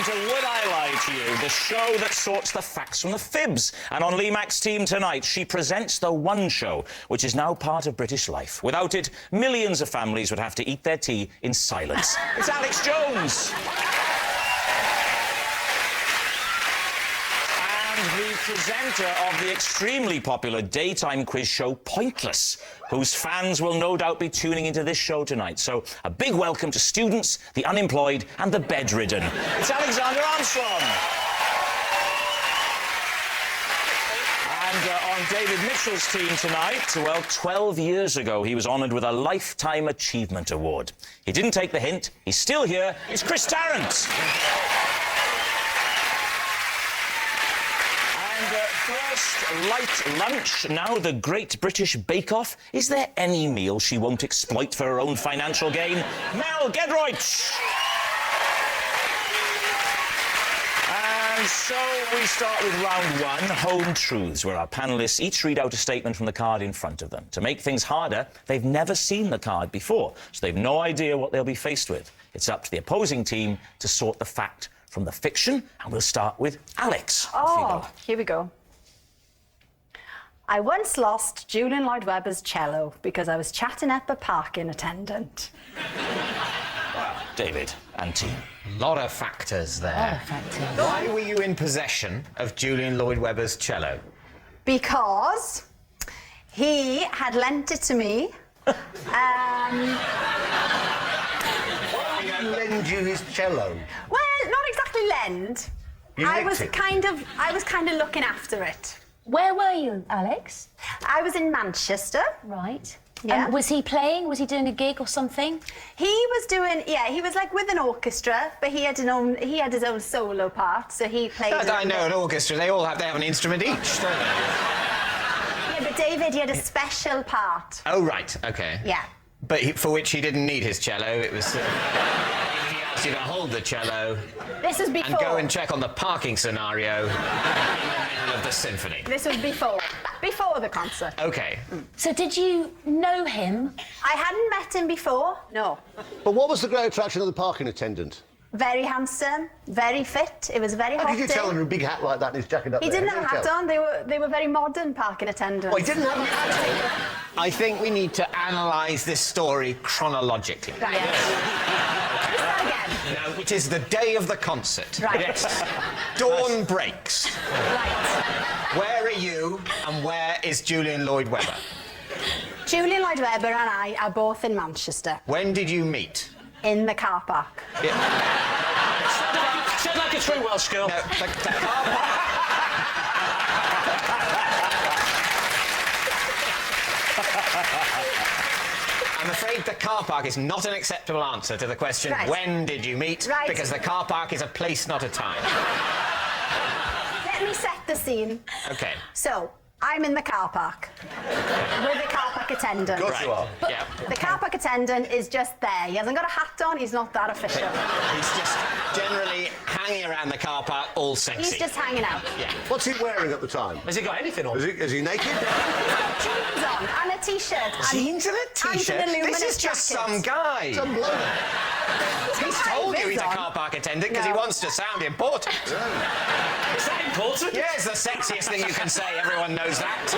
to Would I Lie to You, the show that sorts the facts from the fibs. And on Lee Mack's team tonight, she presents the one show which is now part of British life. Without it, millions of families would have to eat their tea in silence. It's Alex Jones. The presenter of the extremely popular daytime quiz show Pointless, whose fans will no doubt be tuning into this show tonight. So a big welcome to students, the unemployed and the bedridden. It's Alexander Armstrong. And on David Mitchell's team tonight, well, 12 years ago, he was honoured with a Lifetime Achievement Award. He didn't take the hint. He's still here. It's Chris Tarrant. First light lunch, now the Great British Bake Off. Is there any meal she won't exploit for her own financial gain? Mel Gedroych! And so we start with round one, Home Truths, where our panellists each read out a statement from the card in front of them. To make things harder, they've never seen the card before, so they've no idea what they'll be faced with. It's up to the opposing team to sort the fact from the fiction, and we'll start with Alex. Oh, here we go. I once lost Julian Lloyd-Webber's cello because I was chatting up a parking attendant. David and team. A lot of factors there. Why were you in possession of Julian Lloyd-Webber's cello? Because he had lent it to me. Why did he lend you his cello? Well, not exactly lend. I was kind of looking after it. Where were you, Alex? I was in Manchester. Right. Yeah. And was he playing? Was he doing a gig or something? He was doing, he was like with an orchestra, but he had his own solo part, so he played. I know an orchestra. They have an instrument each, don't they? Yeah, but David, he had a special part. Oh right, okay. Yeah. But for which he didn't need his cello. It was. He asked you to hold the cello. This was before. And go and check on the parking scenario in the middle of the symphony. This was before the concert. Okay. So did you know him? I hadn't met him before. No. But what was the great attraction of the parking attendant? Very handsome, very fit. It was very hot. How could you tell him with a big hat like that and his jacket up He there? didn't have a hat on. They were very modern parking attendants. Oh, he didn't have a hat on? I think we need to analyse this story chronologically. Right. Let's start again. Now, it is the day of the concert. Right. Yes. Dawn breaks. Right. Where are you and where is Julian Lloyd-Webber? Julian Lloyd-Webber and I are both in Manchester. When did you meet? In the car park. Yeah. Said like a true Welsh girl. No, the car park. I'm afraid the car park is not an acceptable answer to the question, Right. when did you meet? Right. Because the car park is a place, not a time. Let me set the scene. OK. So, I'm in the car park with the car park attendant. Of course you are. Yeah. The car park attendant is just there. He hasn't got a hat on. He's not that official. He's just generally hanging around the car park, all sexy. He's just hanging out. Yeah. What's he wearing at the time? Has he got anything on? Is he naked? Jeans on and a t-shirt. Jeans and a t-shirt? And an This is luminous just jacket. some guy. Some bloke. He's told you he's a on. car park attendant because No. he wants to sound important. Is that important? Yeah, it's the sexiest thing you can say. Everyone knows that.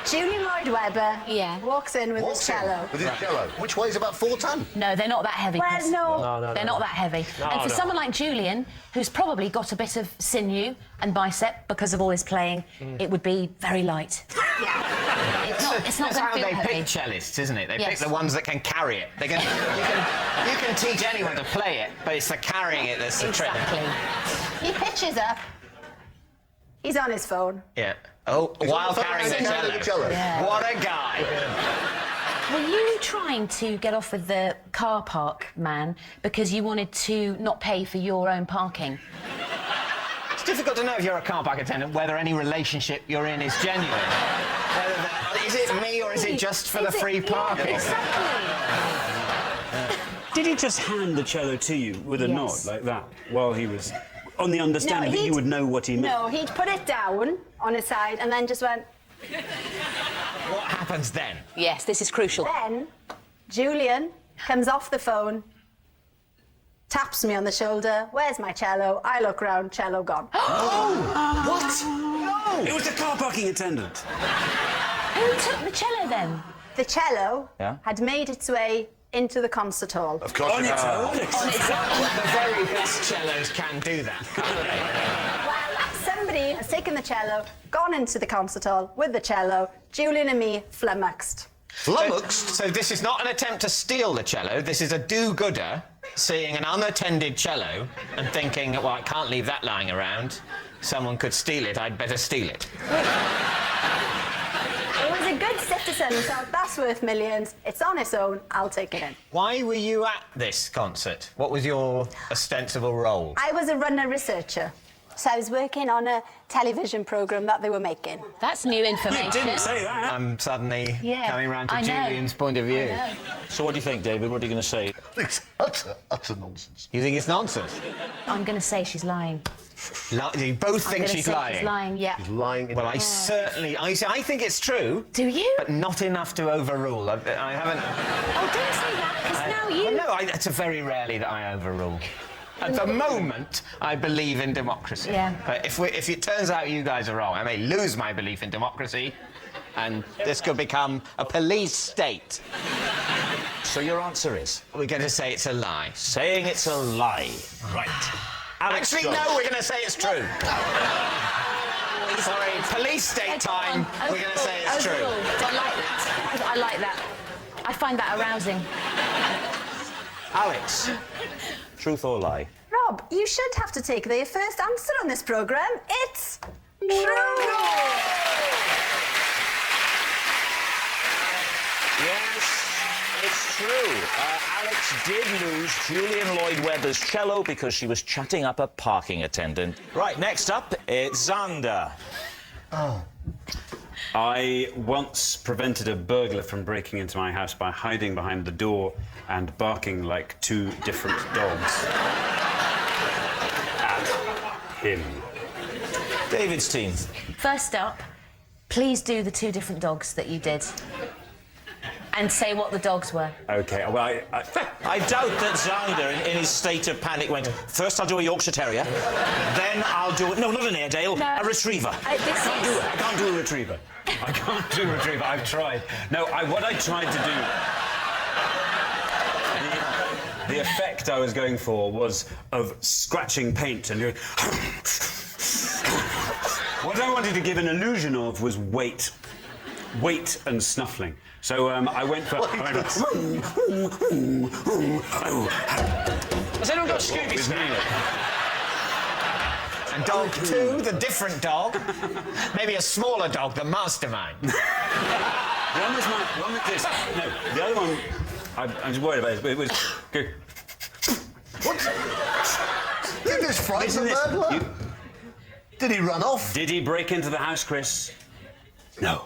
Julian Lloyd-Webber walks in with his cello. With his cello. Which weighs about 4 ton. No, they're not that heavy. Well, Chris. no. They're not that heavy. And for someone like Julian, who's probably got a bit of sinew and bicep because of all his playing, it would be very light. Yeah. It's not That's going how to feel they heavy. pick cellists, isn't it? They Yes. pick the ones that can carry it. You can teach anyone to play it, but it's the carrying it that's the trick. Exactly. He pitches up. He's on his phone. Yeah. Oh, while on the phone carrying the and carrying the cello. Yeah. What a guy. Were you trying to get off with the car park man because you wanted to not pay for your own parking? It's difficult to know if you're a car park attendant whether any relationship you're in is genuine. Is it me or is it just for the free parking? Exactly. Did he just hand the cello to you with a nod like that while he was on the understanding that you would know what he meant? No, he'd put it down on his side and then just went. What happens then? Yes, this is crucial. Then Julian comes off the phone. taps me on the shoulder. Where's my cello? I look round, cello gone. What? It was the car parking attendant. Who took the cello then? The cello Yeah? had made its way into the concert hall. Of course On it its has. own. The very best cellos can do that, can't they? Well, somebody has taken the cello, gone into the concert hall with the cello. Julian and me flummoxed. Flummoxed? So this is not an attempt to steal the cello. This is a do-gooder seeing an unattended cello and thinking, well, I can't leave that lying around. Someone could steal it. I'd better steal it. It was a good citizen who thought, that's worth millions. It's on its own. I'll take it in. Why were you at this concert? What was your ostensible role? I was a runner researcher. So I was working on a television programme that they were making. That's new information. You didn't say that. I'm suddenly Yeah, coming round to I know. Julian's point of view. So what do you think, David? What are you going to say? It's utter nonsense. You think it's nonsense? I'm going to say she's lying. You both I'm think gonna she's say lying. She's lying, yeah. He's lying in Well, I certainly... I think it's true. Do you? But not enough to overrule. I haven't... Oh, don't say that, because now you... Well, no, it's very rarely that I overrule. At the moment, I believe in democracy. Yeah. But if it turns out you guys are wrong, I may lose my belief in democracy, and this could become a police state. So your answer is? We're going to say it's a lie. Saying it's a lie. Right. Alex, Actually, go. no, we're going to say it's true. Sorry, police state time. We're going to say it's true. I like that. I like that. I find that arousing. Alex, truth or lie? Rob, you should have to take the first answer on this programme. It's true. Yes, it's true. Alex did lose Julian Lloyd-Webber's cello because she was chatting up a parking attendant. Right, next up, it's Xander. I once prevented a burglar from breaking into my house by hiding behind the door and barking like two different dogs at him. David's team. First up, please do the two different dogs that you did. And say what the dogs were. Okay, well, I doubt that Xander, in his state of panic, went, first I'll do a Yorkshire Terrier, then I'll do... No, not an Airedale, a Retriever. I can't do a retriever. I can't do a retriever. I've tried. No, what I tried to do... The effect I was going for was of scratching paint and doing... What I wanted to give an illusion of was weight and snuffling. So I went for... Has anyone got Scooby Snap? And dog two, the different dog. Maybe a smaller dog, the mastermind. One was this. No, the other one I'm just worried about it, but it was... Go. What? Did this frighten the Listen to burglar? this. Did he run off? Did he break into the house, Chris? No.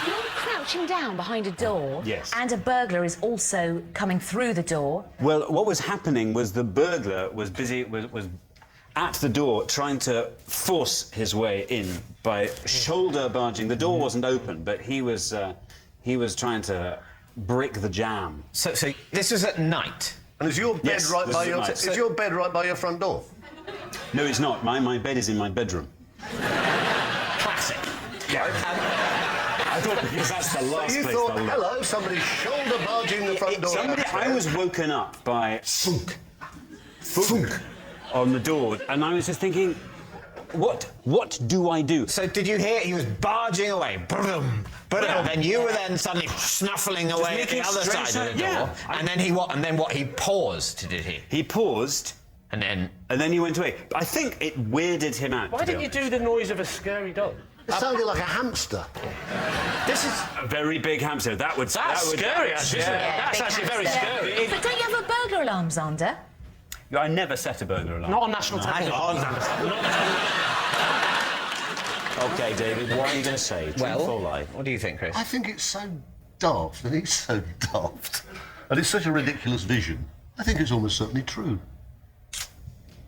You're crouching down behind a door. Yes. And a burglar is also coming through the door. Well, what was happening was the burglar was busy, was at the door trying to force his way in by shoulder barging. The door wasn't open, but he was trying to break the jam. So this was at night. And is your bed Yes, right this by is your... nice. Is your bed right by your front door? No, it's not. My bed is in my bedroom. Classic. Yeah. I thought because that's the last You place thought, I'll look. hello, somebody's shoulder barging the front door. I was woken up by thunk on the door, and I was just thinking, what do I do? So did you hear he was barging away? Brum, brum, Yeah. and you were then suddenly snuffling away at the making other strange side of the door. sound. Yeah. And then he what? And then what? He paused, did he? He paused, And then and then he went away. I think it weirded him out. Why didn't you do the noise of a scary dog? It sounded like a hamster. this is A very big hamster. That would Scary, actually. Isn't it? That's big actually very hamster. scary. But don't you have a burglar alarm, Xander? I never set a burglar alarm. Not on national television. OK, David, what are you going to say? Truth or lie? what do you think, Chris? I think it's so daft, and he's so daft. And it's such a ridiculous vision. I think it's almost certainly true.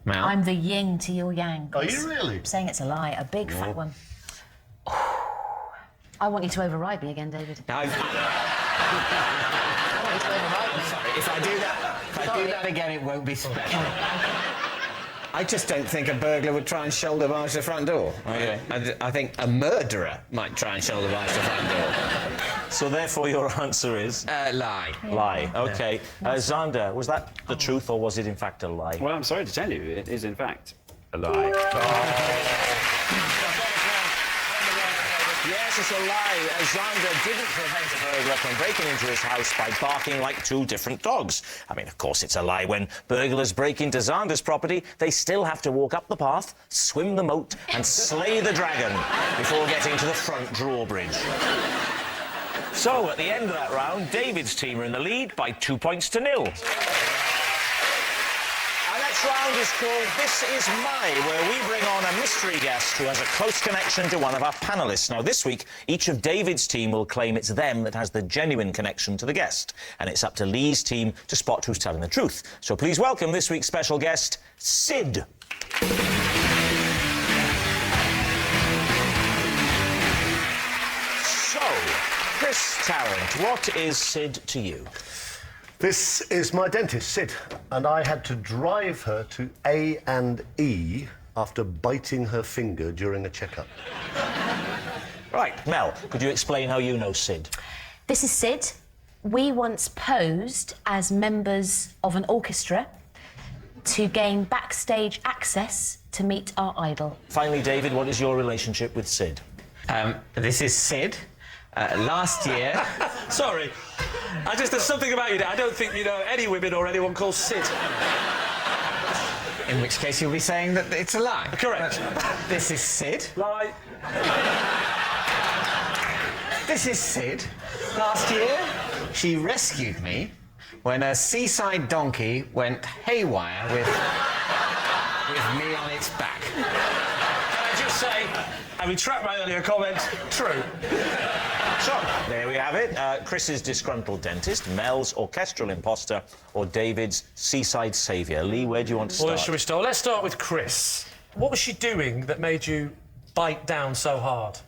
Mal? I'm the yin to your yang. Are Chris. you really? I'm saying it's a lie, a big fat one. I want you to override me again, David. No, I want you to override me. sorry, if I do that, If I do that again, it won't be special. I just don't think a burglar would try and shoulder barge the front door. Okay. I think a murderer might try and shoulder barge the front door. So therefore, your answer is Lie. lie. Okay. Xander, was that the truth or was it in fact a lie? Well, I'm sorry to tell you, it is in fact a lie. Yes, it's a lie. Xander didn't prevent a burglar from breaking into his house by barking like two different dogs. I mean, of course, it's a lie. When burglars break into Xander's property, they still have to walk up the path, swim the moat, and slay the dragon before getting to the front drawbridge. So, at the end of that round, David's team are in the lead by 2 points to 0. Our next round is called This Is My, where we bring on a mystery guest who has a close connection to one of our panellists. Now, this week, each of David's team will claim it's them that has the genuine connection to the guest. And it's up to Lee's team to spot who's telling the truth. So please welcome this week's special guest, Sid. So, Chris Tarrant, what is Sid to you? This is my dentist, Sid, and I had to drive her to A&E after biting her finger during a checkup. Right, Mel, could you explain how you know Sid? This is Sid. We once posed as members of an orchestra to gain backstage access to meet our idol. Finally, David, what is your relationship with Sid? This is Sid. Last year... Sorry. There's something about you that I don't think you know any women or anyone called Sid. In which case you'll be saying that it's a lie. Correct. This is Sid. Lie. This is Sid. Last year, she rescued me when a seaside donkey went haywire with me on its back. Can I just say, I retract my earlier comment, true. So, there we have it. Chris's disgruntled dentist, Mel's orchestral imposter, or David's seaside saviour. Lee, where do you want to start? Well, shall we start? Let's start with Chris. What was she doing that made you bite down so hard?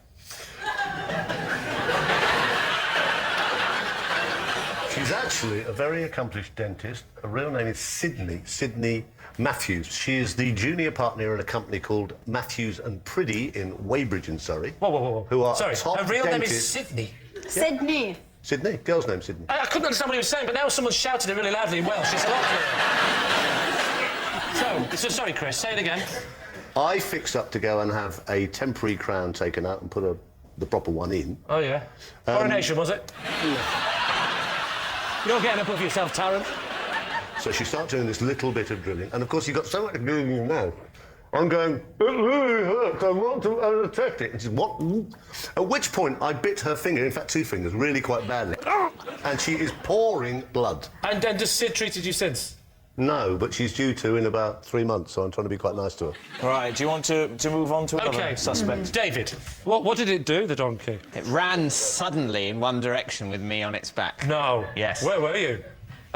She's actually a very accomplished dentist. Her real name is Sydney Matthews. She is the junior partner in a company called Matthews and Priddy in Weybridge in Surrey. Whoa. Who are Sorry, top her real name is dentists. Sydney. Sydney. Sydney, girl's name Sydney. I couldn't understand what he was saying, but now someone shouted it really loudly in Welsh. It's a lot clearer. So, sorry, Chris, say it again. I fixed up to go and have a temporary crown taken out and put the proper one in. Oh, yeah. Coronation, was it? You're getting above yourself, Tarrant. So she starts doing this little bit of drilling, and of course you've got so much glue in your mouth. I'm going, it really hurts, I want to unattack it. And she said, what? At which point I bit her finger, in fact 2 fingers, really quite badly. And she is pouring blood. And has Sid treated you since? No, but she's due to in about 3 months, so I'm trying to be quite nice to her. Right, do you want to move on to another suspect? David, what did it do, the donkey? It ran suddenly in one direction with me on its back. No. Yes. Where were you?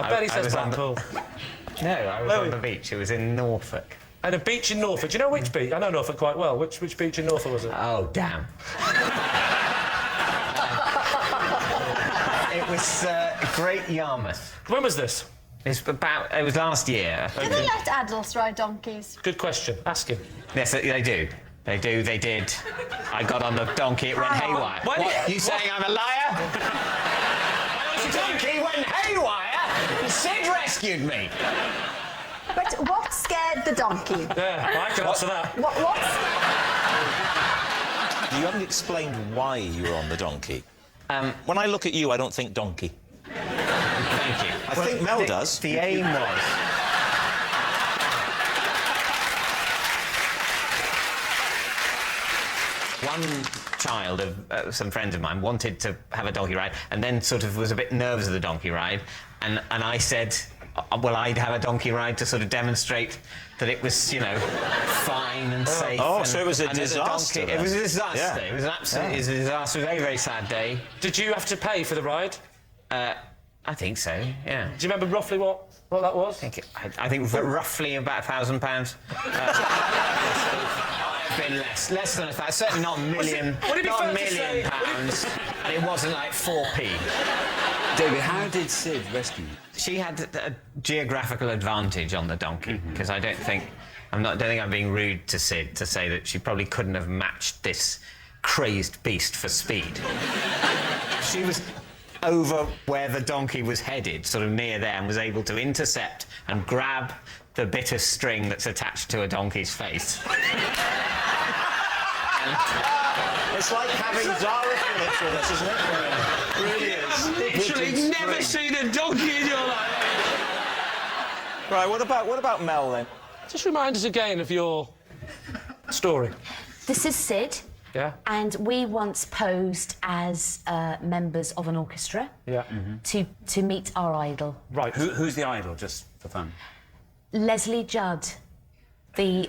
I bet he says was on Blackpool. No, I was on the beach. It was in Norfolk. And a beach in Norfolk. Do you know which beach? I know Norfolk quite well. Which beach in Norfolk was it? Oh, damn. It was Great Yarmouth. When was this? It was last year. Do they let adults ride donkeys? Good question. Ask him. Yes, they do. They did. I got on the donkey, it went haywire. What? You saying I'm a liar? The donkey went haywire and Sid rescued me. But what scared the donkey? Yeah, I can answer that. What's... You haven't explained why you were on the donkey. When I look at you, I don't think donkey. Thank you. I think Mel does. The aim was... One child of some friends of mine wanted to have a donkey ride and then sort of was a bit nervous of the donkey ride, and I said, well, I'd have a donkey ride to sort of demonstrate that it was, you know, fine and safe. Oh, and, so it was a and as disaster donkey, it was a disaster. Yeah. It was an absolute it was a disaster. It was a very, very sad day. Did you have to pay for the ride? I think so, yeah. Do you remember roughly what that was? I think roughly about £1,000. Been less than that. Certainly not a million, would it be not fair a to say- million pounds, and it wasn't like 4p. David, how did Sid rescue you? She had a geographical advantage on the donkey, because I don't think I'm being rude to Sid to say that she probably couldn't have matched this crazed beast for speed. She was over where the donkey was headed, sort of near there, and was able to intercept and grab the bit of string that's attached to a donkey's face. It's like having Zara Phillips with us, isn't it? It really is. Literally never seen a donkey in your life. Right, what about Mel, then? Just remind us again of your story. This is Sid. Yeah? And we once posed as members of an orchestra Yeah. to meet our idol. Right. Who's the idol, just for fun? Leslie Judd, the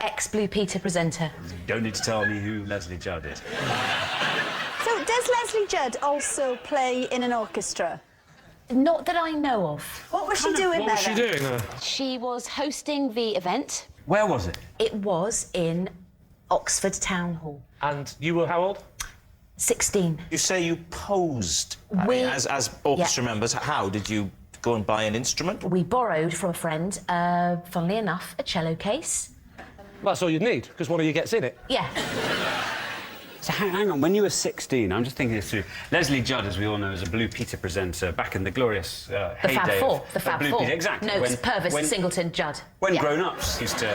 ex-Blue Peter presenter. You don't need to tell me who Leslie Judd is. So, does Leslie Judd also play in an orchestra? Not that I know of. What was she doing What there? was she then? doing there? She was hosting the event. Where was it? It was in Oxford Town Hall. And you were how old? 16. You say you posed as orchestra members. How did you go and buy an instrument? We borrowed from a friend, funnily enough, a cello case. That's all you'd need, because one of you gets in it. Yeah. So hang on, when you were 16, I'm just thinking this through. Leslie Judd, as we all know, is a Blue Peter presenter back in the glorious The heyday Fab Four. of The Fab Blue Four. Peter. Exactly. No, Purvis, Singleton, Judd. When Yeah. grown-ups used to...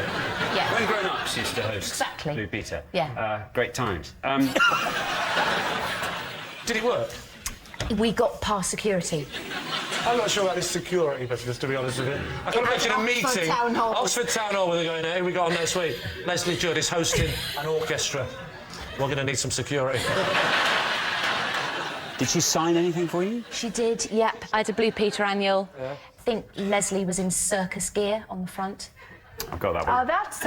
Yeah. When grown-ups used to host Exactly. Blue Peter. Yeah. Great times. Did it work? We got past security. I'm not sure about this security business, to be honest with you. I can imagine a Oxford meeting. Town Hall. Oxford Town Hall, where they're going, hey, we got on next week. Leslie Judd is hosting an orchestra. We're going to need some security. Did she sign anything for you? She did, yep. I had a Blue Peter annual. Yeah. I think Leslie was in circus gear on the front. I've got that Oh, one. that's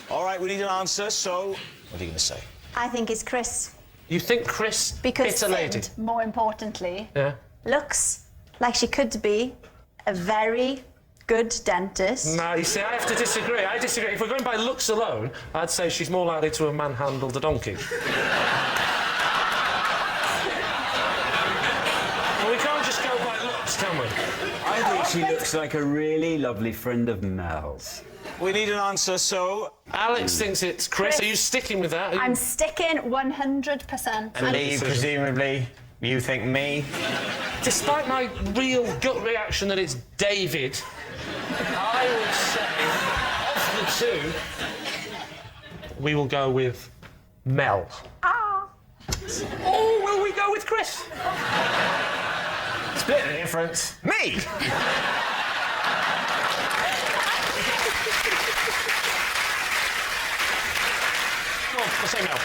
All right, we need an answer, so... What are you going to say? I think it's Chris. You think Chris Because hit a lady? Sid, more importantly, Yeah. looks like she could be a very good dentist. No, you see, I have to disagree. I disagree. If we're going by looks alone, I'd say she's more likely to have manhandled a donkey. Well, we can't just go by looks, can we? I think she looks like a really lovely friend of Mel's. We need an answer, so... Alex thinks it's Chris. Are you sticking with that? Are you- I'm sticking 100%. And Lee, presumably, you think me? Despite my real gut reaction that it's David, I would say, of the two, we will go with Mel. Ah. Oh, will we go with Chris? Split the difference. Me! I'll say Mel.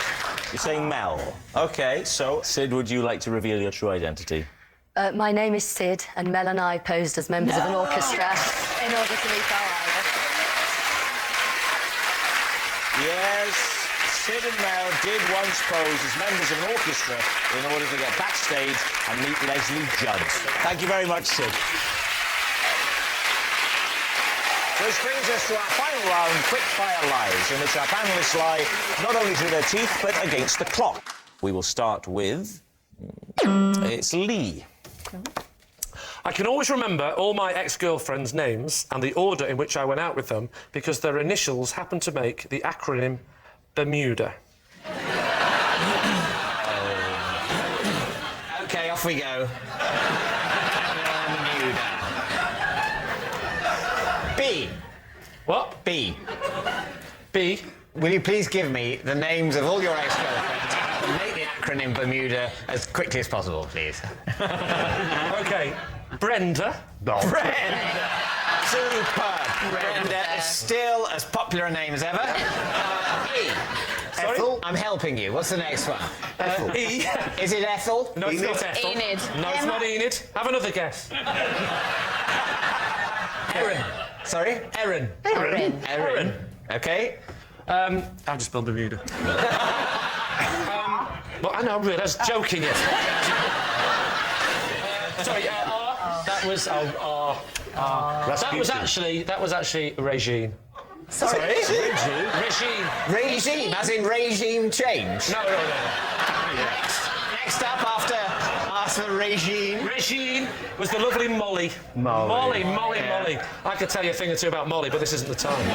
You're saying Mel. OK, so, Sid, would you like to reveal your true identity? My name is Sid, and Mel and I posed as members of an orchestra in order to meet our idol. Yes, Sid and Mel did once pose as members of an orchestra in order to get backstage and meet Leslie Judd. Thank you very much, Sid. This brings us to our final round, Quickfire Lies, in which our panellists lie not only through their teeth, but against the clock. We will start with... It's Lee. I can always remember all my ex-girlfriends' names and the order in which I went out with them because their initials happen to make the acronym Bermuda. OK, off we go. Bermuda. B. What? B. B. Will you please give me the names of all your ex-girlfriends and make the acronym Bermuda as quickly as possible, please? OK. Brenda. Brenda! Superb! Brenda is still as popular a name as ever. E. Sorry? Ethel, I'm helping you. What's the next one? E. Is it Ethel? No, it's not Ethel. Enid. No, it's not Enid. Have another guess. Erin. Sorry? Erin. Erin. OK. I'll just spell Bermuda. Well, I know, really, I was joking. Yes. Sorry, R. That was that was actually Regine. Sorry? Regime. Regime, as in regime change. No. Next up after regime. Regine was the lovely Molly. Molly. I could tell you a thing or two about Molly, but this isn't the time.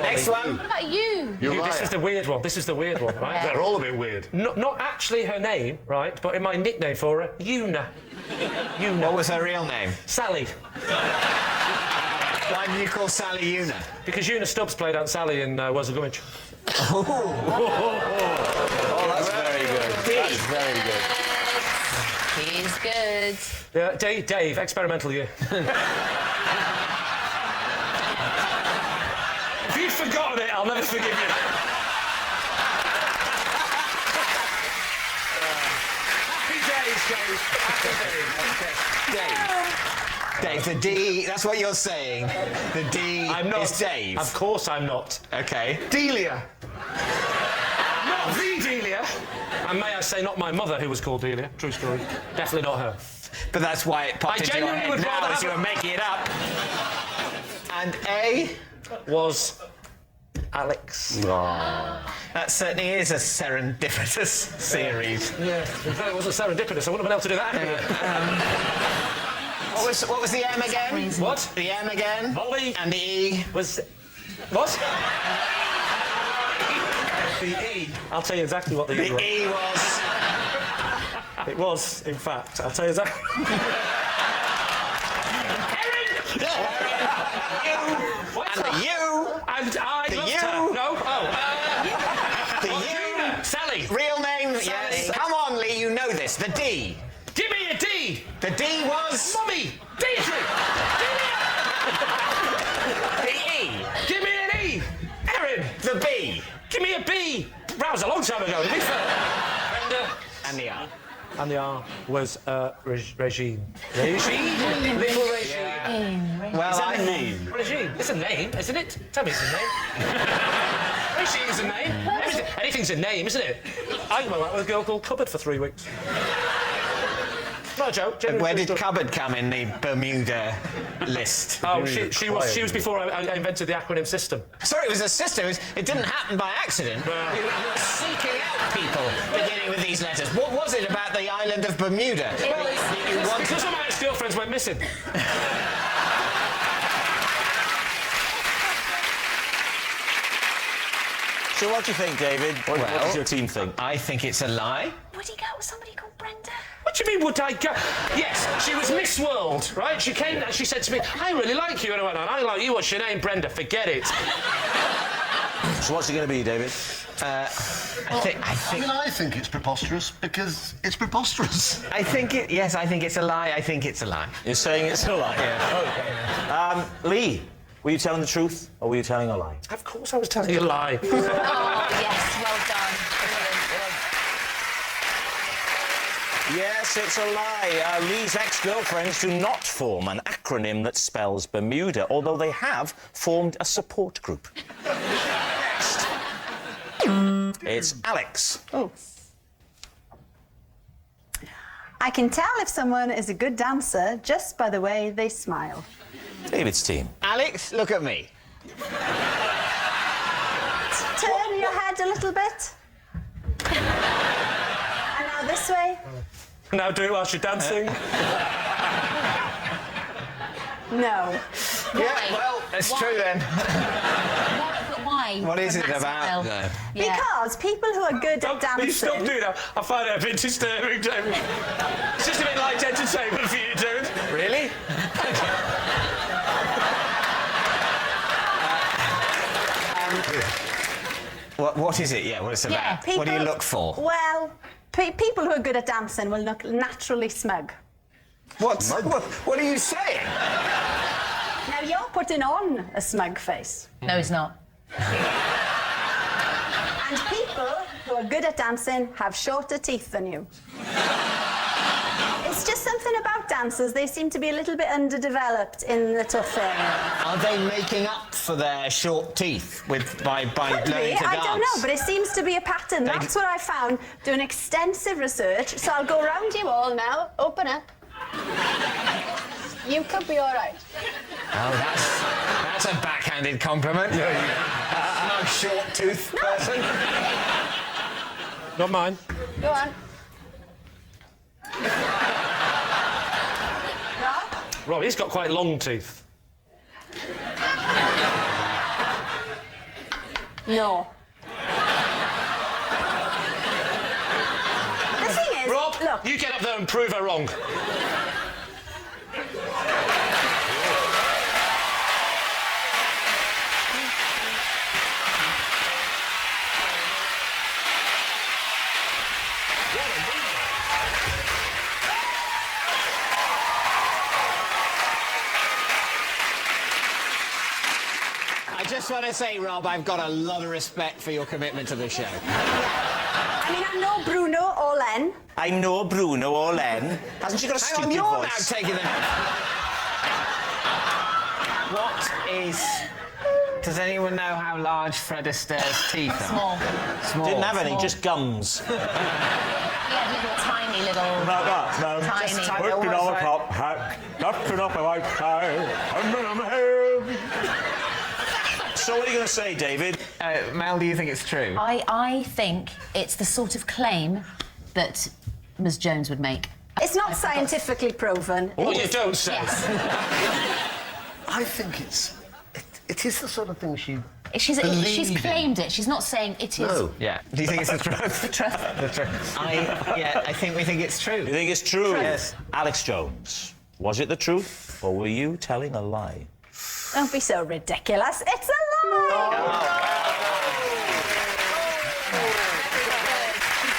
Next one. What about you? This is the weird one. Right? They're all a bit weird. Not actually her name, right? But in my nickname for her, Una. What was her real name? Sally. Why did you call Sally Una? Because Una Stubbs played Aunt Sally in Where's the Gummidge. Oh, that's very good. That's very good. He's good. Yeah, Dave, experimental year. If you've forgotten it, I'll never forgive you. Happy Dave, days, Dave. the D, that's what you're saying. The D is Dave. Of course I'm not. Okay. Delia. Not the Delia. And may I say, not my mother, who was called Delia. True story. Definitely not her. But that's why it popped into your genuinely head would now rather as you were have making it up. And A? Was Alex. That certainly is a serendipitous series. Yeah, if it wasn't serendipitous, I wouldn't have been able to do that. What was the M again? What? The M again? Molly. And the E? Was... What? The E. I'll tell you exactly what the E was. The E was... It was, in fact. I'll tell you exactly... And the U. And I The loved U. her. No. The U. Sally. Real name? Sally. Yes. Come on, Lee, you know this. The D. Give me a D. The D was... Mummy. Deirdre. The E. Give me an E. Erin. The B. Give me a B. That was a long time ago, to be fair. And the R. And the R was Regine. Regine? Little Regine. Well, Is that a name? Regine. It's a name, isn't it? Tell me it's a name. Regine's a name. Anything's a name, isn't it? I went out with a girl called Cupboard for 3 weeks. Not a joke. genuine Where true did story. Cupboard come in the Bermuda list? Oh, she was before I invented the acronym system. Sorry, it was a system. It didn't happen by accident. You were seeking out people beginning with these letters. What was it about the island of Bermuda? Because my ex-girlfriends went missing. So what do you think, David? What does your team think? I think it's a lie. Would he go with somebody called Brenda? What do you mean, would I go? Yes, she was Miss World, right? She came and she said to me, I really like you. And I went, I like you. What's your name? Brenda. Forget it. So what's it going to be, David? I think it's preposterous because it's preposterous. I think it's a lie. I think it's a lie. You're saying it's a lie? Yeah. Okay. Lee, were you telling the truth or were you telling a lie? Of course I was telling you a lie. Oh, yes, well done. Yes, it's a lie. Lee's ex-girlfriends do not form an acronym that spells Bermuda, although they have formed a support group. Next. It's Alex. Oh. I can tell if someone is a good dancer just by the way they smile. David's team. Alex, look at me. Turn your head a little bit. And now this way. Now do it whilst you're dancing. No. Yeah, well, it's true then. Why? What is it That about? smile. Yeah. Because people who are good at dancing... Please stop doing that. I find it a bit disturbing, David. It's just a bit light entertainment for you, David. Really? What is it? Yeah, what it's about? People, what do you look for? Well, people who are good at dancing will look naturally smug. What are you saying? Now, you're putting on a smug face. No, he's not. And people who are good at dancing have shorter teeth than you. It's just something about dancers. They seem to be a little bit underdeveloped in the tough area. Are they making up for their short teeth by Could learning be, to I dance? don't know, but it seems to be a pattern. That's what I found doing extensive research. So I'll go round you all now. Open up. You could be all right. Oh, that's a backhand backhanded compliment. No short tooth person. Not mine. Go on. Rob, he's got quite long teeth. No. The thing is, Rob, look. you get up there and prove her wrong. I just want to say, Rob, I've got a lot of respect for your commitment to the show. I mean, I'm no Bruno or Len. I'm no Bruno or Len. Hasn't she got a Hang on, stupid you're voice? now taking them. What is... Does anyone know how large Fred Astaire's teeth are? Small. Small. Didn't have any, just gums. He had little, tiny little... No. Tiny. Just tiny, almost like- hat, lifting up my tie, and So what are you going to say, David? Mel, do you think it's true? I think it's the sort of claim that Ms Jones would make. It's not scientifically proven. Oh, you don't say. I think it is the sort of thing she's She's claimed it. She's not saying it is. No. Yeah. Do you think it's the truth? The truth. The truth. I think we think it's true. You think it's true? Yes. Alex Jones, was it the truth, or were you telling a lie? Don't be so ridiculous. It's a lie.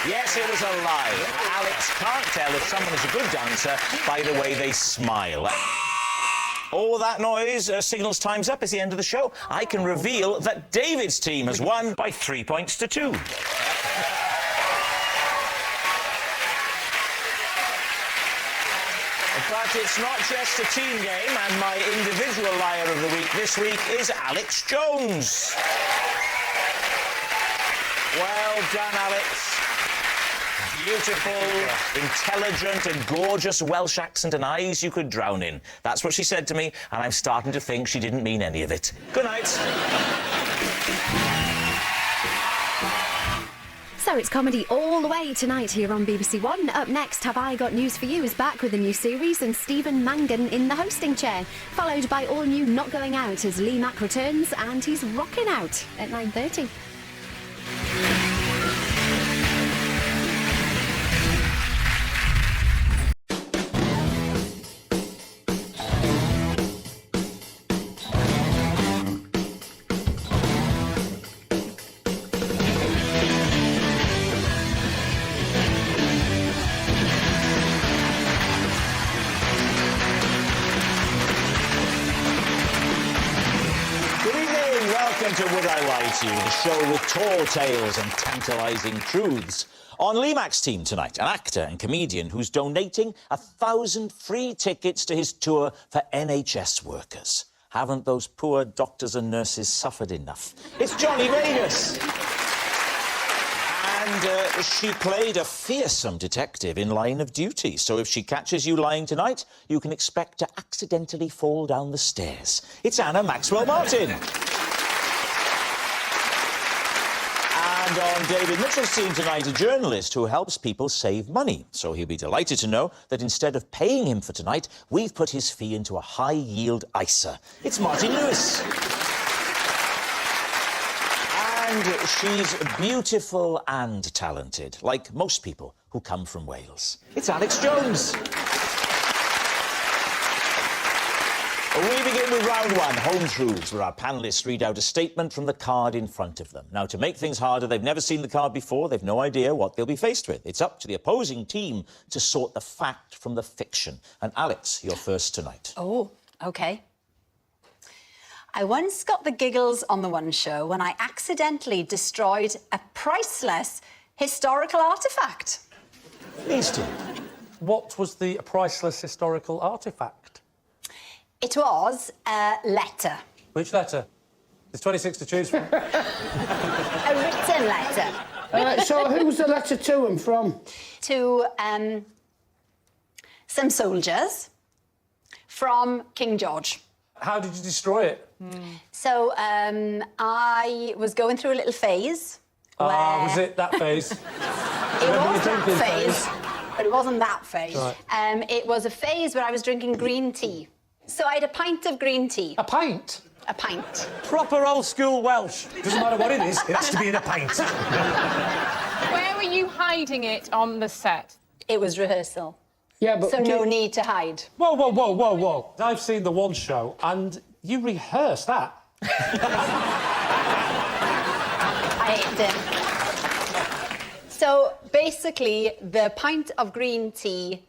Yes, it was a lie. Alex can't tell if someone is a good dancer by the way they smile. All that noise signals time's up. It's the end of the show. I can reveal that David's team has won by 3 points to 2. But it's not just a team game, and my individual liar of the week this week is Alex Jones. Well done, Alex. Beautiful, intelligent and gorgeous Welsh accent and eyes you could drown in. That's what she said to me, and I'm starting to think she didn't mean any of it. Good night. So it's comedy all the way tonight here on BBC One. Up next, Have I Got News For You is back with a new series and Stephen Mangan in the hosting chair, followed by all new Not Going Out as Lee Mack returns and he's rocking out at 9:30. Welcome to Would I Lie to You, the show with tall tales and tantalising truths. On Lee Mack's team tonight, an actor and comedian who's donating 1,000 free tickets to his tour for NHS workers. Haven't those poor doctors and nurses suffered enough? It's Johnny Vegas! And she played a fearsome detective in Line of Duty, so if she catches you lying tonight, you can expect to accidentally fall down the stairs. It's Anna Maxwell-Martin. And on David Mitchell's team tonight, a journalist who helps people save money. So he'll be delighted to know that instead of paying him for tonight, we've put his fee into a high-yield ISA. It's Martin Lewis. And she's beautiful and talented, like most people who come from Wales. It's Alex Jones. We begin with round one, Home Truths, where our panellists read out a statement from the card in front of them. Now, to make things harder, they've never seen the card before. They've no idea what they'll be faced with. It's up to the opposing team to sort the fact from the fiction. And Alex, you're first tonight. Oh, OK. I once got the giggles on the one show when I accidentally destroyed a priceless historical artefact. These two. What was the priceless historical artefact? It was a letter. Which letter? There's 26 to choose from. A written letter. So who was the letter to and from? To some soldiers from King George. How did you destroy it? So I was going through a little phase. Was it that phase? It was that phase, but it wasn't that phase. Right. It was a phase where I was drinking green tea. So I had a pint of green tea. A pint? A pint. Proper old school Welsh. Doesn't matter what it is, it has to be in a pint. Where were you hiding it on the set? It was rehearsal. Yeah, but... So no need to hide. Whoa, whoa, whoa, whoa, whoa. I've seen the one show, and you rehearsed that. I did. So basically, the pint of green tea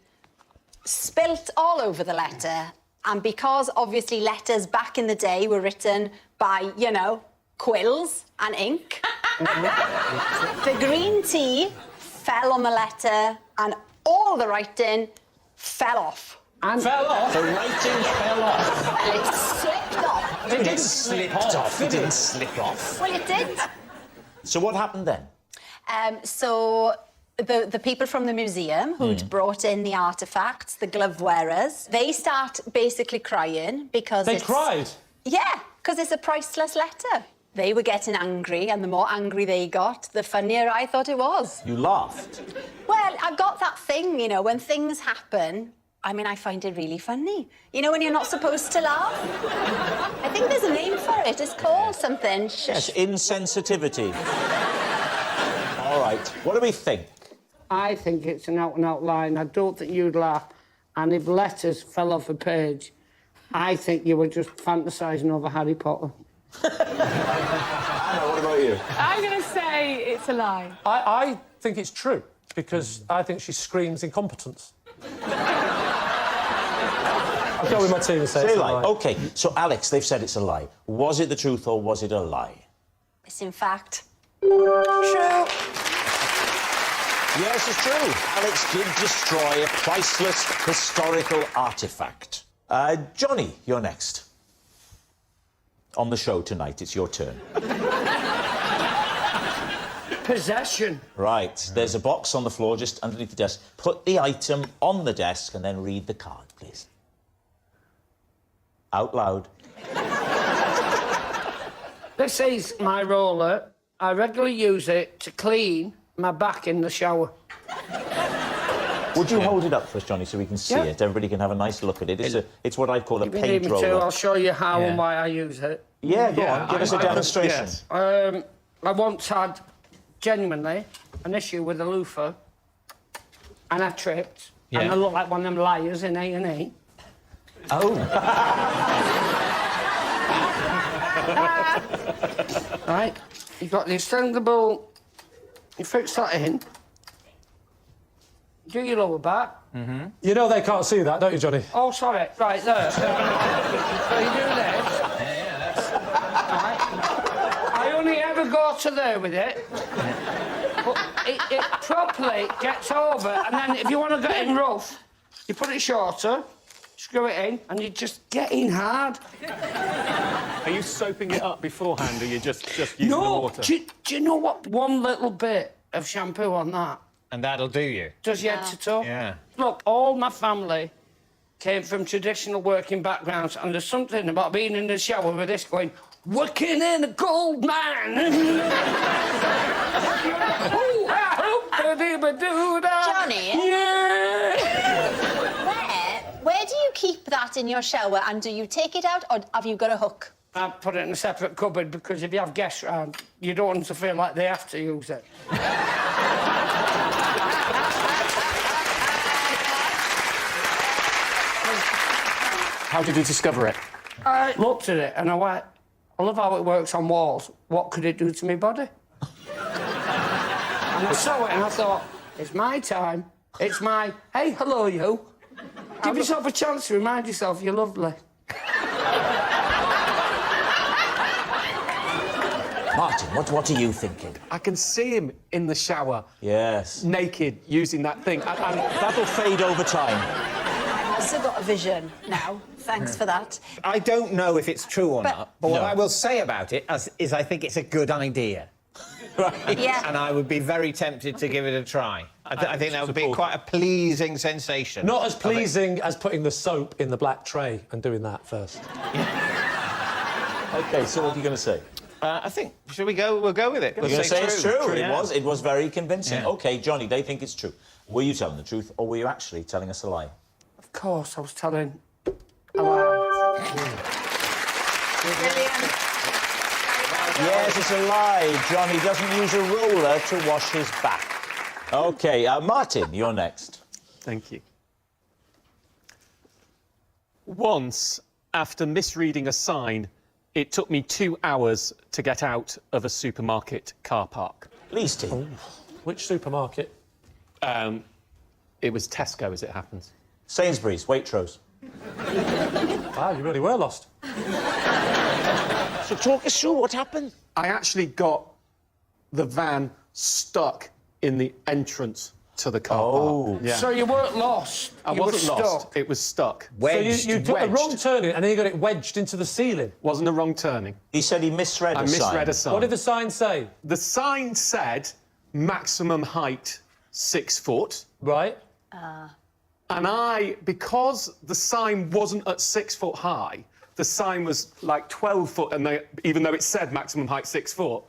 spilt all over the letter, and because obviously letters back in the day were written by, you know, quills and ink, the green tea fell on the letter and all the writing fell off. And Fell off? The writing fell off. Well, it slipped off. It didn't slip off. It didn't slip off. Well, it did. So what happened then? So the people from the museum who'd brought in the artefacts, the glove wearers, they start basically crying because They cried? Yeah, because it's a priceless letter. They were getting angry, and the more angry they got, the funnier I thought it was. You laughed. Well, I've got that thing, you know, when things happen, I mean, I find it really funny. You know, when you're not supposed to laugh? I think there's a name for it. It's called something. Yes, insensitivity. All right. What do we think? I think it's an out-and-out line. I don't think you'd laugh. And if letters fell off a page, I think you were just fantasising over Harry Potter. Anna, what about you? I'm going to say it's a lie. I think it's true, because I think she screams incompetence. I'll go with my team and say it's a lie. OK, so Alex, they've said it's a lie. Was it the truth or was it a lie? It's in fact true. Yes, it's true. Alex did destroy a priceless historical artefact. Johnny, you're next. On the show tonight, it's your turn. Possession. Right, there's a box on the floor just underneath the desk. Put the item on the desk and then read the card, please. Out loud. This is my roller. I regularly use it to clean my back in the shower. Would you hold it up for us, Johnny, so we can see Yeah. it? Everybody can have a nice look at it. It's what I'd call a If you paint need me to, roller. I'll show you how and why I use it. Yeah, go on. Give us a demonstration. I once had, genuinely, an issue with a loofah, and I tripped, and I looked like one of them liars in A&E. Oh. Right, you've got the extendable, you fix that in, do your lower back. You know they can't see that, don't you, Johnny? Oh, sorry, right, there. So you do this. Right. I only ever go to there with it. But it properly gets over, and then if you want to get in rough, you put it shorter, screw it in, and you just get in hard. Are you soaping it up beforehand, or you just using the water? Do you know what? One little bit of shampoo on that And that'll do you. does your head to toe. Yeah. Look, all my family came from traditional working backgrounds, and there's something about being in the shower with this going, working in a gold mine. Johnny? Yeah. Where do you keep that in your shower, and do you take it out, or have you got a hook? I put it in a separate cupboard because if you have guests round, you don't want them to feel like they have to use it. How did you discover it? I looked at it and I went, I love how it works on walls. What could it do to my body? And I saw it and I thought, it's my time. It's my, hey, hello, you. Give yourself a chance to remind yourself you're lovely. Martin, what are you thinking? I can see him in the shower. Yes. Naked, using that thing. And that'll fade over time. I've also got a vision now. Thanks for that. I don't know if it's true or not, but what No. I will say about it is I think it's a good idea. Right. Yeah. And I would be very tempted to give it a try. I think that would be quite a pleasing sensation. Not as pleasing as putting the soap in the black tray and doing that first. OK, so what are you going to say? I think, should we go? We'll go with it. You're going to say it's true? Yeah. It was very convincing. Yeah. OK, Johnny, they think it's true. Were you telling the truth, or were you actually telling us a lie? Of course, I was telling a lie. Brilliant. Yes, it's a lie. Johnny doesn't use a roller to wash his back. OK, Martin, you're next. Thank you. Once, after misreading a sign, it took me 2 hours to get out of a supermarket car park. Lee's team. Which supermarket? It was Tesco, as it happens. Sainsbury's, Waitrose. Wow, you really were lost. So talk us through what happened. I actually got the van stuck in the entrance to the car park. Yeah. So you weren't lost. I You were wasn't lost. stuck. It was stuck. Wedged. So you took a Wedged. wrong turning and then you got it wedged into the ceiling. Wasn't a wrong turning. He said he misread I a sign. misread a sign. What did the sign say? The sign said maximum height 6 foot. Right. And I, because the sign wasn't at 6 foot high, the sign was like 12 foot, and even though it said maximum height 6 foot,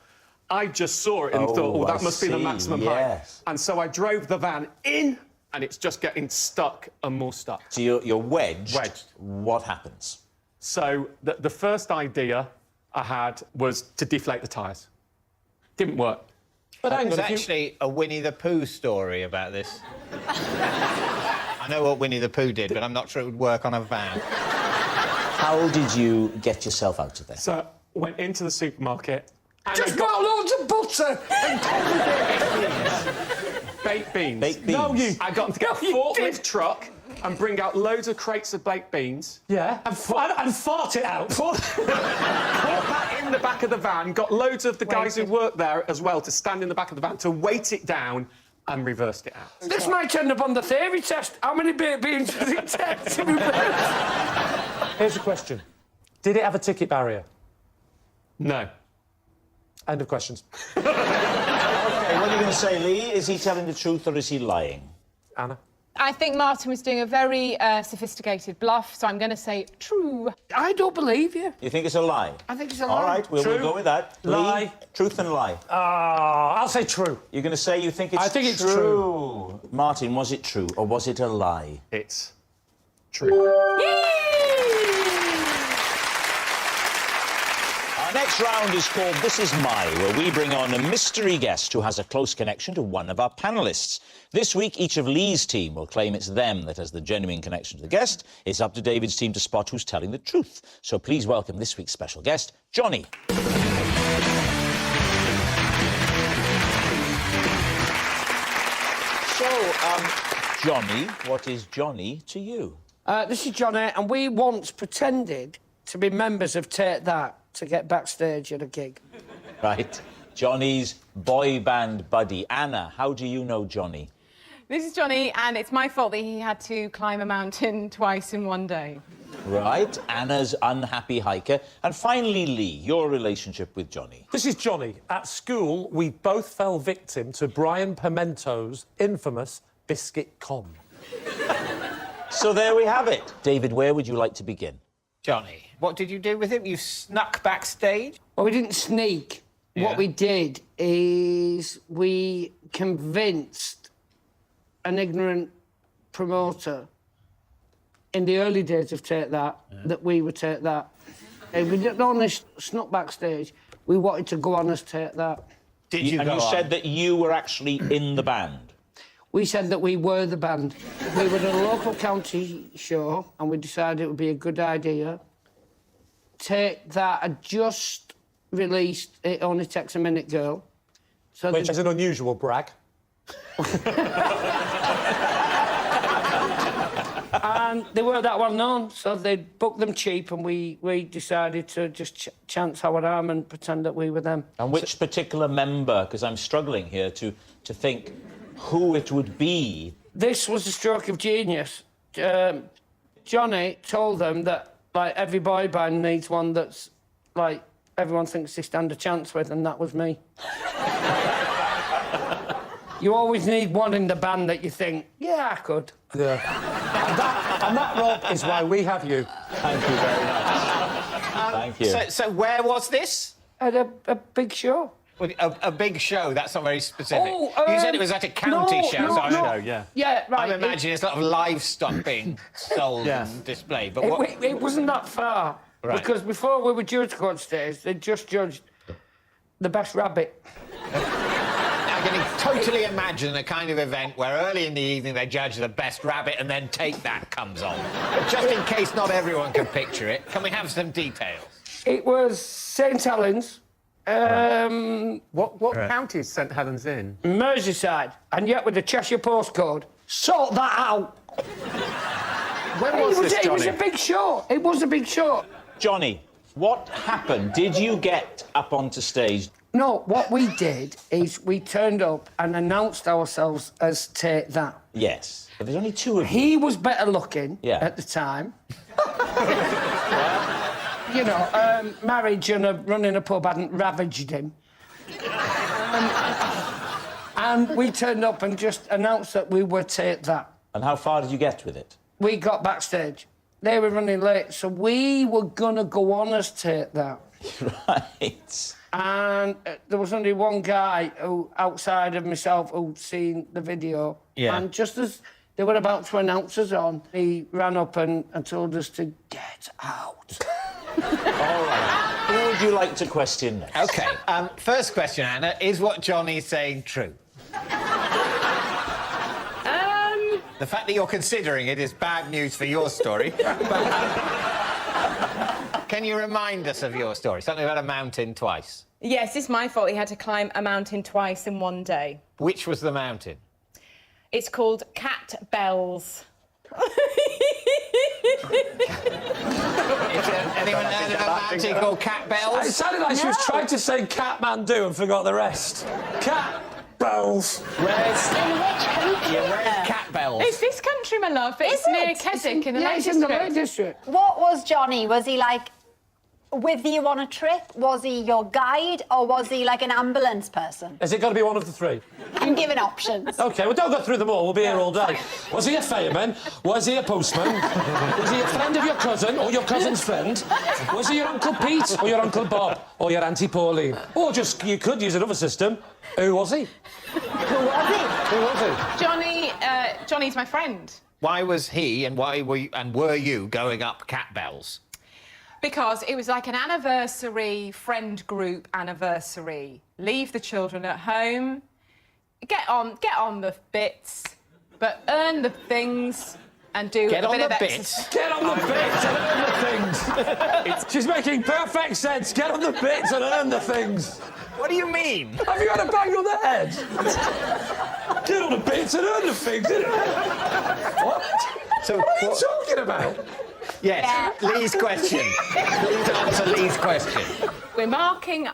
I just saw it and thought, oh, that must be the maximum height. And so I drove the van in, and it's just getting stuck and more stuck. So you're wedged. Wedged. What happens? So the first idea I had was to deflate the tyres. Didn't work. But hang There's on, if you... actually a Winnie the Pooh story about this. I know what Winnie the Pooh did, but I'm not sure it would work on a van. How did you get yourself out of there? So went into the supermarket. And Just got loads of butter and baked beans. Baked beans. No, you... I got them to get a forklift truck and bring out loads of crates of baked beans. Yeah, and fart it out. Put that in the back of the van, got loads of the guys who worked there as well to stand in the back of the van to weight it down and reversed it out. This might end up on the theory test. How many baked beans does it take to reverse? Here's a question. Did it have a ticket barrier? No. End of questions. OK, what are you going to say, Lee? Is he telling the truth or is he lying? Anna? I think Martin was doing a very sophisticated bluff, so I'm going to say true. I don't believe you. You think it's a lie? I think it's a lie. All right, we'll go with that. Lie. Lee, truth and lie. I'll say true. You're going to say you think it's true? I think it's true. Martin, was it true or was it a lie? It's true. Our next round is called This Is My, where we bring on a mystery guest who has a close connection to one of our panellists. This week, each of Lee's team will claim it's them that has the genuine connection to the guest. It's up to David's team to spot who's telling the truth. So please welcome this week's special guest, Johnny. So, Johnny, what is Johnny to you? This is Johnny, and we once pretended to be members of Take That to get backstage at a gig. Right. Johnny's boy band buddy. Anna, how do you know Johnny? This is Johnny, and it's my fault that he had to climb a mountain twice in one day. Right. Anna's unhappy hiker. And finally, Lee, your relationship with Johnny. This is Johnny. At school, we both fell victim to Brian Pimento's infamous biscuit con. So there we have it. David, where would you like to begin? Johnny, what did you do with him? You snuck backstage? Well, we didn't sneak. Yeah. What we did is we convinced an ignorant promoter in the early days of Take That that we would Take That. We didn't only snuck backstage, we wanted to go on as Take That. Did you And go you on? said that you were actually in the band. We said that we were the band. We were at a local county show and we decided it would be a good idea. Take That had just released It Only Takes a Minute Girl. So Which is an unusual brag. And they weren't that well known, so they booked them cheap and we decided to just chance our arm and pretend that we were them. And which particular member, because I'm struggling here to think who it would be. This was a stroke of genius. Johnny told them that, like, every boy band needs one that's, like, everyone thinks they stand a chance with, and that was me. You always need one in the band that you think, yeah, I could. Yeah. and that, Rob, is why we have you. Thank you very much. Thank you. So where was this? At a big show. Well, a big show, that's not very specific. Oh, you said it was at a county show. No, so I'm- no. yeah. Yeah, right. I'm imagining there's a lot of livestock being sold and displayed. But what... It wasn't that far. Right. Because before we were due to go on stage, they just judged the best rabbit. I can totally imagine the kind of event where early in the evening they judge the best rabbit and then Take That comes on. But just in case not everyone can picture it, can we have some details? It was St Helens, What county is St Helens in? Merseyside, and yet with the Cheshire postcode. Sort that out. When was this, It was Johnny? a big show. It was a big show. Johnny, what happened? Did you get up onto stage? No, what we did is we turned up and announced ourselves as Take That. Yes. But there's only two of you. He was better looking Yeah. at the time. You know, marriage and running a pub hadn't ravaged him. And we turned up and just announced that we were Take That. And how far did you get with it? We got backstage. They were running late, so we were gonna go on as Take That. Right. And there was only one guy who, outside of myself, who'd seen the video. Yeah. And just as they were about to announce us on, he ran up and told us to get out. All right. Who would you like to question next? OK, first question, Anna, is what Johnny's saying true? The fact that you're considering it is bad news for your story. But, can you remind us of your story? Something about a mountain twice. Yes, it's my fault. He had to climb a mountain twice in one day. Which was the mountain? It's called Cat Bells. Anyone heard of a mountain called Cat Bells? It sounded like she was trying to say Kathmandu and forgot the rest. Cat bells. Where's Cat Bells? It's this country, my love. It's near Keswick in the Lake it's in the District. Lake District. What was Johnny? Was he like with you on a trip? Was he your guide, or was he like an ambulance person? Has it got to be one of the three? I'm giving options. OK, well, don't go through them all. We'll be here all day. Was he a fireman? Was he a postman? Was he a friend of your cousin or your cousin's friend? Was he your Uncle Pete or your Uncle Bob or your Auntie Pauline? Or just, you could use another system. Who was he? Who was he? Who was he? Johnny's my friend. Why was he and were you going up Cat Bells? Because it was like an anniversary, friend group anniversary. Leave the children at home, get on the bits, but earn the things and do Get a on bit the of bits. exercise. Get on the bits and earn the things. She's making perfect sense. Get on the bits and earn the things. What do you mean? Have you had a bang on the head? Get on the bits and earn the things. What? So what are you talking about? Yes, Lee's question. Please answer Lee's question. We're marking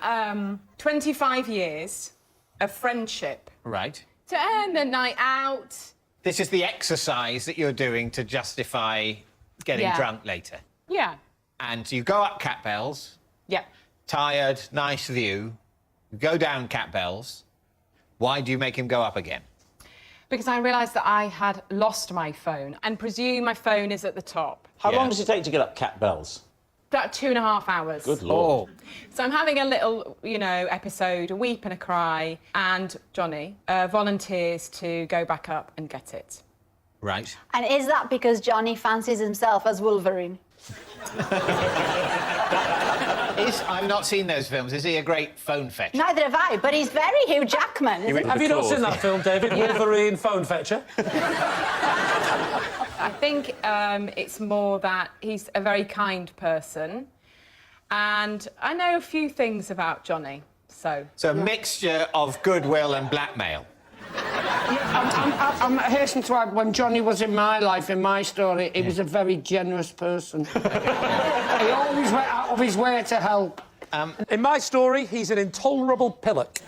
25 years of friendship Right. to earn the night out. This is the exercise that you're doing to justify getting Yeah. drunk later. Yeah. And you go up Cat Bells, Yeah. tired, nice view. You go down Cat Bells. Why do you make him go up again? Because I realised that I had lost my phone and presume my phone is at the top. How Yeah. long does it take to get up Cat Bells? About 2.5 hours. Good Lord. So I'm having a little, episode, a weep and a cry, and Johnny volunteers to go back up and get it. Right. And is that because Johnny fancies himself as Wolverine? I've not seen those films. Is he a great phone fetcher? Neither have I, but he's very Hugh Jackman. Isn't he? Have you not seen that film, David? Wolverine Phone Fetcher? I think it's more that he's a very kind person, and I know a few things about Johnny, so... So a mixture of goodwill and blackmail. I'm hasten to add, when Johnny was in my life, in my story, he was a very generous person. He always went out of his way to help. In my story, he's an intolerable pillock.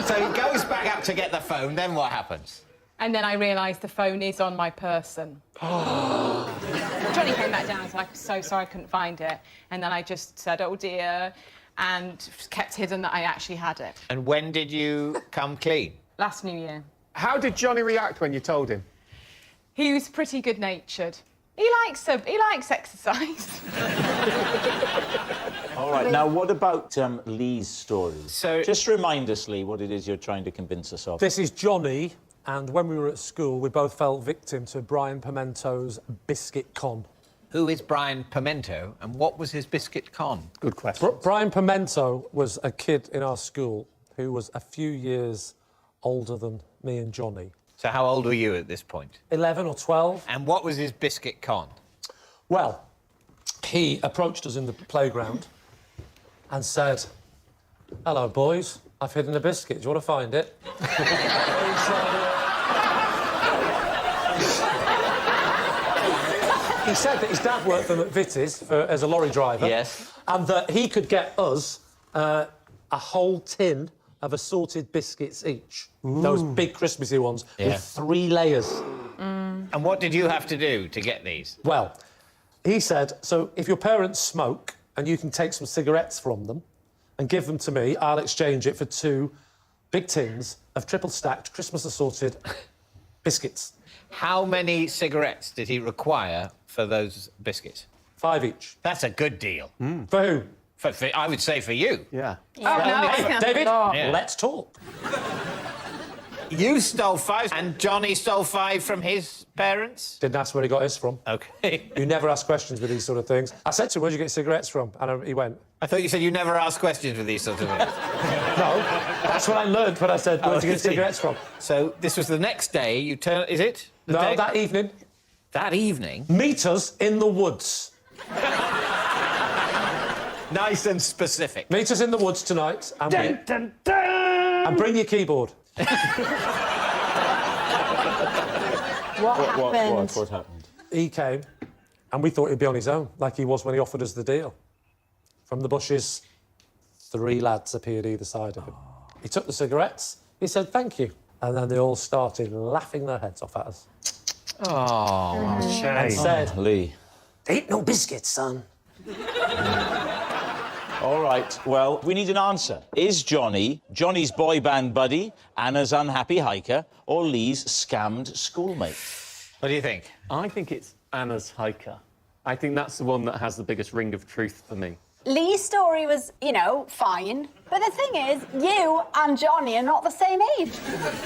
So he goes back up to get the phone, then what happens? And then I realised the phone is on my person. Johnny came back down and was like, so sorry I couldn't find it. And then I just said, oh dear. and kept hidden that I actually had it. And when did you come clean? Last New Year. How did Johnny react when you told him? He was pretty good-natured. He likes exercise. All right, now what about Lee's story? So- Just remind us, Lee, what it is you're trying to convince us of. This is Johnny, and when we were at school, we both fell victim to Brian Pimento's biscuit con. Who is Brian Pimento, and what was his biscuit con? Good question. Brian Pimento was a kid in our school who was a few years older than me and Johnny. So how old were you at this point? 11 or 12. And what was his biscuit con? Well, he approached us in the playground and said, "Hello, boys, I've hidden a biscuit. Do you want to find it?" He said that his dad worked for McVitie's as a lorry driver. Yes. And that he could get us a whole tin of assorted biscuits each. Those big Christmassy ones with 3 layers. And what did you have to do to get these? Well, he said, so if your parents smoke and you can take some cigarettes from them and give them to me, I'll exchange it for 2 big tins of triple-stacked Christmas assorted biscuits. How many cigarettes did he require for those biscuits? 5 each. That's a good deal. For who? For, I would say for you. Yeah. Oh, no, I can't David, Yeah. let's talk. You stole 5 and Johnny stole 5 from his parents? Didn't ask where he got his from. OK. You never ask questions with these sort of things. I said to him, where'd you get cigarettes from? And he went, I thought you said you never ask questions with these sorts of things. no, that's what I learned when I said, where'd you I get see. cigarettes from? So this was the next day, you turn... Is it? The No, day- that evening. That evening? Meet us in the woods. Nice and specific. Meet us in the woods tonight and, and bring your keyboard. What happened? What happened? He came and we thought he'd be on his own, like he was when he offered us the deal. From the bushes, 3 lads appeared either side of him. He took the cigarettes, he said thank you, and then they all started laughing their heads off at us. Oh, And said, Lee. ain't no biscuits, son. All right, well, we need an answer. Is Johnny Johnny's boy band buddy, Anna's unhappy hiker, or Lee's scammed schoolmate? What do you think? I think it's Anna's hiker. I think that's the one that has the biggest ring of truth for me. Lee's story was, you know, fine. But the thing is, you and Johnny are not the same age.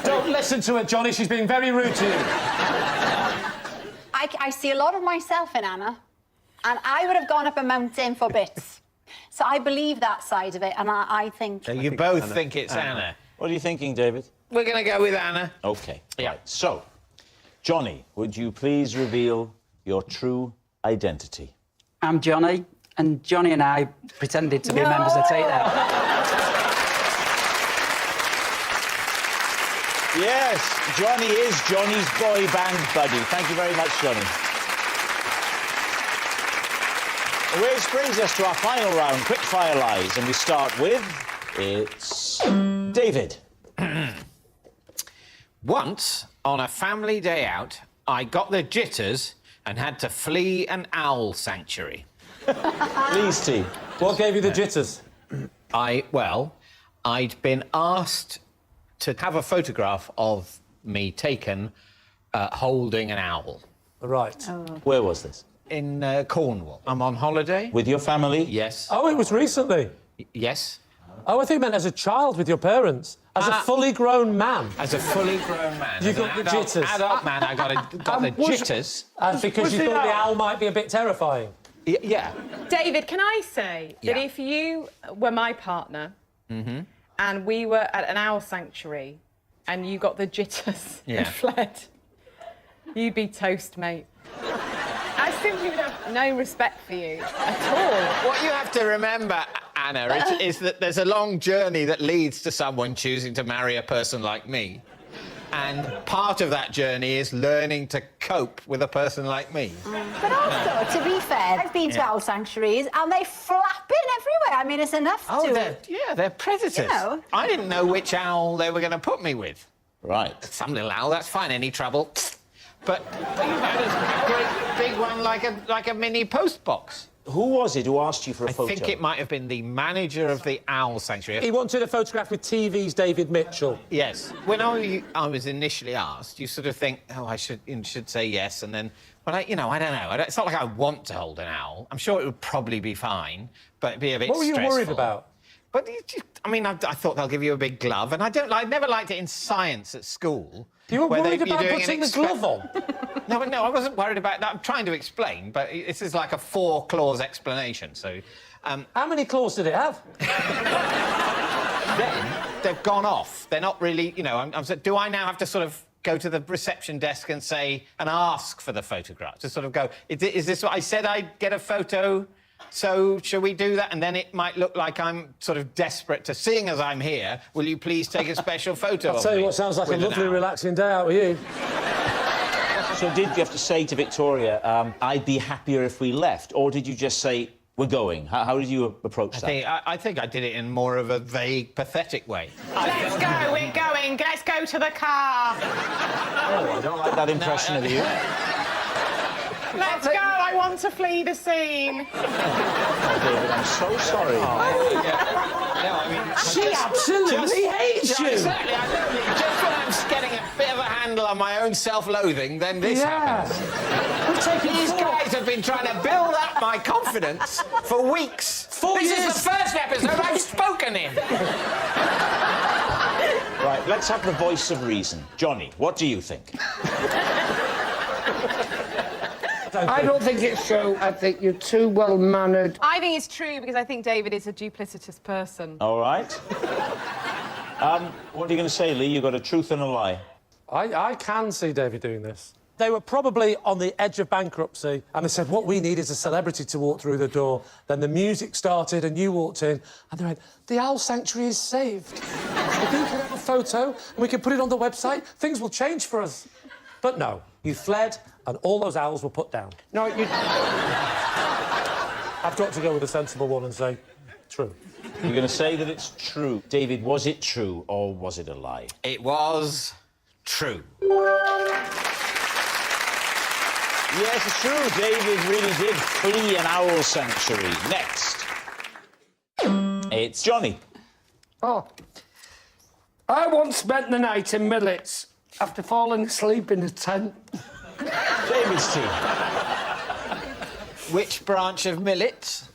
Don't listen to her, Johnny. She's being very rude to you. I see a lot of myself in Anna, and I would have gone up a mountain for bits. So I believe that side of it, and I think... So you both think it's Anna. What are you thinking, David? We're going to go with Anna. OK. Yeah. Right. So, Johnny, would you please reveal your true identity? I'm Johnny, and Johnny and I pretended to be members of Take That. Yes, Johnny is Johnny's boy band buddy. Thank you very much, Johnny. Which brings us to our final round, quick-fire lies, and we start with... It's... David. Once, on a family day out, I got the jitters and had to flee an owl sanctuary. Lee's team. What gave you the jitters? I'd been asked to have a photograph of me taken holding an owl. Right. Where was this? In Cornwall. I'm on holiday. With your family? Yes. Oh, it was recently. Yes. Oh, I think you meant as a child with your parents. As a fully grown man. As a fully grown man. You As got an the jitters. Adult man, I got the jitters. Because you thought the owl might be a bit terrifying. Yeah. David, can I say that if you were my partner and we were at an owl sanctuary and you got the jitters and fled, you'd be toast, mate. I simply would have no respect for you at all. What you have to remember, Anna, is that there's a long journey that leads to someone choosing to marry a person like me. And part of that journey is learning to cope with a person like me. But also, to be fair, I've been to owl sanctuaries and they flap in everywhere. I mean, it's enough to... They're predators. You know. I didn't know which owl they were going to put me with. Right. Some little owl, that's fine, any trouble. But you know, there's a great big one like a mini post box. Who was it who asked you for a I photo? think it might have been the manager of the Owl Sanctuary. He wanted a photograph with TV's David Mitchell. Yes. When I was initially asked, you sort of think, oh, I should say yes, and then, but I don't know. It's not like I want to hold an owl. I'm sure it would probably be fine, but it'd be a bit What were you stressful. worried about? But I thought they'll give you a big glove, and I never liked it in science at school. You were where worried you're about doing putting an the glove on? No, I wasn't worried about that. I'm trying to explain, but this is like a 4-clause explanation. So, how many claws did it have? Then they've gone off. They're not really, I'm saying, do I now have to sort of go to the reception desk and ask for the photograph? To sort of go, is this what I said I'd get a photo? So, shall we do that? And then it might look like I'm sort of desperate to, seeing as I'm here, will you please take a special photo of me? I'll tell you what sounds like a with an lovely, owl? relaxing day out with you. So did you have to say to Victoria, I'd be happier if we left? Or did you just say, we're going? How did you approach that? I think I did it in more of a vague, pathetic way. Let's go, we're going. Let's go to the car. Oh, I don't like that impression of you. Let's go, I want to flee the scene. Oh, David, I'm so sorry. She absolutely hates you. Exactly. Just when I'm getting a bit of a handle on my own self-loathing, then this happens. These guys have been trying to build up my confidence for weeks. 4 years. This is the first episode I've spoken in. Right, let's have the voice of reason. Johnny, what do you think? I don't think it's true. I think you're too well-mannered. I think it's true because I think David is a duplicitous person. All right. What are you going to say, Lee? You've got a truth and a lie. I can see David doing this. They were probably on the edge of bankruptcy, and they said, what we need is a celebrity to walk through the door. Then the music started, and you walked in, and they went, the Owl Sanctuary is saved. If you can have a photo, and we can put it on the website, things will change for us. But no, you fled, and all those owls were put down. No, you... I've got to go with a sensible one and say, true. You're going to say that it's true. David, was it true, or was it a lie? It was true. Yes, it's true. David really did flee an owl sanctuary. Next. It's Johnny. Oh. I once spent the night in Millets after falling asleep in a tent. David's team. Which branch of Millets?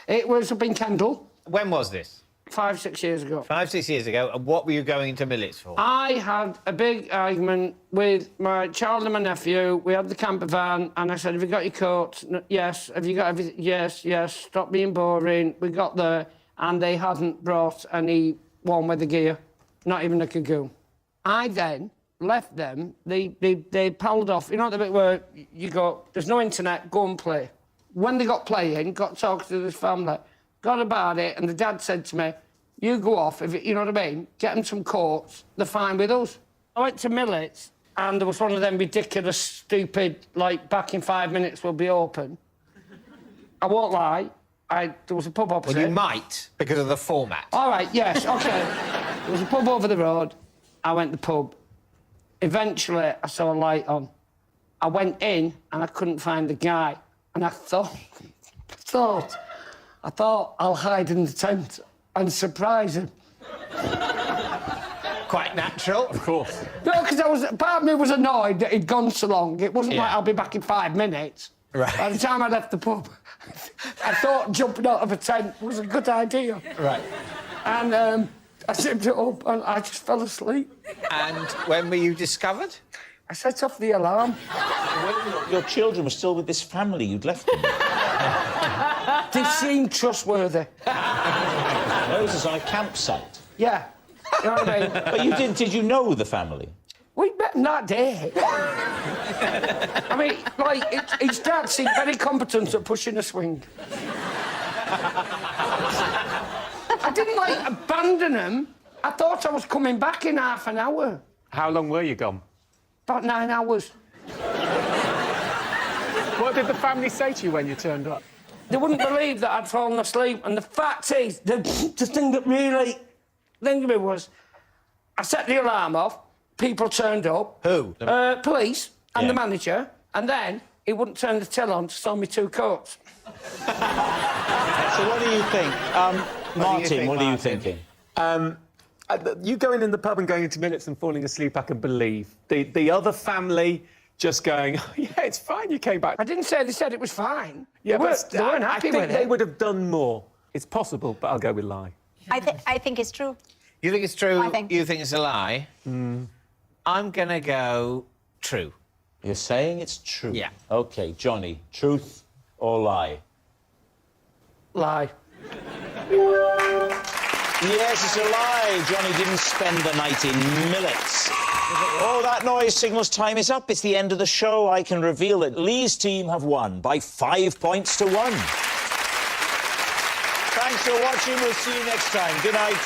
It was up in Kendal. When was this? 5, 6 years ago. 5, 6 years ago. And what were you going into Millets for? I had a big argument with my child and my nephew. We had the camper van, and I said, have you got your coat? Yes. Have you got everything? Yes, yes. Stop being boring. We got there, and they hadn't brought any warm weather gear, not even a cagoon. I then left them. They palled off. You know the bit where you go, there's no internet, go and play. When they got playing, got talking to this family, got about it, and the dad said to me, you go off, you know what I mean, get them some coats, they're fine with us. I went to Millets, and there was one of them ridiculous, stupid, like, back in 5 minutes we'll be open. I won't lie, there was a pub opposite. Well, you might, because of the format. All right, yes, OK. There was a pub over the road. I went to the pub. Eventually, I saw a light on. I went in, and I couldn't find the guy. And I thought, I'll hide in the tent and surprise him. Quite natural. Of course. No, because part of me was annoyed that he'd gone so long. It wasn't like I'll be back in 5 minutes. Right. By the time I left the pub, I thought jumping out of a tent was a good idea. Right. And I zipped it up and I just fell asleep. And when were you discovered? I set off the alarm. Your children were still with this family. You'd left them. They seemed trustworthy. No, this is on a campsite. Yeah. You know what I mean? But did you know the family? We met him that day. I mean, like, his dad seemed very competent at pushing a swing. I didn't, like, abandon him. I thought I was coming back in half an hour. How long were you gone? About 9 hours. What did the family say to you when you turned up? They wouldn't believe that I'd fallen asleep. And the fact is, the thing that really thinking me was, I set the alarm off, people turned up. Who? Police and the manager. And then he wouldn't turn the till on to sell me 2 coats. So what do you think? Martin, what are you thinking? You going in the pub and going into minutes and falling asleep, I can believe. The other family just going, oh, yeah, it's fine, you came back. I didn't say they said it was fine. Yeah, They weren't happy with it. I think they would have done more. It's possible, but I'll go with lie. I think it's true. You think it's true? I think. You think it's a lie? I'm going to go true. You're saying it's true? Yeah. OK, Johnny, truth or lie? Lie. Yes, it's a lie. Johnny didn't spend the night in millets. Oh, that noise signals time is up. It's the end of the show. I can reveal that Lee's team have won by 5 points to 1. Thanks for watching. We'll see you next time. Good night.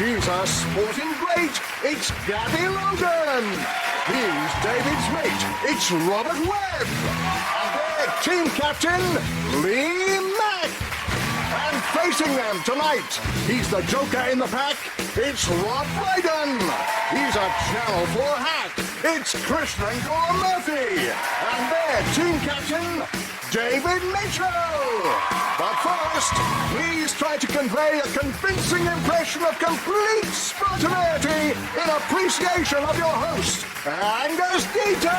She's a sporting great. It's Gabby Logan. He's David's mate. It's Robert Webb. And their team captain, Mack. And facing them tonight, he's the joker in the pack. It's Rob Brydon. He's a Channel 4 hack. It's Krishnan Guru-Murthy. And their team captain, David Mitchell. But first, please try to convey a convincing impression of complete spontaneity in appreciation of your host, Angus Deaton.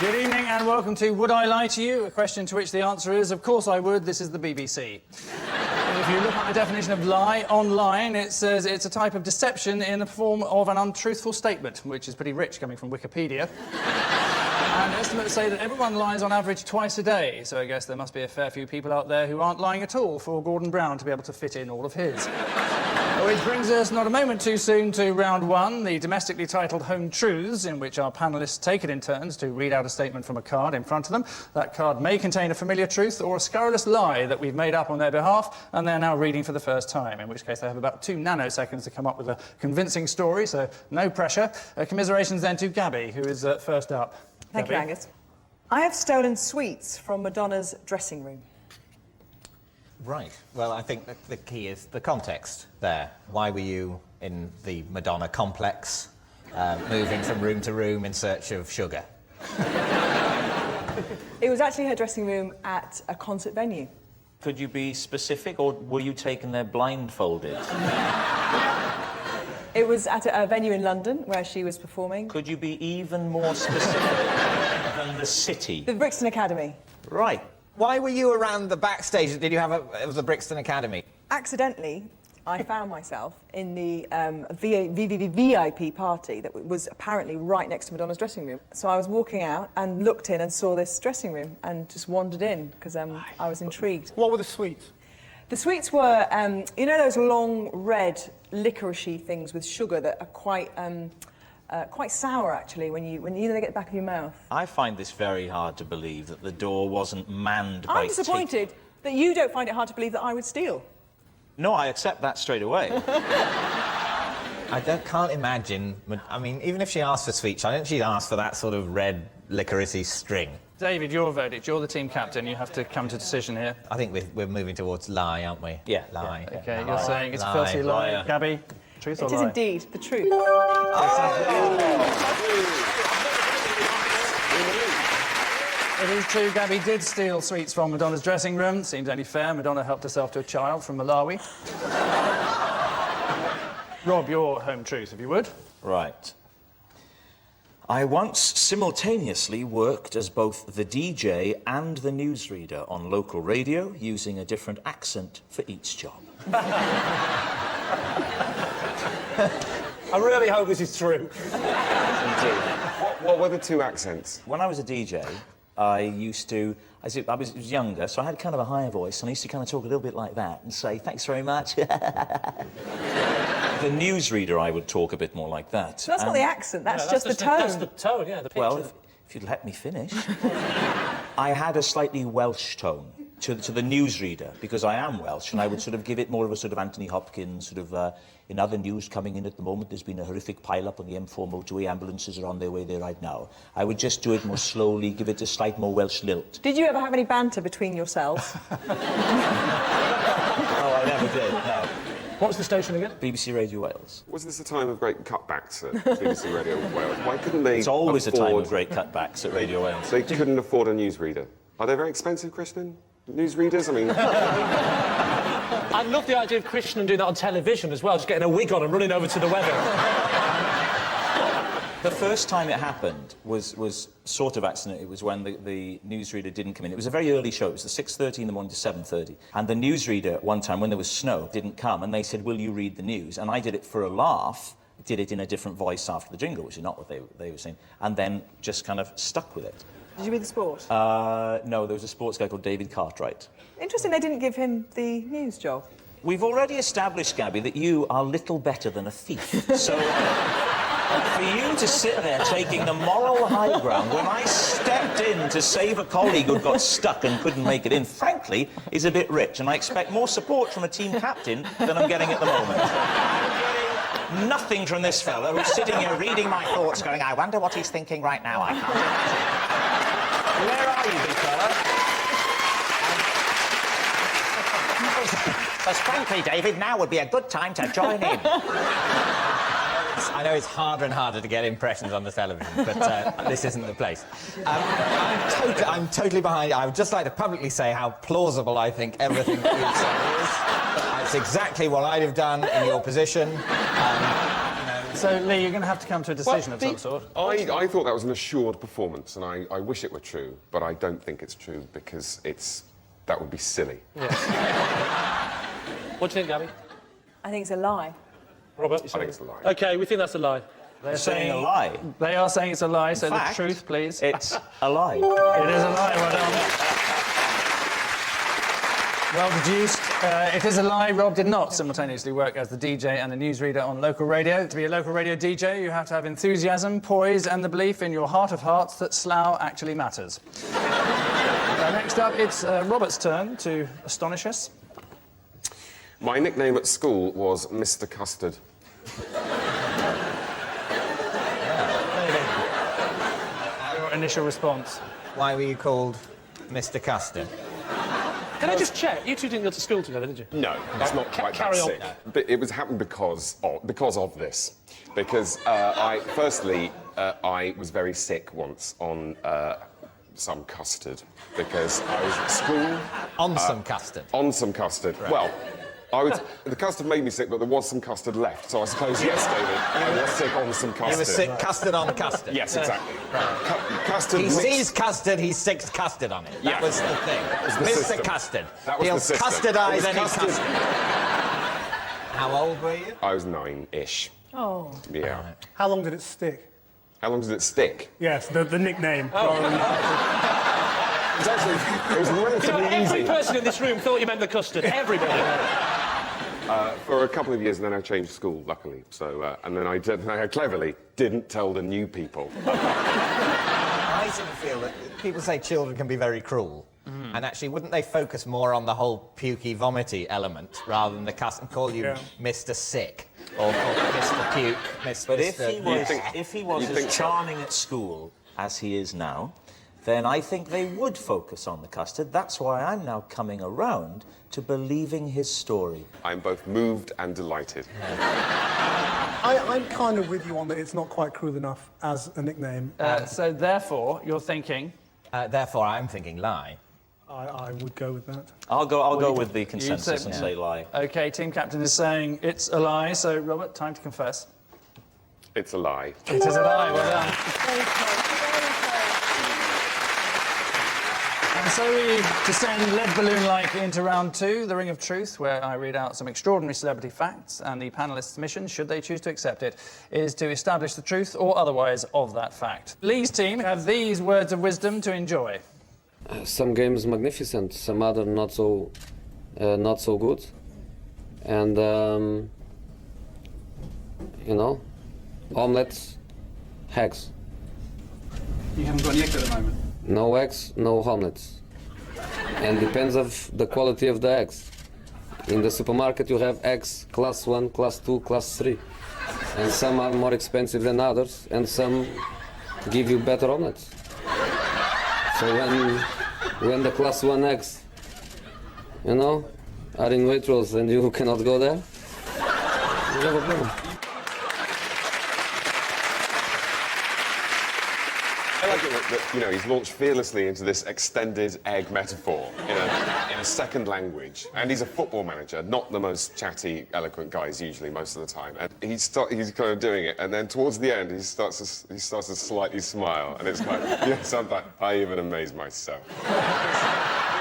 Good evening and welcome to Would I Lie to You? A question to which the answer is, of course I would. This is the BBC. If you look at the definition of lie online, it says it's a type of deception in the form of an untruthful statement, which is pretty rich coming from Wikipedia. And estimates say that everyone lies on average twice a day, so I guess there must be a fair few people out there who aren't lying at all for Gordon Brown to be able to fit in all of his. Which brings us not a moment too soon to round 1, the domestically titled Home Truths, in which our panellists take it in turns to read out a statement from a card in front of them. That card may contain a familiar truth or a scurrilous lie that we've made up on their behalf, and they're now reading for the first time, in which case they have about 2 nanoseconds to come up with a convincing story, so no pressure. Commiserations then to Gabby, who is first up. Thank you, Angus. I have stolen sweets from Madonna's dressing room. Right. Well, I think the key is the context there. Why were you in the Madonna complex, moving from room to room in search of sugar? It was actually her dressing room at a concert venue. Could you be specific, or were you taken there blindfolded? It was at a venue in London where she was performing. Could you be even more specific than the city? The Brixton Academy. Right. Why were you around the backstage? Did you have it was the Brixton Academy? Accidentally, I found myself in the VIP party that was apparently right next to Madonna's dressing room. So I was walking out and looked in and saw this dressing room and just wandered in because I was intrigued. What were the sweets? The sweets were, you know, those long red licoricey things with sugar that are quite sour, actually, when you know they get the back of your mouth. I find this very hard to believe that the door wasn't manned by... I'm disappointed that you don't find it hard to believe that I would steal. No, I accept that straight away. Can't imagine... I mean, even if she asked for sweets, I don't think she'd ask for that sort of red licoricey string. David, your verdict. You're the team captain. You have to come to a decision here. I think we're moving towards lie, aren't we? Yeah. Lie. Yeah. OK, lie. You're saying it's a filthy lie. Gabby, truth or lie? It is indeed the truth. It is true, Gabby did steal sweets from Madonna's dressing room. Seems only fair. Madonna helped herself to a child from Malawi. Rob, your home truth, if you would. Right. I once simultaneously worked as both the DJ and the newsreader on local radio, using a different accent for each job. I really hope this is true. What were the two accents? When I was a DJ, I used to... I was younger, so I had kind of a higher voice, and I used to kind of talk a little bit like that and say, thanks very much. The newsreader, I would talk a bit more like that. So that's not the accent, that's just the tone. That's the tone, yeah, the pitch. Well, if you'd let me finish. I had a slightly Welsh tone to the newsreader, because I am Welsh, and I would sort of give it more of a sort of Anthony Hopkins, sort of, in other news coming in at the moment, there's been a horrific pile-up on the M4 motorway, ambulances are on their way there right now. I would just do it more slowly, give it a slight more Welsh lilt. Did you ever have any banter between yourselves? Oh, I never did, no. What's the station again? BBC Radio Wales. Was this a time of great cutbacks at BBC Radio Wales? Why couldn't they It's always a time of great cutbacks at Radio Wales. They couldn't afford a newsreader. Are they very expensive, Krishnan? Newsreaders? I mean... I love the idea of Krishnan doing that on television as well, just getting a wig on and running over to the weather. The first time it happened was sort of accident. It was when the newsreader didn't come in. It was a very early show. It was the 6:30 in the morning to 7:30. And the newsreader, one time when there was snow, didn't come. And they said, will you read the news? And I did it for a laugh, did it in a different voice after the jingle, which is not what they were saying, and then just kind of stuck with it. Did you read the sport? No, there was a sports guy called David Cartwright. Interesting they didn't give him the news job. We've already established, Gabby, that you are little better than a thief. So... for you to sit there taking the moral high ground when I stepped in to save a colleague who got stuck and couldn't make it in, frankly, is a bit rich. And I expect more support from a team captain than I'm getting at the moment. I'm getting nothing from this fella who's sitting here reading my thoughts going, I wonder what he's thinking right now. I can't imagine. Where are you, big fella? Because frankly, David, now would be a good time to join in. I know it's harder and harder to get impressions on the television, but this isn't the place. I'm totally behind you. I would just like to publicly say how plausible I think everything that you've said is. It's exactly what I'd have done in your position. So, Lee, you're going to have to come to a decision of some sort. I thought that was an assured performance, and I wish it were true, but I don't think it's true because that would be silly. Yeah. What do you think, Gabby? I think it's a lie. Robert, I think it's a lie. OK, we think that's a lie. They're saying a lie. They are saying it's a lie, so fact, the truth, please. It's a lie. It is a lie, well done. Well deduced. It is a lie. Rob did not simultaneously work as the DJ and the newsreader on local radio. To be a local radio DJ, you have to have enthusiasm, poise, and the belief in your heart of hearts that Slough actually matters. Next up, it's Robert's turn to astonish us. My nickname at school was Mr. Custard. Your initial response. Why were you called Mr. Custard? Can I just check? You two didn't go to school together, did you? No, it's not quite carry that on. sick. But it happened because of this. Because I was very sick once on some custard because I was at school. On some custard? On some custard. Right. Well, the custard made me sick, but there was some custard left, so I suppose, yes, David, I was sick on some custard. You were sick custard on custard? Yes, exactly. Right. Custard he mixed... sees custard, he sticks custard on it. That was the thing. That was the Mr. system. Custard. That was He'll the system. custardise any custard. custard. How old were you? I was 9-ish. Oh. Yeah. How long did it stick? How long did it stick? Yes, the nickname. It was relatively easy. Every person in this room thought you meant the custard. Everybody. For a couple of years, and then I changed school, luckily. So, and then I cleverly didn't tell the new people. I sort of feel that people say children can be very cruel. And actually, wouldn't they focus more on the whole pukey, vomity element rather than the custom call you Mr. Sick or Mr. Puke, Mr. But if he was as charming at school as he is now, then I think they would focus on the custard. That's why I'm now coming around to believing his story. I'm both moved and delighted. I'm kind of with you on that it's not quite cruel enough as a nickname. So therefore, you're thinking... therefore, I'm thinking lie. I would go with that. I'll go with the consensus and say lie. OK, team captain is saying it's a lie, so, Robert, time to confess. It's a lie. It is a lie, well done. And so we descend lead balloon-like into round 2, the Ring of Truth, where I read out some extraordinary celebrity facts, and the panellists' mission, should they choose to accept it, is to establish the truth or otherwise of that fact. Lee's team have these words of wisdom to enjoy. Some games magnificent, some other not so good, and you know, omelets, eggs. You haven't got any eggs at the moment. No eggs, no omelets. And depends of the quality of the eggs. In the supermarket you have eggs class 1, class 2, class 3. And some are more expensive than others, and some give you better omelets. So when the class 1 eggs, you know, are in Waitrose and you cannot go there, you have a problem. I like it that, you know, he's launched fearlessly into this extended egg metaphor in a second language. And he's a football manager, not the most chatty, eloquent guy he's usually most of the time. And he's kind of doing it, and then towards the end, he starts to slightly smile, and it's like, yeah, sometimes I even amaze myself.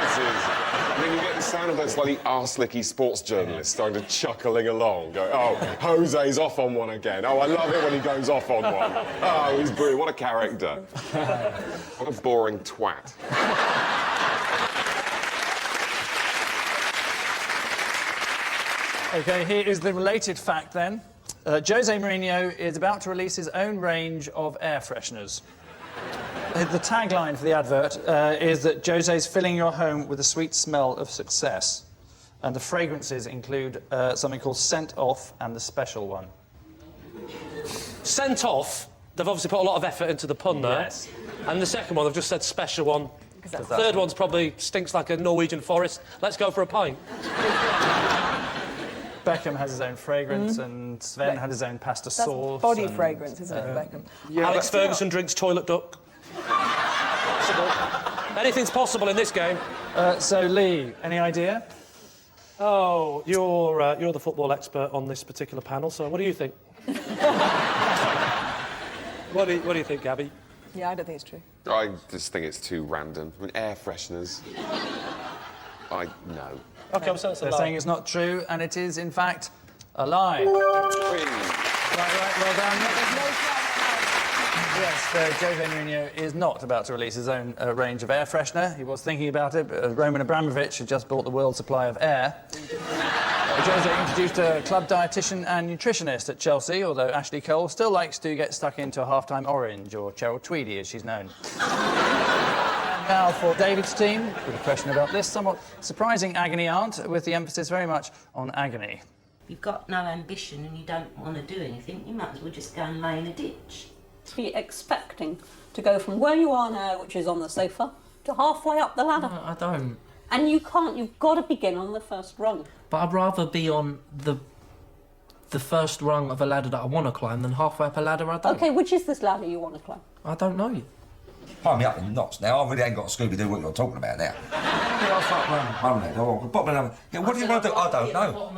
I mean, you get the sound of those slightly arse-licky sports journalists starting to chuckling along, going, oh, Jose's off on one again. Oh, I love it when he goes off on one. Oh, he's brilliant. What a character. What a boring twat. OK, here is the related fact, then. Jose Mourinho is about to release his own range of air fresheners. The tagline for the advert is that Jose's filling your home with the sweet smell of success. And the fragrances include something called Scent Off and the special one. Sent Off, they've obviously put a lot of effort into the pun there. Yes. And the second one, they've just said special one. The third one's probably stinks like a Norwegian forest. Let's go for a pint. Beckham has his own fragrance, and Sven had his own pasta sauce. Body fragrance, isn't it, Beckham? Yeah, Alex Ferguson drinks toilet duck. Anything's possible in this game. So, Lee, any idea? Oh, you're the football expert on this particular panel, so what do you think? What do you think, Gabby? Yeah, I don't think it's true. I just think it's too random. I mean, air fresheners. No. OK, I'm saying it's a They're lie. saying it's not true, and it is, in fact, a lie. Right, well done. Yes, Jose Mourinho is not about to release his own range of air freshener. He was thinking about it, but Roman Abramovich had just bought the world's supply of air. Jose introduced a club dietitian and nutritionist at Chelsea, although Ashley Cole still likes to get stuck into a half-time orange, or Cheryl Tweedy, as she's known. Now for David's team, with a question about this somewhat surprising agony aunt, with the emphasis very much on agony. You've got no ambition and you don't want to do anything, you might as well just go and lay in a ditch. To be expecting to go from where you are now, which is on the sofa, to halfway up the ladder. No, I don't. And you can't, you've got to begin on the first rung. But I'd rather be on the first rung of a ladder that I want to climb than halfway up a ladder I don't. OK, which is this ladder you want to climb? I don't know yet. Tie me up in knots now. I really ain't got a Scooby-Doo what you're talking about now. Yeah, I'll start one ladder. Yeah, what do you want to do? I don't know.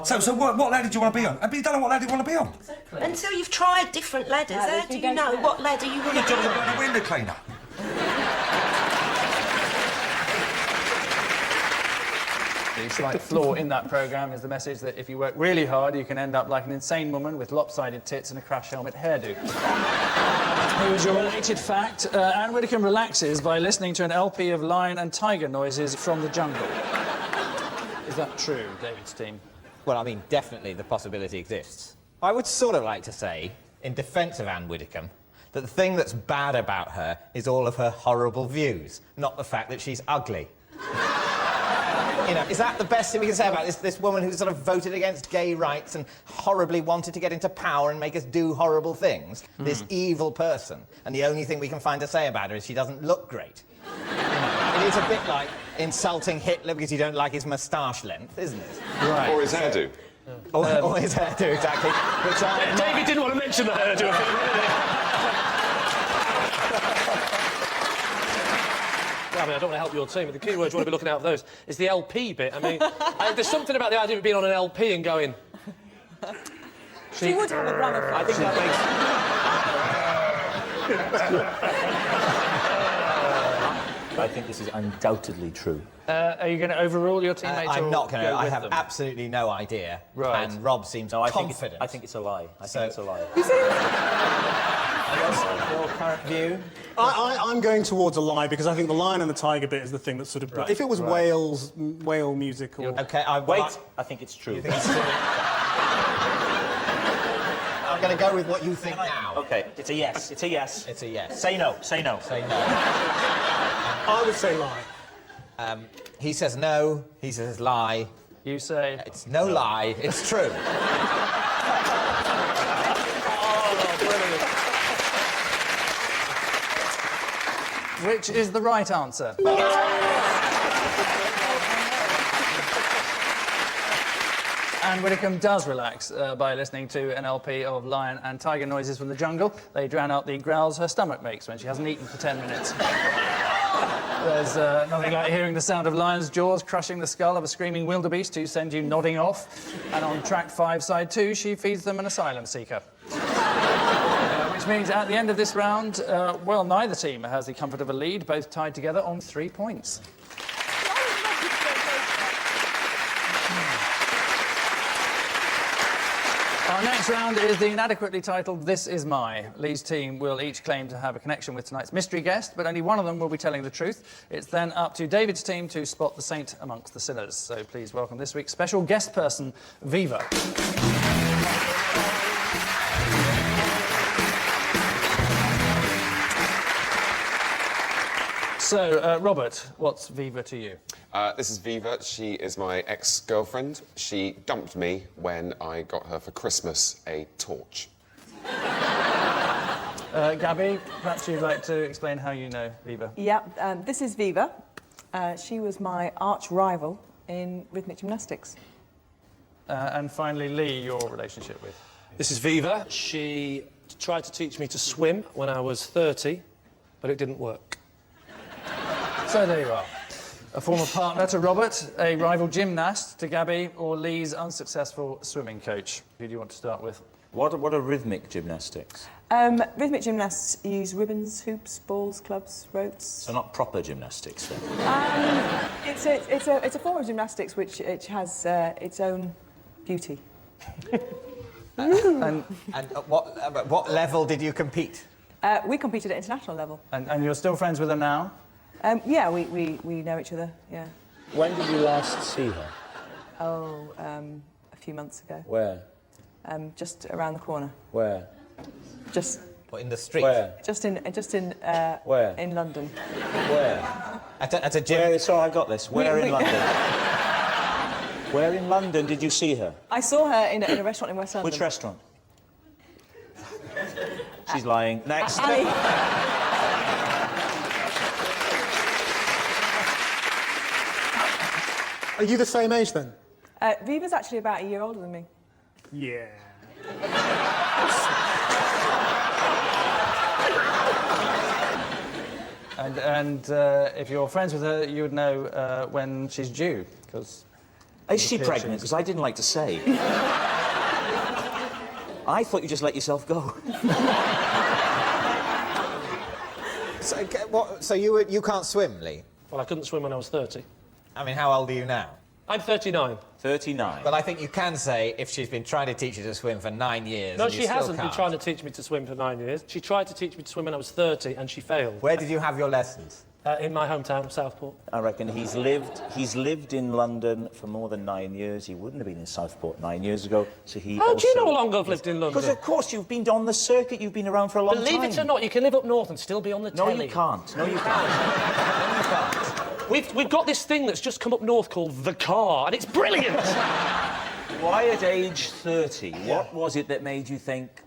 So what ladder do you want to be on? You don't know what ladder you want to be on. Exactly. Until you've tried different ladders, how do you know what ladder you want to be on? You're the window cleaner. The slight flaw in that programme is the message that if you work really hard, you can end up like an insane woman with lopsided tits and a crash helmet hairdo. Here was your related fact. Anne Widdecombe relaxes by listening to an LP of lion and tiger noises from the jungle. Is that true, David's team? Well, I mean, definitely the possibility exists. I would sort of like to say, in defence of Anne Widdecombe, that the thing that's bad about her is all of her horrible views, not the fact that she's ugly. You know, is that the best thing we can say about this woman who sort of voted against gay rights and horribly wanted to get into power and make us do horrible things? This evil person. And the only thing we can find to say about her is she doesn't look great. It is a bit like insulting Hitler because you don't like his moustache length, isn't it? Right. Or his hairdo. Or his hairdo, exactly. Which David didn't want to mention the hairdo. I mean, I don't want to help your team, but the key words you want to be looking out for those is the LP bit. I mean, there's something about the idea of being on an LP and going... She would have a gramophone. I think that makes... I think this is undoubtedly true. Are you going to overrule your teammates? I'm or not going go to. I with have them? absolutely no idea. Right. And Rob seems confident. I think it's a lie. I think it's a lie. Your current view? I'm going towards a lie because I think the lion and the tiger bit is the thing that sort of... If it was whale music or... Okay, Wait, I think it's true. You think it's true? I'm going to go with what you think now. Okay, it's a yes. It's a yes. It's a yes. Say no. Say no. Say no. I would say lie. He says no. He says lie. You say... It's no lie. It's true. Which is the right answer? And Widdicombe does relax by listening to an LP of lion and tiger noises from the jungle. They drown out the growls her stomach makes when she hasn't eaten for 10 minutes. There's nothing like hearing the sound of lions' jaws crushing the skull of a screaming wildebeest to send you nodding off. And on track 5, side 2, she feeds them an asylum seeker. Which means at the end of this round, well, neither team has the comfort of a lead, both tied together on 3 points. Our next round is the inadequately titled This Is My. Lee's team will each claim to have a connection with tonight's mystery guest, but only one of them will be telling the truth. It's then up to David's team to spot the saint amongst the sinners. So please welcome this week's special guest person, Viva. So, Robert, what's Viva to you? This is Viva. She is my ex-girlfriend. She dumped me when I got her for Christmas a torch. Gabby, perhaps you'd like to explain how you know Viva. Yeah, this is Viva. She was my arch rival in rhythmic gymnastics. And finally, Lee, your relationship with. This is Viva. She tried to teach me to swim when I was 30, but it didn't work. So there you are. A former partner to Robert, a rival gymnast to Gabby, or Lee's unsuccessful swimming coach. Who do you want to start with? What are rhythmic gymnastics? Rhythmic gymnasts use ribbons, hoops, balls, clubs, ropes. So not proper gymnastics, then? It's a form of gymnastics which it has its own beauty. And at what level did you compete? We competed at international level. And you're still friends with her now? Yeah, we know each other, yeah. When did you last see her? Oh, a few months ago. Where? Just around the corner. Where? Just... What, in the street? Where? Just in Where? In London. Where? At a gym? Where, sorry, I got this. Where in London? Where in London did you see her? I saw her in a restaurant in West London. Which restaurant? She's lying. Next. Are you the same age then? Viva's actually about a year older than me. Yeah. And if you're friends with her, you would know when she's due, because... Is she pregnant? Because I didn't like to say. I thought you just let yourself go. So you can't swim, Lee? Well, I couldn't swim when I was 30. I mean, how old are you now? I'm 39. 39. Well, I think you can say if she's been trying to teach you to swim for 9 years. No, and you she still hasn't been can't. trying to teach me to swim for 9 years. She tried to teach me to swim when I was 30, and she failed. Where did you have your lessons? In my hometown, Southport. I reckon he's lived in London for more than 9 years. He wouldn't have been in Southport 9 years ago, so he How do you know how long I've lived in London? Because, of course, you've been on the circuit, you've been around for a long time. Believe it or not, you can live up north and still be on the telly. No, you can't. No, you can't. No, you can't. We've got this thing that's just come up north called The Car, and it's brilliant! Why at age 30, what was it that made you think,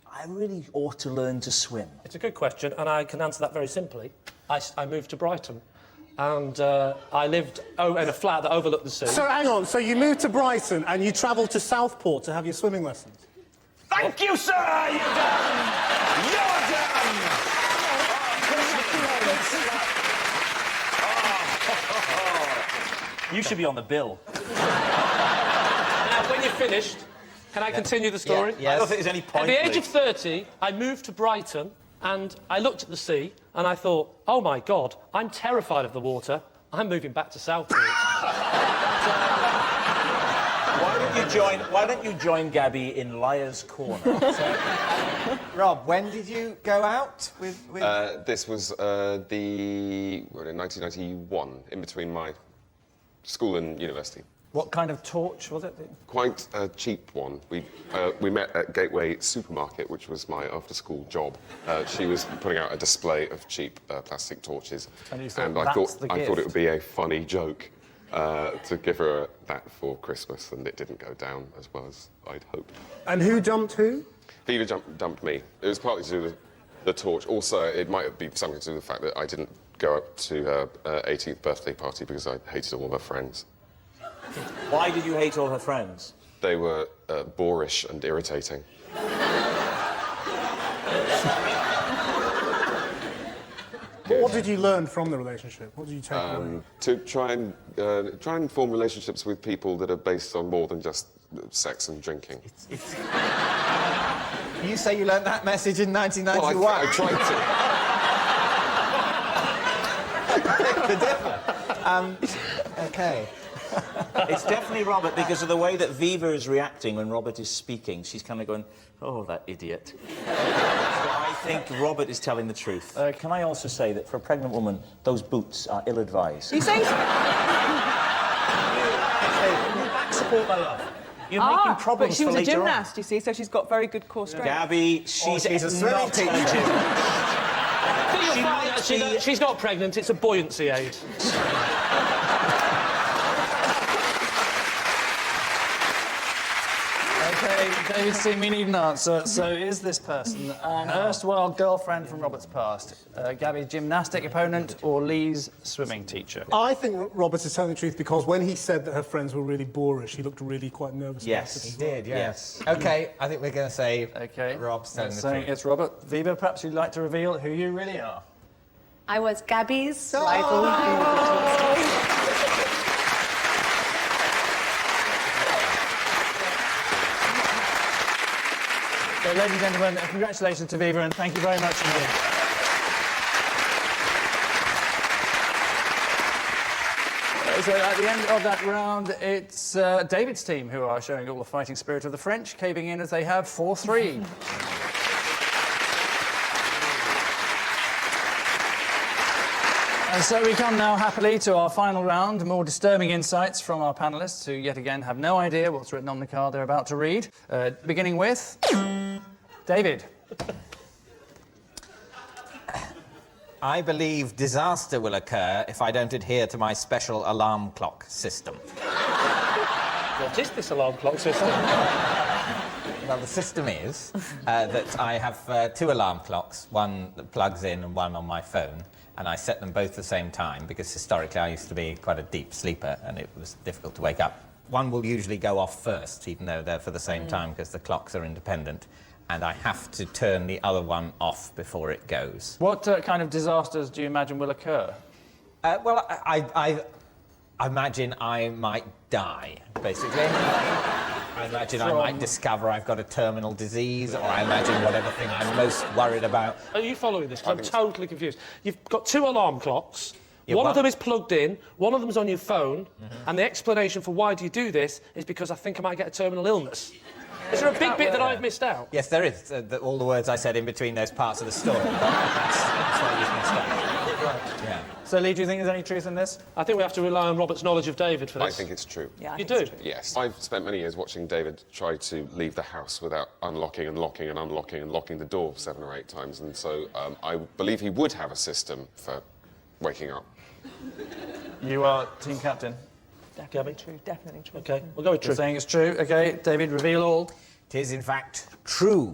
I really ought to learn to swim? It's a good question, and I can answer that very simply. I moved to Brighton, and I lived in a flat that overlooked the sea. So hang on, so you moved to Brighton and you travelled to Southport to have your swimming lessons? Thank you, sir! You're done! You're done! You should be on the bill. Now, when you're finished, can I continue the story? Yeah, yes. I don't think there's any point. At the age of 30, I moved to Brighton, and I looked at the sea, and I thought, oh my God, I'm terrified of the water. I'm moving back to Southport. Why don't you join Gabby in Liar's Corner? Rob, when did you go out with... This was in 1991, in between my school and university. What kind of torch was it? Quite a cheap one. We met at Gateway Supermarket, which was my after-school job. She was putting out a display of cheap plastic torches, And you thought, and I "That's thought the it gift." would be a funny joke to give her that for Christmas, and it didn't go down as well as I'd hoped. And who dumped who? Viva dumped me. It was partly to do with the torch. Also, it might be something to do with the fact that I didn't go up to her 18th birthday party because I hated all of her friends. Why did you hate all her friends? They were boorish and irritating. What did you learn from the relationship? What did you take away? To try and form relationships with people that are based on more than just sex and drinking. You say you learnt that message in 1991? Well, I tried The difference. OK. It's definitely Robert because of the way that Viva is reacting when Robert is speaking. She's kind of going, oh, that idiot. So I think Robert is telling the truth. Can I also say that for a pregnant woman, those boots are ill-advised. You say... Back support, my love. You're making problems but she was for a later gymnast, you see, so she's got very good core strength. Gabby, she's a swimming teacher. She's not pregnant, it's a buoyancy aid. OK, David's team, we need an answer. So is this person an erstwhile girlfriend from Robert's past, Gabby's gymnastic opponent, or Lee's swimming teacher? I think Robert is telling the truth because when he said that her friends were really boorish, he looked really quite nervous about it. He did, yes. OK, I think we're going to say Rob's telling the truth. It's Robert. Viva, perhaps you'd like to reveal who you really are. I was Gabby's rival. So, ladies and gentlemen, congratulations to Viva, and thank you very much indeed. So, at the end of that round, it's David's team who are showing all the fighting spirit of the French, caving in as they have 4-3. And so we come now happily to our final round, more disturbing insights from our panellists, who yet again have no idea what's written on the card they're about to read. Beginning with David. I believe disaster will occur if I don't adhere to my special alarm clock system. What is this alarm clock system? Well, the system is that I have 2 alarm clocks, one that plugs in and one on my phone, and I set them both at the same time because historically I used to be quite a deep sleeper and it was difficult to wake up. One will usually go off first, even though they're for the same time because the clocks are independent, and I have to turn the other one off before it goes. What kind of disasters do you imagine will occur? Well, I imagine I might die, basically. I imagine I might discover I've got a terminal disease, or I imagine whatever thing I'm most worried about. Are you following this? 'Cause I'm totally confused. You've got 2 alarm clocks. Yeah, one of them is plugged in, one of them's on your phone, and the explanation for why do you do this is because I think I might get a terminal illness. Is there a big bit that I've missed out? Yes, there is. All the words I said in between those parts of the story. That's why you've missed out. Yeah. So, Lee, do you think there's any truth in this? I think we have to rely on Robert's knowledge of David for this. I think it's true. Yeah, You do? Yes. I've spent many years watching David try to leave the house without unlocking and locking and unlocking and locking the door 7 or 8 times, and so I believe he would have a system for waking up. You are team captain. Definitely true, definitely true. OK, we'll go with true. You're saying it's true. OK, David, reveal all. It is, in fact, true.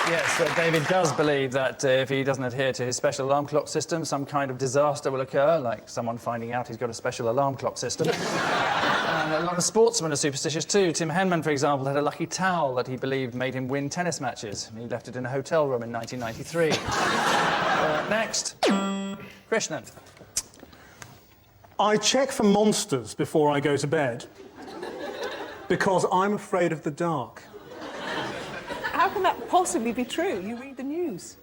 Yes, David does believe that if he doesn't adhere to his special alarm clock system, some kind of disaster will occur, like someone finding out he's got a special alarm clock system. And a lot of sportsmen are superstitious too. Tim Henman, for example, had a lucky towel that he believed made him win tennis matches. He left it in a hotel room in 1993. Next, Krishnan. I check for monsters before I go to bed. Because I'm afraid of the dark. How can that possibly be true? You read the news.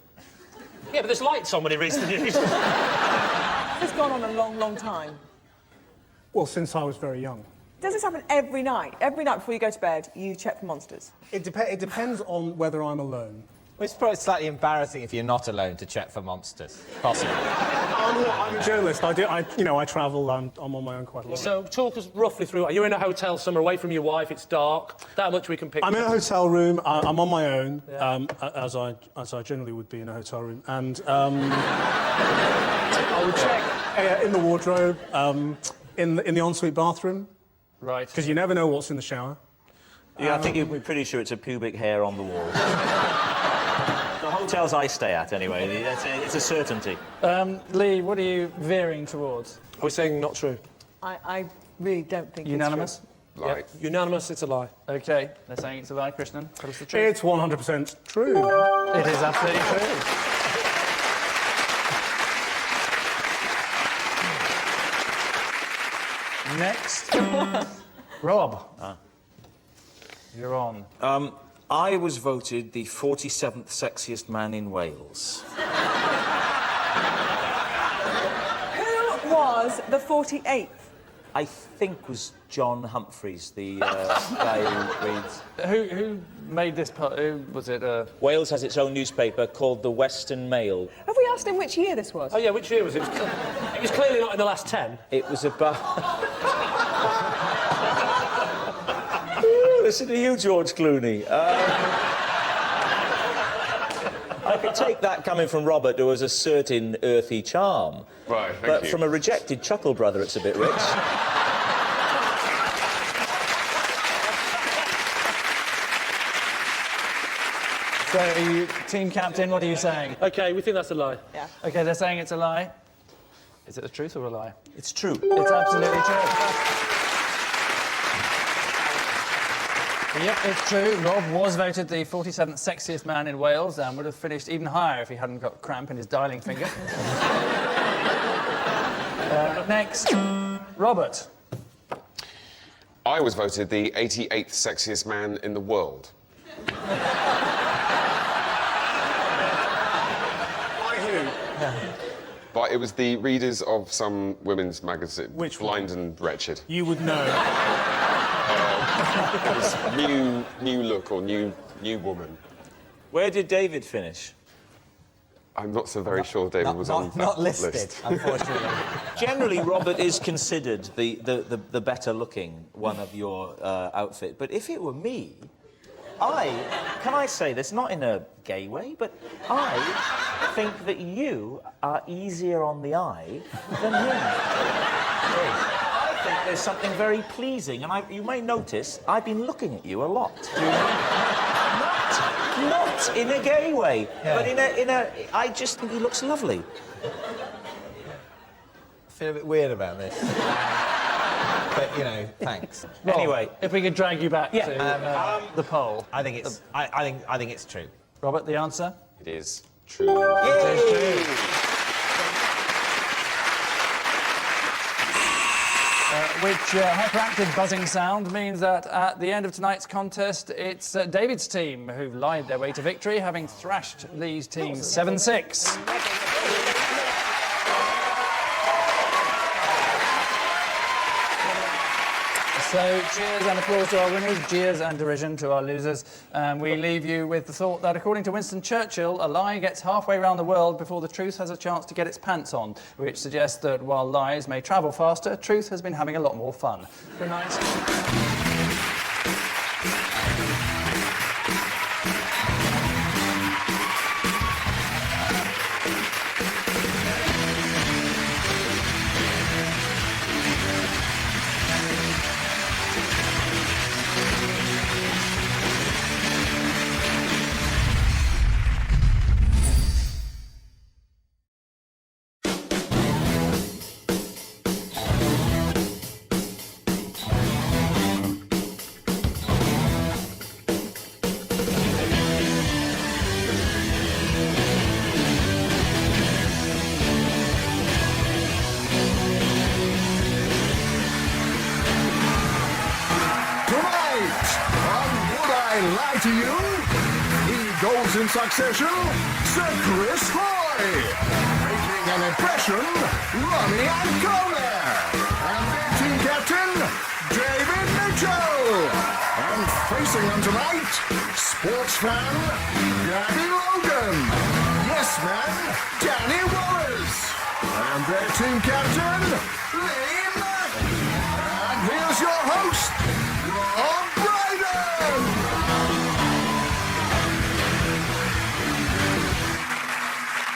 Yeah, but there's lights on when he reads the news. It's gone on a long, long time. Well, since I was very young. Does this happen every night? Every night before you go to bed, you check for monsters? It depends on whether I'm alone. Well, it's probably slightly embarrassing if you're not alone to check for monsters. Possibly. I'm a journalist. I travel. I'm on my own quite a lot. So talk us roughly through it. You're in a hotel somewhere away from your wife, it's dark. That much we can pick. I'm in a hotel room. I'm on my own, as I generally would be in a hotel room, and I would check in the wardrobe, in the ensuite bathroom. Right. Because you never know what's in the shower. Yeah, I think you'd be pretty sure it's a pubic hair on the wall. The hotels I stay at, anyway, it's a certainty. Lee, what are you veering towards? Are we saying not true? I really don't think Unanimous? it's true. Lie. Yep. Unanimous, it's a lie. OK, they're saying it's a lie, Krishnan. Tell us the truth. It's 100% true. It is absolutely true. Next, Rob. You're on. I was voted the 47th sexiest man in Wales. Who was the 48th? I think was John Humphreys, the guy who reads. Who made this part? Who was it? Wales has its own newspaper called the Western Mail. Have we asked him which year this was? Oh, yeah, which year was it? It was clearly not in the last 10. It was about... Listen to you, George Clooney. I could take that coming from Robert, who has a certain earthy charm. Right, thank But you. from a rejected Chuckle brother, it's a bit rich. So, are you team captain? What are you saying? OK, we think that's a lie. Yeah. OK, they're saying it's a lie. Is it the truth or a lie? It's true. It's absolutely true. Yep, it's true. Rob was voted the 47th sexiest man in Wales and would have finished even higher if he hadn't got cramp in his dialing finger. Next, Robert. I was voted the 88th sexiest man in the world. By who? But it was the readers of some women's magazine. Which Blind and Wretched. You would know. It was new look or new woman. Where did David finish? I'm not so very sure David was on that Not listed, list. unfortunately. Generally, Robert is considered the better looking one of your outfit. But if it were me, can I say this, not in a gay way, but I think that you are easier on the eye than him. I think there's something very pleasing, and you may notice I've been looking at you a lot. Not in a gay way, but I just think he looks lovely. I feel a bit weird about this. But, thanks. Rob, Anyway. if we could drag you back to the poll. I think it's true. Robert, the answer? It is true. It is true. Which hyperactive buzzing sound means that at the end of tonight's contest, it's David's team who've lied their way to victory, having thrashed Lee's team 7-6. So, cheers and applause to our winners, jeers and derision to our losers. We leave you with the thought that, according to Winston Churchill, a lie gets halfway around the world before the truth has a chance to get its pants on, which suggests that while lies may travel faster, truth has been having a lot more fun. Good night. Tonight, on Would I Lie to You? He goes in succession, Sir Chris Hoy. Making an impression, Ronnie and Comer. And their team captain, David Mitchell. And facing them tonight, sports fan, Gabby Logan. Yes man, Danny Wallace. And their team captain, Lee Mack. And here's your host, Rob Brydon.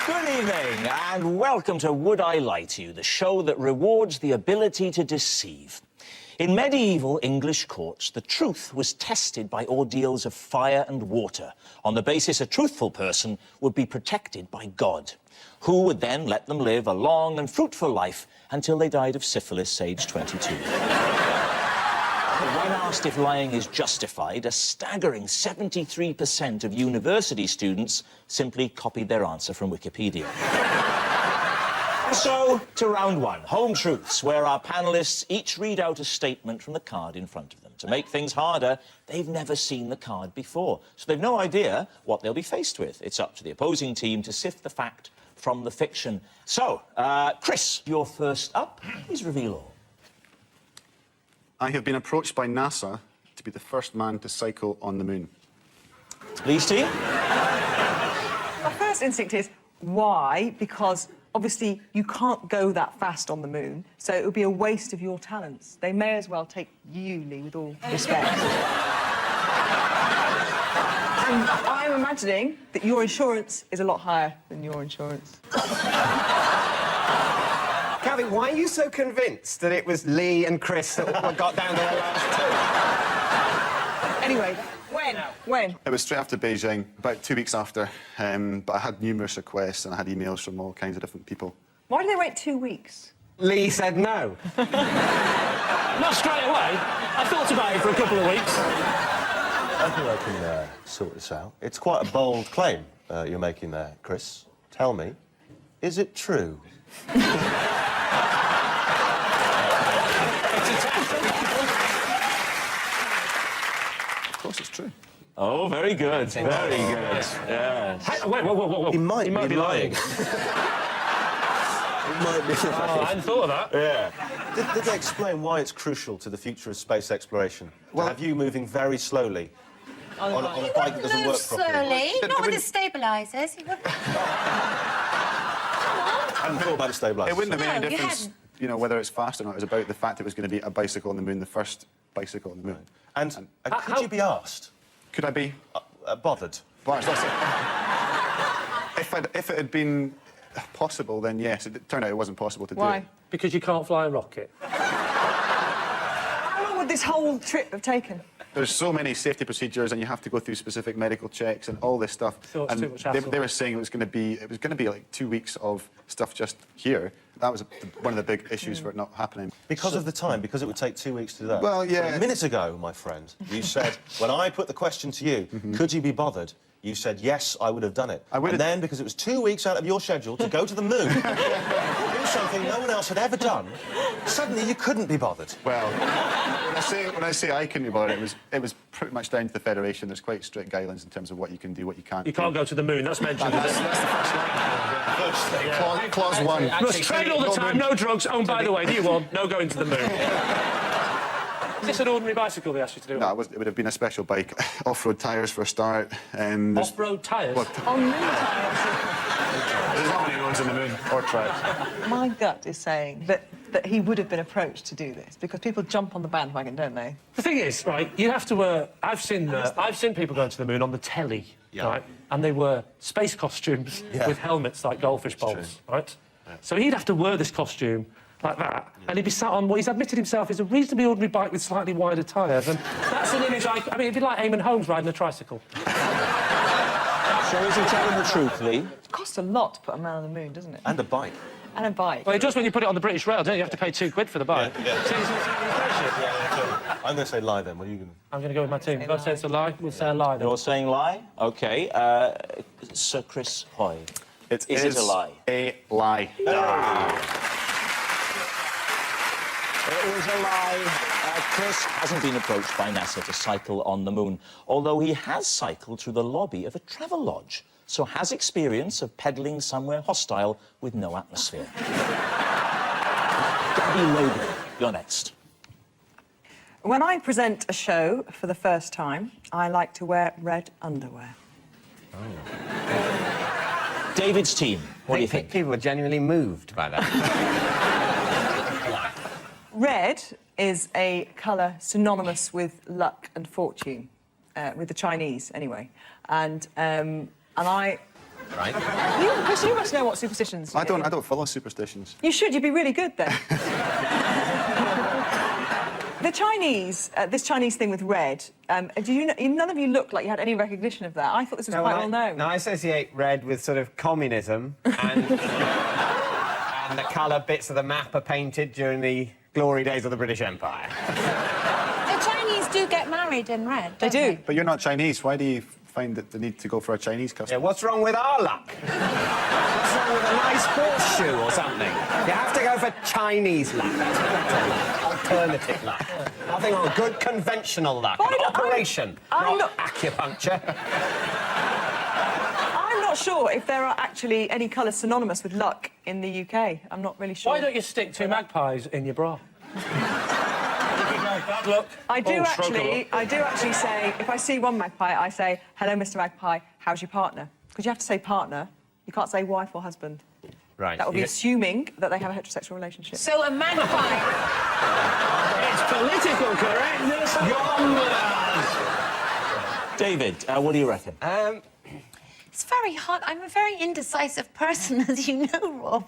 Good evening and welcome to Would I Lie to You, the show that rewards the ability to deceive. In medieval English courts, the truth was tested by ordeals of fire and water, on the basis a truthful person would be protected by God, who would then let them live a long and fruitful life until they died of syphilis, aged 22. When asked if lying is justified, a staggering 73% of university students simply copied their answer from Wikipedia. So, to round one, Home Truths, where our panellists each read out a statement from the card in front of them. To make things harder, they've never seen the card before, so they've no idea what they'll be faced with. It's up to the opposing team to sift the fact from the fiction. So, Chris, you're first up. Please reveal all. I have been approached by NASA to be the first man to cycle on the moon. Please, team. My first instinct is, why? Because obviously you can't go that fast on the moon, so it would be a waste of your talents. They may as well take you, Lee, with all respect. And I'm imagining that your insurance is a lot higher than your insurance. Gabby, why are you so convinced that it was Lee and Chris that got down to the last two? Anyway, when? It was straight after Beijing, about 2 weeks after, but I had numerous requests and I had emails from all kinds of different people. Why did they wait 2 weeks? Lee said no. Not straight away. I thought about it for a couple of weeks. I think I can sort this out. It's quite a bold claim you're making there, Chris. Tell me, is it true? Of course it's true. Oh, very good. Very good. Yes. Hey, wait, whoa. He might be lying. He might be lying. Oh, I hadn't thought of that. Yeah. Did they explain why it's crucial to the future of space exploration? Well, have you moving very slowly on a bike that doesn't work properly? Slowly, not with the stabilisers. He wouldn't. I hadn't thought about the stabilisers. It wouldn't have made No, any you difference, hadn't. you know, whether it's fast or not. It was about the fact it was going to be a bicycle on the moon, the first bicycle on the moon. And could you be asked? Could I be? Bothered? If it had been possible, then yes. It turned out it wasn't possible to do it. Because you can't fly a rocket. How long would this whole trip have taken? There's so many safety procedures, and you have to go through specific medical checks and all this stuff. So it's and too much hassle. they were saying it was going to be like 2 weeks of stuff just here. That was one of the big issues for it not happening. Because of the time, because it would take 2 weeks to do that. Well, yeah. A minute ago, my friend, you said, when I put the question to you, could you be bothered? You said, yes, I would have done it. And then, because it was 2 weeks out of your schedule to go to the moon, do something no one else had ever done, suddenly you couldn't be bothered. Well, when I say I couldn't be bothered, it was pretty much down to the Federation. There's quite strict guidelines in terms of what you can do, what you can't. You can't go to the moon, that's mentioned. That's the first line. Clause 1. Must train all the time, no drugs. Oh, and by the way, do you want? No going to the moon. Is this an ordinary bicycle they asked you to do? No, it would have been a special bike. Off-road tyres for a start. Off-road tyres? On moon tyres? There's not many roads on the moon or tracks. My gut is saying that he would have been approached to do this, because people jump on the bandwagon, don't they? The thing is, right, you have to I've seen people going to the moon on the telly, right? And they wear space costumes with helmets like goldfish bowls, right? Yeah. So he'd have to wear this costume like that, and he'd be sat on what he's admitted himself is a reasonably ordinary bike with slightly wider tyres, and that's an image I mean, it'd be like Eamon Holmes riding a tricycle. So is he telling the truth, Lee? It costs a lot to put a man on the moon, doesn't it? And a bike. And a bike. Well, it does when you put it on the British Rail, don't you? You have to pay £2 for the bike. Yeah. I'm going to say lie then. What are you going to... I'm going to go with my team. If I say it's a lie, we'll say a lie then. You're saying lie? OK. Sir Chris Hoy. Is it a lie? A lie. It was a lie. Chris hasn't been approached by NASA to cycle on the moon, although he has cycled through the lobby of a travel lodge, so has experience of pedalling somewhere hostile with no atmosphere. Gabby Logan, you're next. When I present a show for the first time, I like to wear red underwear. David's team, what do you think? People are genuinely moved by that. Red is a colour synonymous with luck and fortune, with the Chinese, anyway. And I... Right. Chris, you must know what superstitions... I don't follow superstitions. You should. You'd be really good, then. The Chinese, this Chinese thing with red, do you know, none of you looked like you had any recognition of that. I thought this was quite well known. No, I associate red with sort of communism and, and the colour bits of the map are painted during the glory days of the British Empire. The Chinese do get married in red, don't they? But you're not Chinese. Why do you find the need to go for a Chinese custom? Yeah, what's wrong with our luck? What's wrong with a nice horseshoe or something? You have to go for Chinese luck. That's alternative luck. Nothing on good conventional luck. Operation, not acupuncture. I'm not sure if there are actually any colours synonymous with luck in the UK. I'm not really sure. Why don't you stick two magpies in your bra? Bad luck. I do actually say, if I see one magpie, I say, hello, Mr. Magpie, how's your partner? Because you have to say partner. You can't say wife or husband. Right. That would be assuming that they have a heterosexual relationship. So a magpie... It's political correctness. David, what do you reckon? It's very hard. I'm a very indecisive person, as you know, Rob.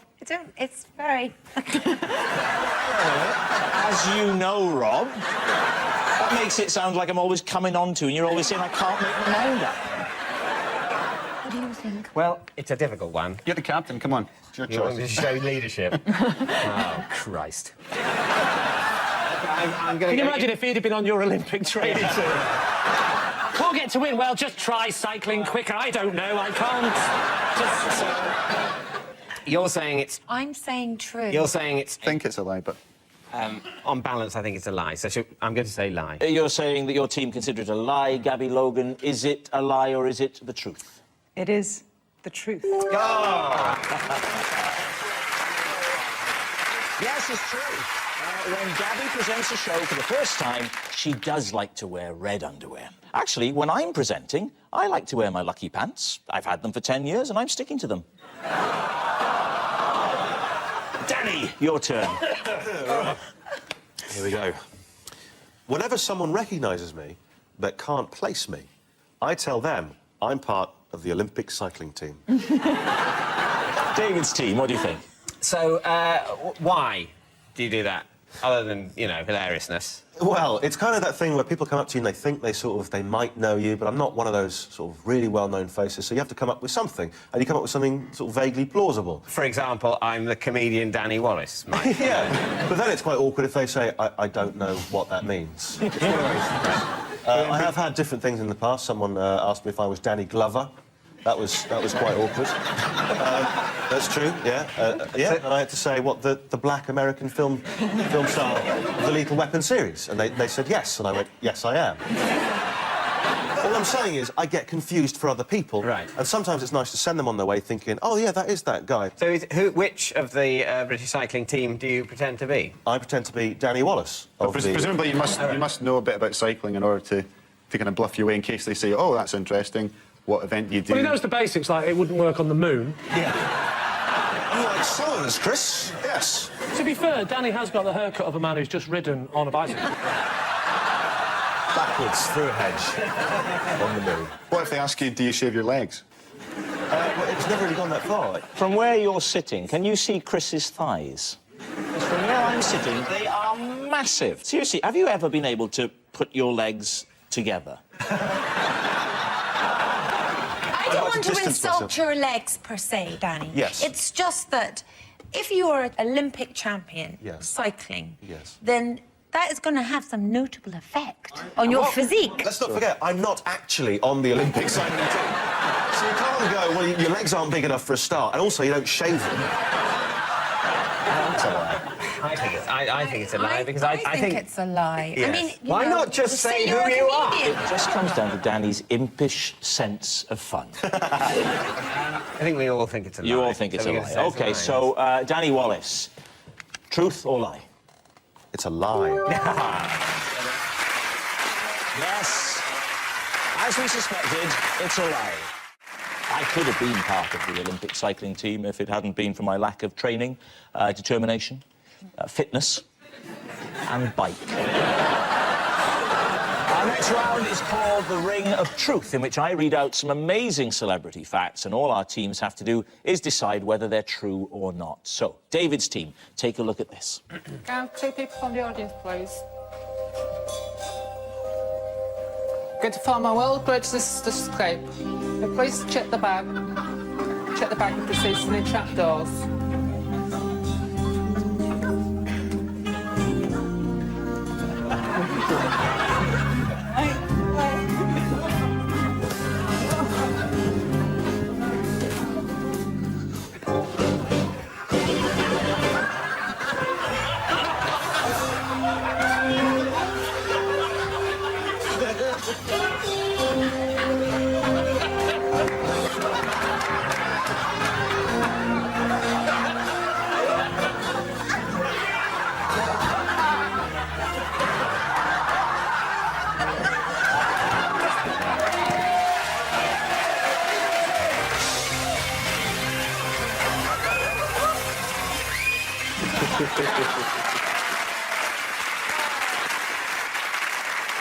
It's very... As you know, Rob, that makes it sound like I'm always coming on to, and you're always saying I can't make my mind up. What do you think? Well, it's a difficult one. You're the captain, come on. It's your You want me to choice. show leadership? Oh, Christ. I'm going Can you imagine if he'd have been on your Olympic training team? Can't get to win. Well, just try cycling quicker. I don't know. I can't. Just... You're saying it's... I'm saying true. You're saying it's... I think it's a lie, but... on balance, I think it's a lie. So I'm going to say lie. You're saying that your team consider it a lie, Gabby Logan. Is it a lie or is it the truth? It is the truth. Yes, it's true. When Gabby presents a show for the first time, she does like to wear red underwear. Actually, when I'm presenting, I like to wear my lucky pants. I've had them for 10 years and I'm sticking to them. Danny, your turn. Here we go. Whenever someone recognises me but can't place me, I tell them I'm part of the Olympic cycling team. David's team, what do you think? So, why do you do that? Other than, you know, hilariousness. Well, it's kind of that thing where people come up to you and they think they might know you, but I'm not one of those sort of really well-known faces, so you have to come up with something, and you come up with something sort of vaguely plausible. For example, I'm the comedian Danny Wallace. Yeah, but then it's quite awkward if they say, I don't know what that means. It's one of those. I have had different things in the past. Someone asked me if I was Danny Glover. That was quite awkward. That's true, yeah. And I had to say, what, the black American film star of the Lethal Weapon series? And they said yes, and I went, yes, I am. All I'm saying is, I get confused for other people. Right. And sometimes it's nice to send them on their way thinking, oh, yeah, that is that guy. So which of the British cycling team do you pretend to be? I pretend to be Danny Wallace. Presumably you must know a bit about cycling in order to kind of bluff your way in case they say, oh, that's interesting. What event do you do? Well, he knows the basics, like it wouldn't work on the moon. Yeah. You like science, Chris? Yes. To be fair, Danny has got the haircut of a man who's just ridden on a bicycle. Backwards, through a hedge, on the moon. What if they ask you, do you shave your legs? Well, it's never really gone that far. From where you're sitting, can you see Chris's thighs? From where I'm sitting, they are massive. Seriously, have you ever been able to put your legs together? I don't want to insult your legs, per se, Danny. Yes. It's just that if you are an Olympic champion cycling, then that is going to have some notable effect on your physique. Let's not forget, I'm not actually on the Olympic cycling team. So you can't go, well, your legs aren't big enough for a start, and also you don't shave them. I think it's a lie because I think it's a lie. Yes. I mean, Why not just say you're who a you are? comedian. It just comes down to Danny's impish sense of fun. I think we all think it's a lie. You all think it's a lie. OK, so, Danny Wallace, truth or lie? It's a lie. Yes. As we suspected, it's a lie. I could have been part of the Olympic cycling team if it hadn't been for my lack of training, determination, fitness, and bike. Our next round is called The Ring of Truth, in which I read out some amazing celebrity facts, and all our teams have to do is decide whether they're true or not. So, David's team, take a look at this. Can 2 people from the audience, please? Going to form a well-bridged escape. Please check the bag. Check the bag with the seats and the trapdoors.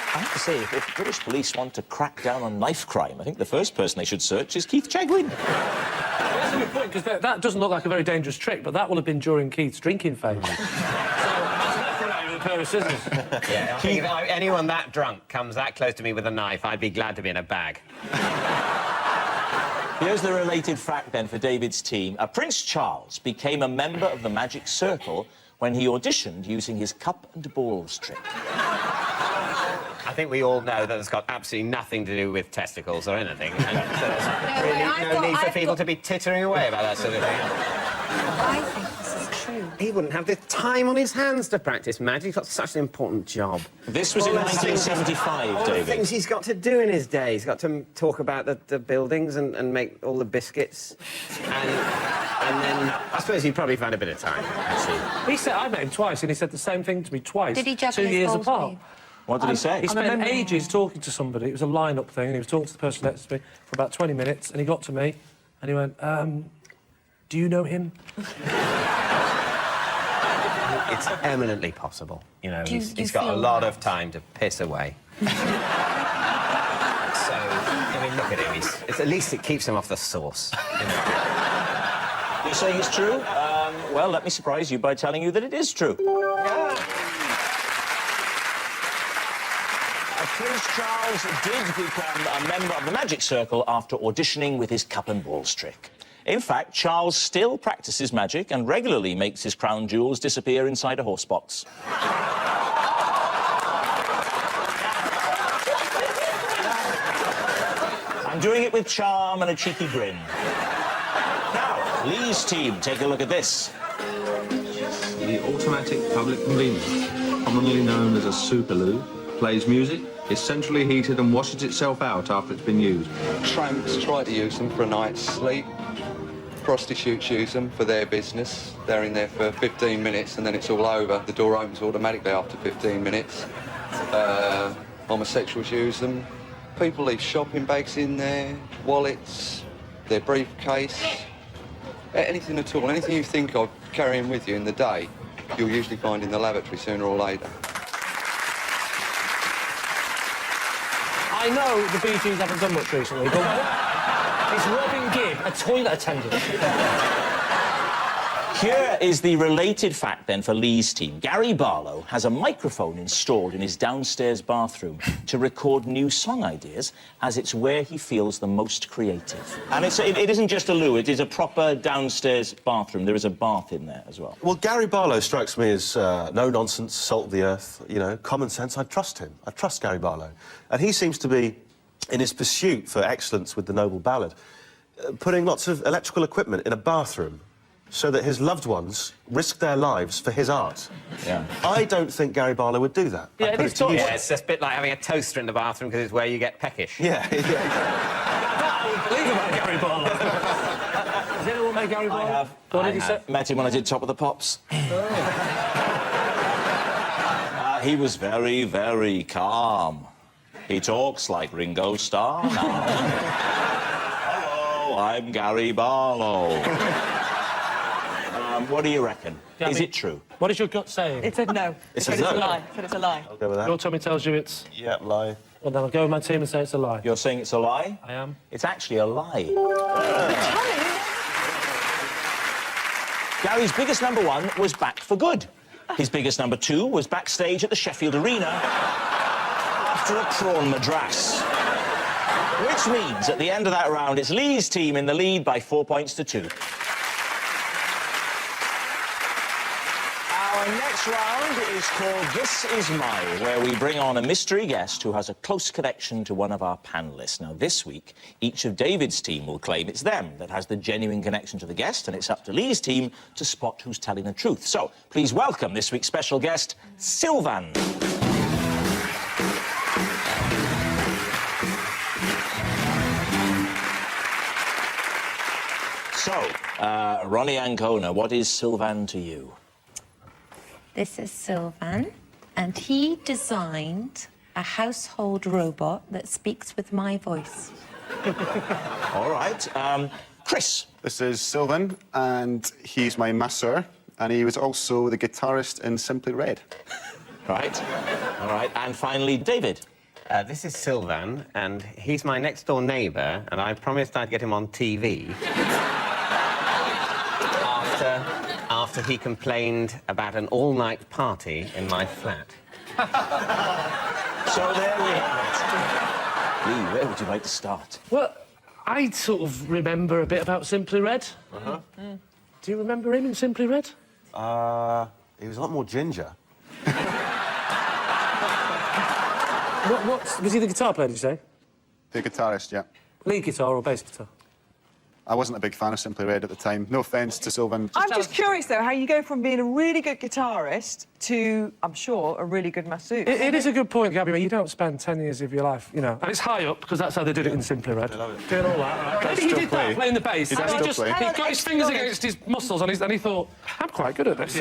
I have to say, if British police want to crack down on knife crime, I think the first person they should search is Keith Chegwin. That's a good point, because that doesn't look like a very dangerous trick, but that will have been during Keith's drinking phase. So, a pair of scissors. Yeah, I think if anyone that drunk comes that close to me with a knife, I'd be glad to be in a bag. Here's the related fact, then, for David's team. Prince Charles became a member of the Magic Circle when he auditioned using his cup and balls trick. I think we all know that it's got absolutely nothing to do with testicles or anything. And so there's no need for people to be tittering away about that sort of thing. I think this is true. He wouldn't have the time on his hands to practice magic. He's got such an important job. This was in 1975, all David. the things he's got to do in his day. He's got to talk about the buildings and make all the biscuits. And then I suppose he'd probably find a bit of time, actually. He said, I met him twice, and he said the same thing to me twice. Did he juggle 2 his years balls apart. with you? What did he say? He spent ages talking to somebody. It was a line-up thing, and he was talking to the person next to me for about 20 minutes, and he got to me, and he went, do you know him? It's eminently possible. You know, Do you he's got a feel lot that? of time to piss away. So, I mean, look at him. At least it keeps him off the sauce. You know? You're saying it's true? Well, let me surprise you by telling you that it is true. Prince Charles did become a member of the Magic Circle after auditioning with his cup and balls trick. In fact, Charles still practices magic and regularly makes his crown jewels disappear inside a horse box. I'm doing it with charm and a cheeky grin. Now, Lee's team, take a look at this. The automatic public convener, commonly known as a superloo, plays music, is centrally heated and washes itself out after it's been used. Tramps try to use them for a night's sleep. Prostitutes use them for their business. They're in there for 15 minutes and then it's all over. The door opens automatically after 15 minutes. Homosexuals use them. People leave shopping bags in there, wallets, their briefcase, anything at all. Anything you think of carrying with you in the day, you'll usually find in the lavatory sooner or later. I know the Bee Gees haven't done much recently, but is Robin Gibb a toilet attendant? Here is the related fact, then, for Lee's team. Gary Barlow has a microphone installed in his downstairs bathroom to record new song ideas, as it's where he feels the most creative. And it isn't just a loo, it is a proper downstairs bathroom. There is a bath in there as well. Well, Gary Barlow strikes me as no-nonsense, salt of the earth, you know, common sense. I trust him. I trust Gary Barlow. And he seems to be, in his pursuit for excellence with the Noble Ballad, putting lots of electrical equipment in a bathroom. so that his loved ones risk their lives for his art. Yeah. I don't think Gary Barlow would do that. Yeah, I put it to you. it's just a bit like having a toaster in the bathroom because it's where you get peckish. Yeah, yeah. I believe about Gary Barlow. Has anyone met Gary Barlow? I have. What did he say? Met him when I did Top of the Pops. He was very, very calm. He talks like Ringo Starr now. Hello, I'm Gary Barlow. What do you reckon? Gabby, is it true? What is your gut saying? It said no. It's It a said no. it's a lie. It said it's a lie. I'll go with that. Your tummy tells you it's... Yeah, lie. Well, then I'll go with my team and say it's a lie. You're saying it's a lie? I am. It's actually a lie. Gary's biggest #1 was Back for Good. His biggest #2 was backstage at the Sheffield Arena after a prawn madras. Which means, at the end of that round, it's Lee's team in the lead by 4 points to 2. Our next round is called This Is Mine, where we bring on a mystery guest who has a close connection to one of our panellists. Now, this week, each of David's team will claim it's them that has the genuine connection to the guest, and it's up to Lee's team to spot who's telling the truth. So, please welcome this week's special guest, Sylvan. So, Ronnie Ancona, what is Sylvan to you? This is Sylvan, and he designed a household robot that speaks with my voice. All right. Chris. This is Sylvan, and he's my masseur, and he was also the guitarist in Simply Red. Right. All right. And finally, David. This is Sylvan, and he's my next-door neighbour, and I promised I'd get him on TV. After he complained about an all-night party in my flat. So there we have it. Lee, where would you like to start? Well, I sort of remember a bit about Simply Red. Uh-huh. Do you remember him in Simply Red? He was a lot more ginger. Was he the guitar player, did you say? The guitarist, yeah. Lead guitar or bass guitar? I wasn't a big fan of Simply Red at the time. No offence to Sylvan. I'm just curious, though, how you go from being a really good guitarist to, I'm sure, a really good masseuse. It is a good point, Gabby, but you don't spend 10 years of your life, you know. And it's high up, because that's how they did it in Simply Red. Doing all that, right? Maybe he did that, playing the bass. He does And still just, play. he got his fingers against his muscles, and he thought, I'm quite good at this.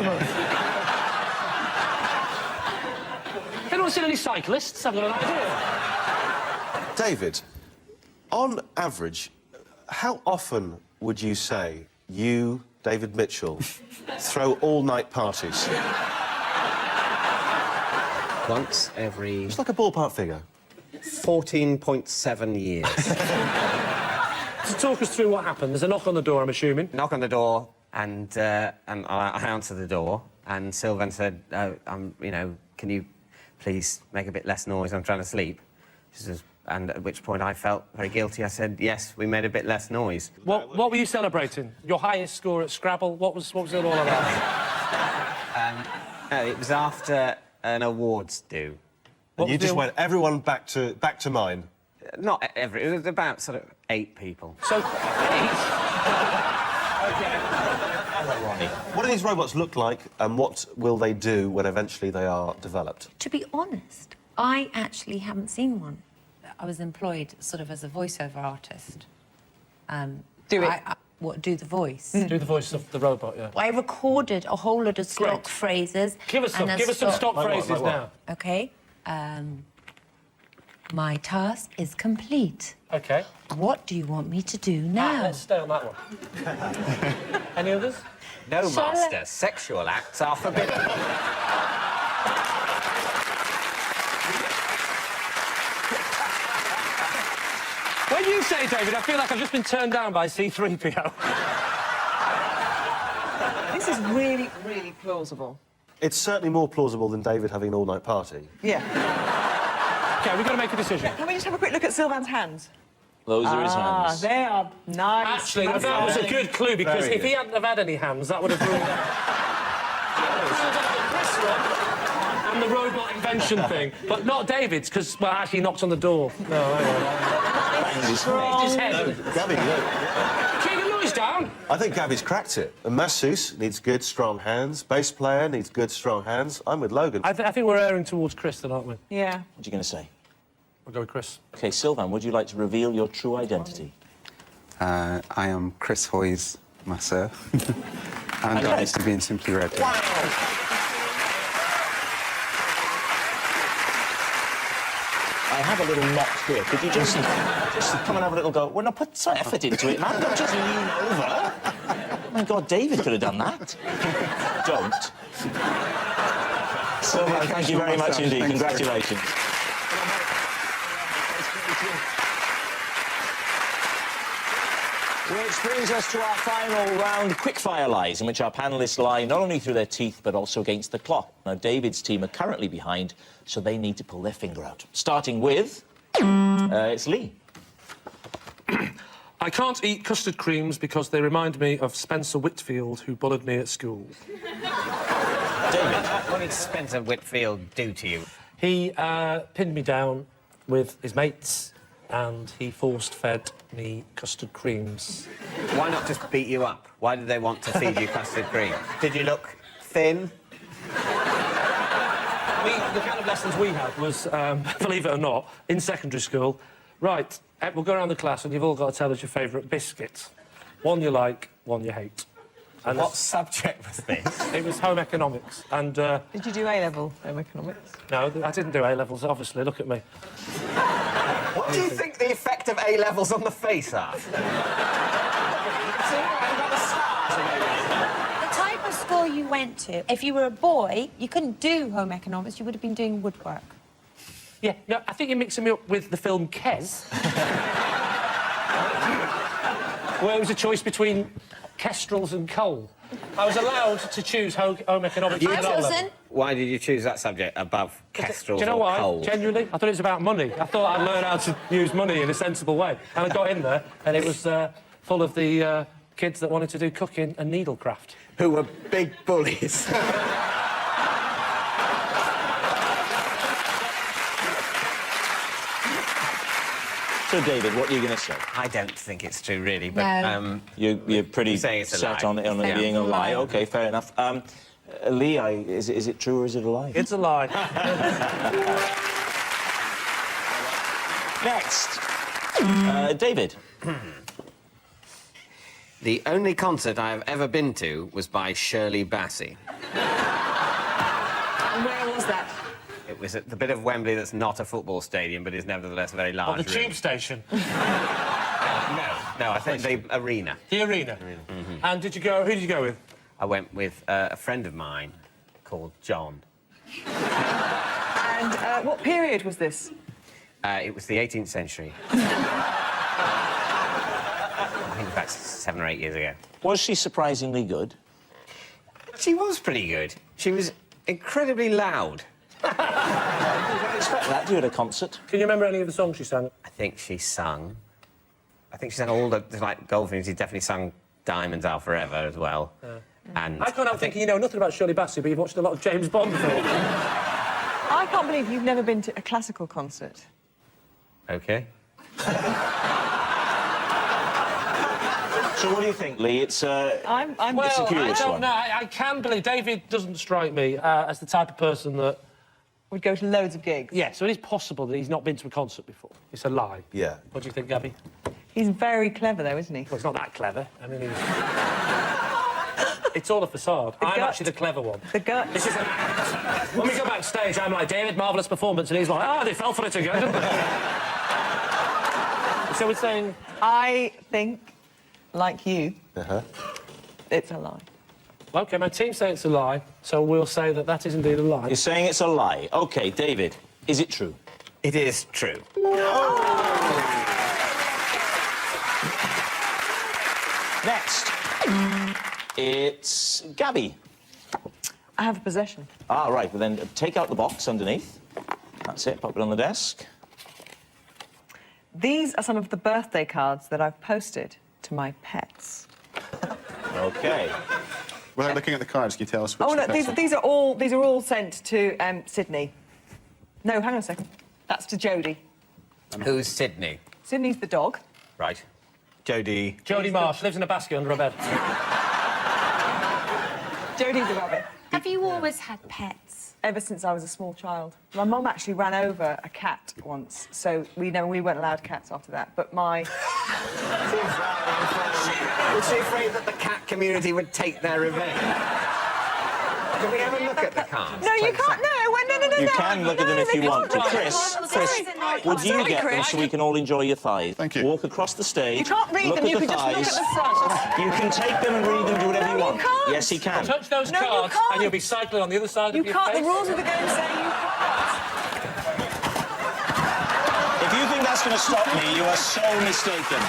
Anyone seen any cyclists? I've got an idea. David, on average, how often would you say you, David Mitchell, throw all-night parties? Once every... Just like a ballpark figure. 14.7 years. So talk us through what happened. There's a knock on the door, I'm assuming. Knock on the door, and I answer the door, and Sylvan said, you know, can you please make a bit less noise? I'm trying to sleep. She says, and at which point I felt very guilty. I said, yes, we made a bit less noise. What were you celebrating? Your highest score at Scrabble? What was it all about? It was after an awards due. And you just went, everyone back to mine. Not every. It was about sort of 8 people. So 8. What do these robots look like, and what will they do when eventually they are developed? To be honest, I actually haven't seen one. I was employed sort of as a voiceover artist. Do it. Do the voice? Do the voice of the robot, yeah. I recorded a whole lot of stock phrases. Give us some. Give us some stock phrases now. Okay. My task is complete. Okay. What do you want me to do now? Let's stay on that one. Any others? No, Master. Sexual acts are forbidden. When you say, David, I feel like I've just been turned down by C-3PO. This is really, really plausible. It's certainly more plausible than David having an all-night party. Yeah. OK, we've got to make a decision. Can we just have a quick look at Sylvan's hands? Those are his hands. They are nice. Actually, that was a good clue, because if he hadn't have had any hands, that would have ruled out and the robot invention thing. But not David's, because, well, actually, he knocked on the door. No, hang on. Banged his His head. Gabby, King of he's down. I think Gabby's cracked it. A masseuse needs good, strong hands. Bass player needs good, strong hands. I'm with Logan. I think we're erring towards Chris, then, aren't we? Yeah. What are you going to say? We'll go with Chris. OK, Sylvan, would you like to reveal your true identity? I am Chris Hoy's masseur. And I used to be in Simply Red. Wow! I have a little knot here. Could you just come and have a little go? Well, no, put some effort into it, man. Don't just lean over. Oh, my God, David could have done that. Don't. Sylvan, thank you very much indeed. Congratulations. Which brings us to our final round, quickfire lies, in which our panellists lie not only through their teeth, but also against the clock. Now, David's team are currently behind, so they need to pull their finger out. Starting with... it's Lee. I can't eat custard creams because they remind me of Spencer Whitfield, who bullied me at school. David, what did Spencer Whitfield do to you? He pinned me down with his mates, and he force-fed me custard creams. Why not just beat you up? Why did they want to feed you custard cream? Did you look thin? The kind of lessons we had was, believe it or not, in secondary school, right, we'll go around the class and you've all got to tell us your favourite biscuit. One you like, one you hate. And what subject was this? It was home economics, and... Did you do A-level home economics? No, I didn't do A-levels, obviously, look at me. What do you think the effect of A-levels on the face are? The type of school you went to, if you were a boy, you couldn't do home economics, you would have been doing woodwork. Yeah, no, I think you're mixing me up with the film Kes. Where it was a choice between kestrels and coal. I was allowed to choose home economics. Why did you choose that subject above kestrels Do you know or why? coal? Genuinely, I thought it was about money. I thought I'd learn how to use money in a sensible way. And I got in there, and it was full of the kids that wanted to do cooking and needlecraft. Who were big bullies. So, David, what are you going to say? I don't think it's true, really, but... No. You're pretty set on it being a lie. OK, fair enough. Lee, is it true or is it a lie? It's a lie. Next. David. The only concert I have ever been to was by Shirley Bassey. And where was that? It was at the bit of Wembley that's not a football stadium, but is nevertheless a very large the tube station? No, I think the arena. The arena? And who did you go with? I went with a friend of mine called John. And what period was this? It was the 18th century. I think about 7 or 8 years ago. Was she surprisingly good? She was pretty good. She was incredibly loud. I didn't expect that, do you, at a concert? Can you remember any of the songs she sang? I think she sang all the, like, Goldfinch. She definitely sang Diamonds Are Forever as well. And I can't help thinking you know nothing about Shirley Bassey, but you've watched a lot of James Bond films. I can't believe you've never been to a classical concert. OK. So what do you think, Lee? It's a Well, curious I don't one. know. I can believe David doesn't strike me as the type of person that would go to loads of gigs. Yeah, so it is possible that he's not been to a concert before. It's a lie. Yeah. What do you think, Gabby? He's very clever, though, isn't he? Well, he's not that clever. I mean, it's all a facade. I'm actually the clever one. The gut. This is an act. When we go backstage, I'm like, David, marvellous performance, and he's like, they fell for it again, didn't they? So we're saying... I think, like you, it's a lie. OK, my team say it's a lie, so we'll say that that is indeed a lie. You're saying it's a lie. OK, David, is it true? It is true. Next. It's Gabby. I have a possession. Ah, right. Well, then take out the box underneath. That's it. Pop it on the desk. These are some of the birthday cards that I've posted to my pets. OK. Without looking at the cards, can you tell us which Oh, no, the pets are? these are all sent to Sydney. No, hang on a second. That's to Jodie. Who's Sydney? Sydney's the dog. Right. Jodie. Jodie Marsh lives in a basket under a bed. Jodie the rabbit. Have you always had pets? Ever since I was a small child. My mum actually ran over a cat once, so we weren't allowed cats after that. But my... Was she afraid that the cat community would take their revenge? Can we have a look at the cards? No, you can't. No. You can look at them if you want to. Chris, would you get them Chris. so we can all enjoy your thighs? Thank you. Walk across the stage. You can't read look them, at you the can just look thighs. at the front. You can take them and read them, do whatever No, you you want. can't. Yes, he can. Touch those No, you cards can't. and you'll be cycling on the other side You of your can't. face. The rules of the game say you can't. If you think that's going to stop me, you are so mistaken.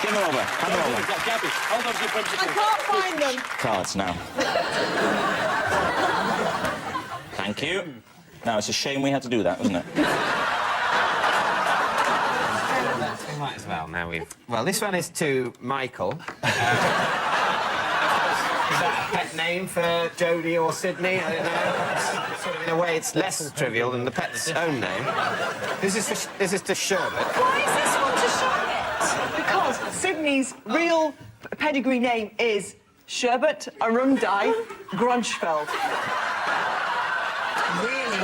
Give them over. Hand them over. Gabby, hold on to your principles. I can't find them. Cards now. Thank you. Now, it's a shame we had to do that, wasn't it? We might as well, now we've... Well, this one is to Michael. Is that a pet name for Jodie or Sydney? I don't know. Sort of, in a way, it's less trivial than the pet's own name. This is to Sherbet. Why is this one to Charlotte? Because Sydney's real pedigree name is Sherbet Arundai Grunchfeld. Really?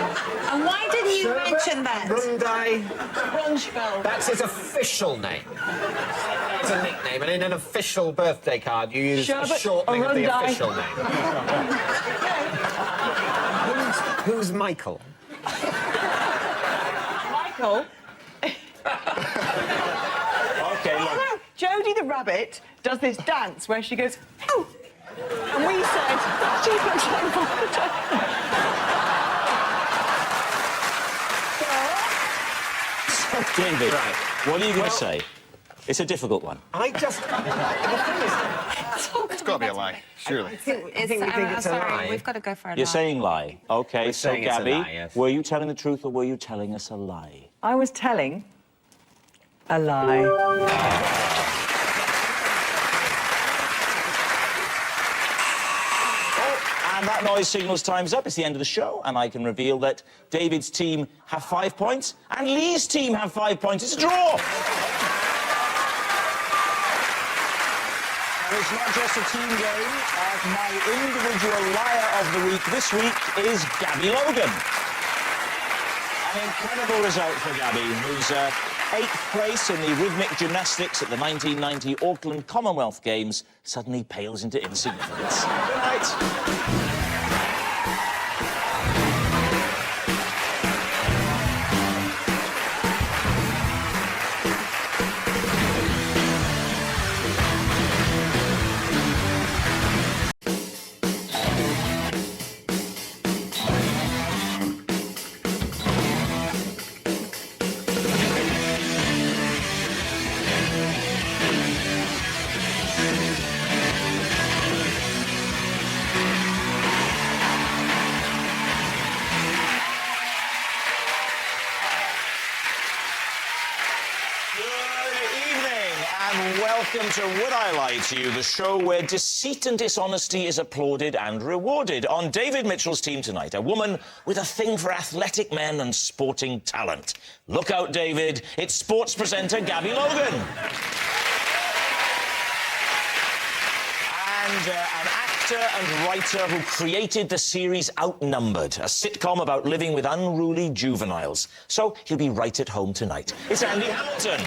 And why didn't you mention that? Rundai. Grunchfeld. That's his official name. It's a nickname, and in an official birthday card, you use a Sherbet shortening of the Arundai. official name. Who's Michael? Michael. OK, look. Jodie the rabbit does this dance where she goes, oh! And we said, she looks like Barbara. David, Right. what are you going to Well- say? It's a difficult one. I just... It's got to be a lie, surely. I think we think it's a sorry, lie. we've got to go for a You're lie. saying lie. OK, We're so saying it's a Gabby, lie, yes. were you telling the truth or were you telling us a lie? I was telling a lie. And that noise signals time's up. It's the end of the show, and I can reveal that David's team have 5 points and Lee's team have 5 points. It's a draw! And it's not just a team game. My individual liar of the week this week is Gabby Logan. An incredible result for Gabby, who's 8th place in the rhythmic gymnastics at the 1990 Auckland Commonwealth Games suddenly pales into insignificance. Good night. Welcome to Would I Lie to You, the show where deceit and dishonesty is applauded and rewarded. On David Mitchell's team tonight, a woman with a thing for athletic men and sporting talent. Look out, David, it's sports presenter Gabby Logan. And an actor and writer who created the series Outnumbered, a sitcom about living with unruly juveniles. So he'll be right at home tonight. It's Andy Hamilton.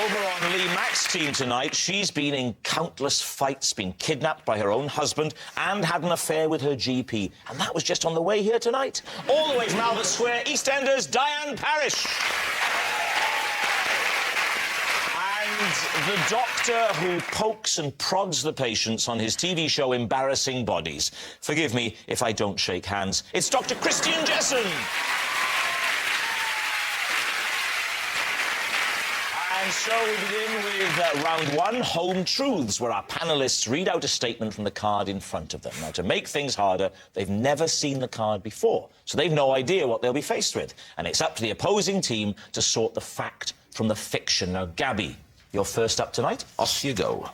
Over on Lee Mack's team tonight, she's been in countless fights, been kidnapped by her own husband and had an affair with her GP. And that was just on the way here tonight. All the way from Albert Square, EastEnders, Diane Parish. And the doctor who pokes and prods the patients on his TV show Embarrassing Bodies. Forgive me if I don't shake hands. It's Dr. Christian Jessen. And so we begin with round one, Home Truths, where our panellists read out a statement from the card in front of them. Now, to make things harder, they've never seen the card before, so they've no idea what they'll be faced with. And it's up to the opposing team to sort the fact from the fiction. Now, Gabby, you're first up tonight. Off you go.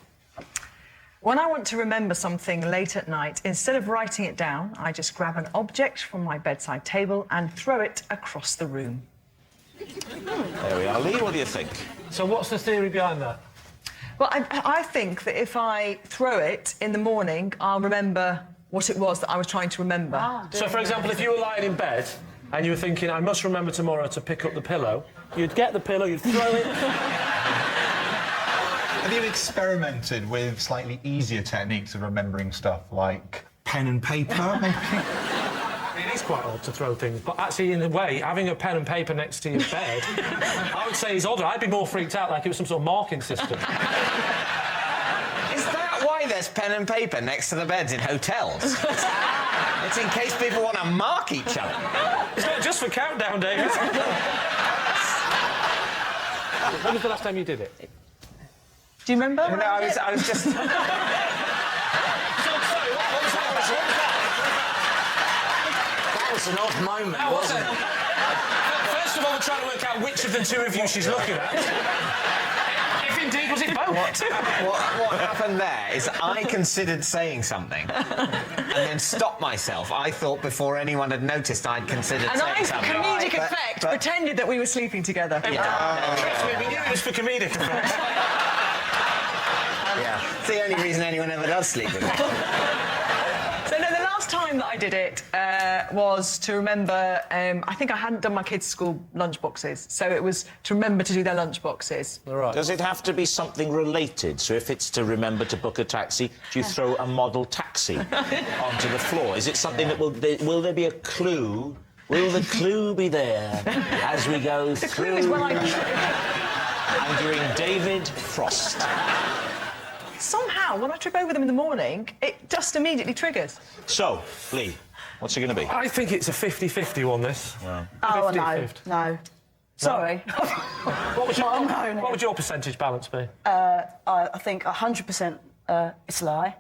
When I want to remember something late at night, instead of writing it down, I just grab an object from my bedside table and throw it across the room. There we are. Lee, what do you think? So what's the theory behind that? Well, I think that if I throw it in the morning, I'll remember what it was that I was trying to remember. So, for example, if you were lying in bed and you were thinking, I must remember tomorrow to pick up the pillow, you'd get the pillow, you'd throw it... Have you experimented with slightly easier techniques of remembering stuff, like pen and paper, maybe? It is quite odd to throw things, but actually, in a way, having a pen and paper next to your bed, I would say is odder. I'd be more freaked out like it was some sort of marking system. Is that why there's pen and paper next to the beds in hotels? It's in case people want to mark each other. It's not just for countdown, David. When was the last time you did it? Do you remember? No, I was just... That was an odd moment, wasn't it? First of all, we're trying to work out which of the two of you she's looking at. If indeed was it both. What happened there is I considered saying something and then stopped myself. I thought before anyone had noticed I'd considered saying something. And I, comedic effect, pretended that we were sleeping together. Yeah. We knew it was for comedic effect. Yeah. It's the only reason anyone ever does sleep with me. So, no, the last time that I did it was to remember... I think I hadn't done my kids' school lunch boxes, so it was to remember to do their lunch boxes. Right. Does it have to be something related? So if it's to remember to book a taxi, do you throw a model taxi onto the floor? Is it something that will there be a clue? Will the clue be there as we go The through? clue is when I... Andrew David Frost. Somehow, when I trip over them in the morning, it just immediately triggers. So, Lee, what's it going to be? I think it's a 50-50 one, this. Wow. Oh, no, 50-50. no. Sorry. What would your percentage balance be? I think 100% it's a lie.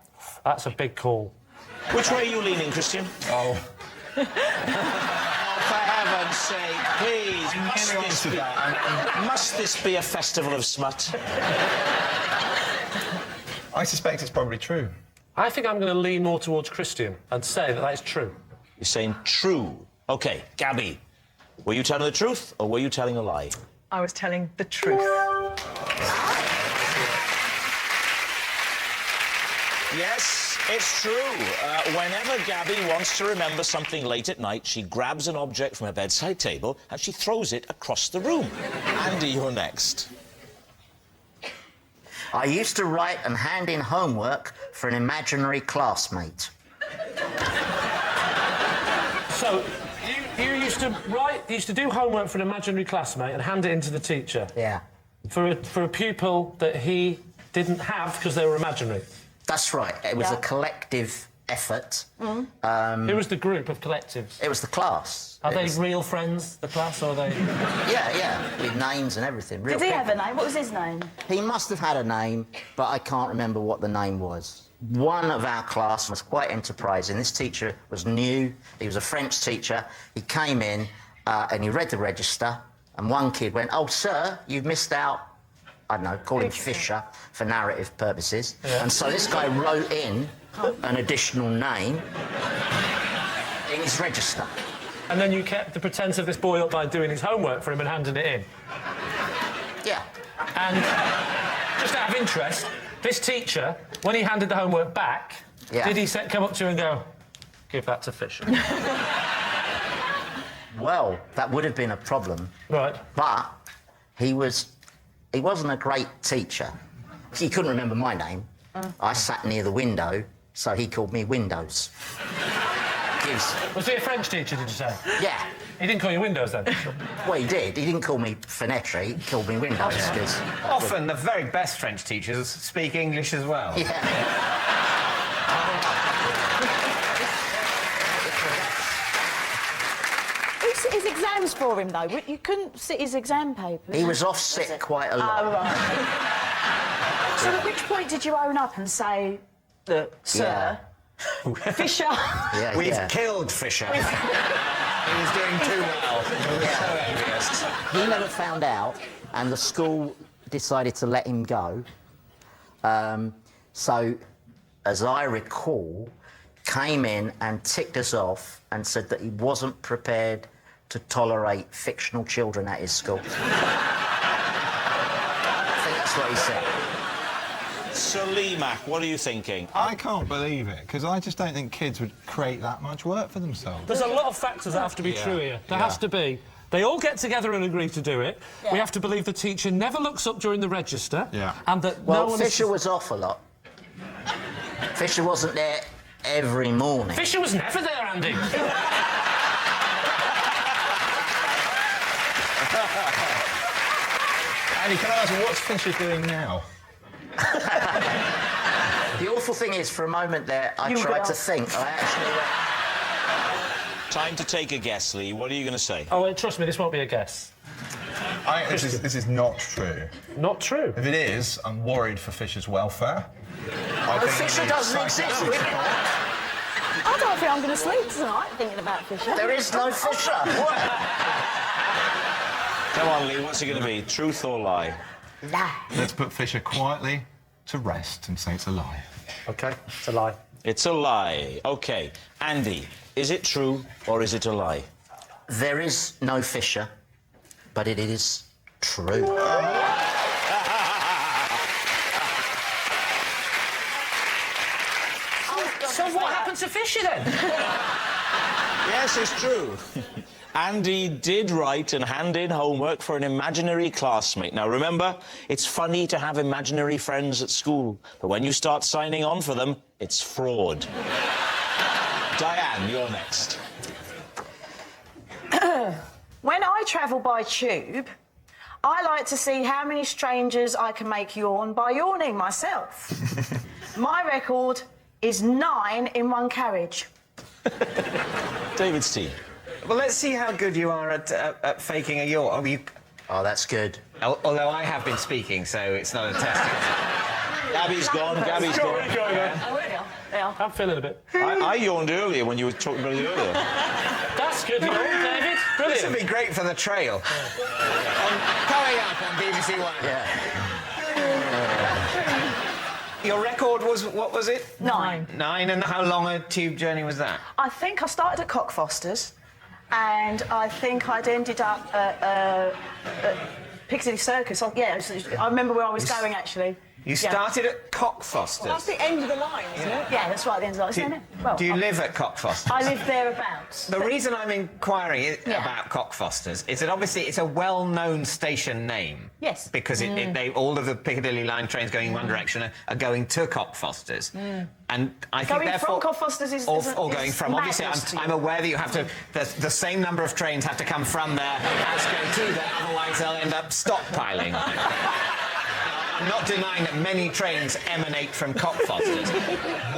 That's a big call. Which way are you leaning, Christian? Oh. For heaven's sake, please, must this be a festival of smut? I suspect it's probably true. I think I'm going to lean more towards Christian and say that is true. You're saying true. OK, Gabby, were you telling the truth or were you telling a lie? I was telling the truth. Yes, it's true. Whenever Gabby wants to remember something late at night, she grabs an object from her bedside table and she throws it across the room. Andy, you're next. I used to write and hand in homework for an imaginary classmate. So, you used to do homework for an imaginary classmate and hand it in to the teacher? Yeah. For a pupil that he didn't have because they were imaginary? That's right. It was a collective effort. Who was the group of collectives? It was the class. Are they real friends, the class, or are they...? Yeah, with names and everything. Real Did he people. have a name? What was his name? He must have had a name, but I can't remember what the name was. One of our class was quite enterprising. This teacher was new. He was a French teacher. He came in and he read the register, and one kid went, "Oh, sir, you've missed out." I don't know, call him Fisher for narrative purposes. Yeah. And so this guy wrote in an additional name in his register. And then you kept the pretence of this boy up by doing his homework for him and handing it in? Yeah. And just out of interest, this teacher, when he handed the homework back, did he come up to you and go, "Give that to Fisher"? Well, that would have been a problem. Right. But he wasn't a great teacher. He couldn't remember my name. I sat near the window, so he called me Windows. Was he a French teacher, did you say? Yeah. He didn't call you Windows, then? Well, he did. He didn't call me Finetri, he called me Windows. Often the very best French teachers speak English as well. Yeah. His exams for him, though. You couldn't sit his exam papers. He was off sick quite a lot. Oh, right. So at which point did you own up and say, "Look, sir, Fisher..." We've killed Fisher. He was doing too well. He never found out, and the school decided to let him go. So, as I recall, came in and ticked us off and said that he wasn't prepared to tolerate fictional children at his school. I think that's what he said. So, Lee, Mack, what are you thinking? I can't believe it, because I just don't think kids would create that much work for themselves. There's a lot of factors that have to be true here. There has to be. They all get together and agree to do it. Yeah. We have to believe the teacher never looks up during the register. Yeah. And that Well, no one Fisher was off a lot. Fisher wasn't there every morning. Fisher was never there, Andy. Andy, can I ask, what's Fisher doing now? The awful thing is, for a moment there, I tried to think. I actually... Time to take a guess, Lee. What are you going to say? Oh, trust me, this won't be a guess. This is not true. Not true? If it is, I'm worried for Fisher's welfare. Fisher doesn't exist. I don't think I'm going to sleep tonight thinking about Fisher. There is no Fisher. Come on, Lee, what's it going to be? Truth or lie? Lie. Let's put Fisher quietly to rest and say it's a lie. OK, it's a lie. It's a lie. OK. Andy, is it true or is it a lie? There is no Fisher, but it is true. So what happened to Fisher, then? Yes, it's true. Andy did write and hand in homework for an imaginary classmate. Now, remember, it's funny to have imaginary friends at school, but when you start signing on for them, it's fraud. Diane, you're next. When I travel by tube, I like to see how many strangers I can make yawn by yawning myself. My record is 9 in one carriage. David Steve. Well, let's see how good you are at faking a yawn. Oh, that's good. Although I have been speaking, so it's not a test. Gabby's gone. Gabby's gone. Yeah. I'm feeling a bit. I yawned earlier when you were talking about it earlier. That's good, you know, David. Brilliant. This would be great for the trail. Coming up on BBC One. Yeah. Your record was, what was it? 9. 9, and how long a tube journey was that? I think I started at Cockfosters, and I think I'd ended up at Piccadilly Circus. I remember where I was going, actually. You started at Cockfosters? Well, that's the end of the line, isn't it? Yeah, that's right, the end of the line, isn't it? Well, Do you live at Cockfosters? I live thereabouts. The reason I'm inquiring about Cockfosters is that obviously it's a well-known station name. Yes. Because all of the Piccadilly line trains going in one direction are going to Cockfosters. And I think Going therefore... from Cockfosters is... Or going from. Obviously, I'm aware that you have to... The same number of trains have to come from there as go to there, otherwise they'll end up stockpiling. I'm not denying that many trains emanate from Cockfosters.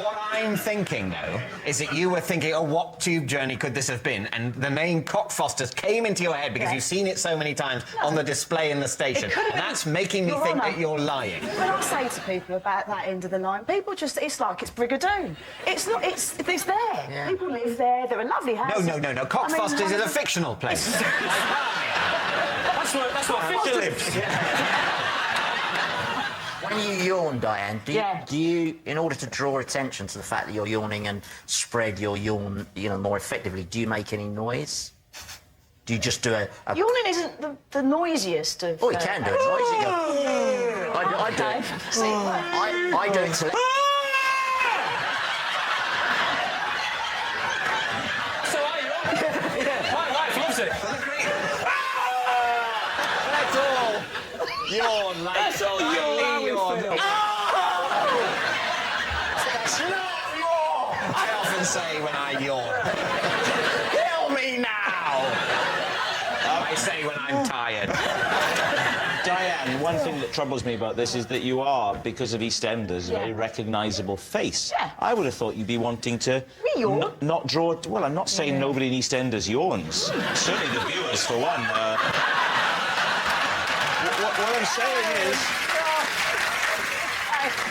What I'm thinking, though, is that you were thinking, oh, what tube journey could this have been? And the name Cockfosters came into your head because you've seen it so many times on the display in the station. And that's making me think that you're lying. When I say to people about that end of the line, people just... It's like it's Brigadoon. It's not... It's there. Yeah. People live there. They're a lovely house. No. Cockfosters is a fictional place. That's where Fisher lives. When you yawn, Diane, do you, in order to draw attention to the fact that you're yawning and spread your yawn, more effectively, do you make any noise? Do you just do a... Yawning isn't the noisiest of... Oh, you can do it. I do it. I do it to... So I yawn. My wife loves it. Let's all yawn like... Let's all yawn. I often say when I yawn, kill me now! I say when I'm tired. Diane, one thing that troubles me about this is that you are, because of EastEnders, a very recognisable face. Yeah. I would have thought you'd be wanting to not draw... Well, I'm not saying nobody in EastEnders yawns. Certainly the viewers, for one. What I'm saying is...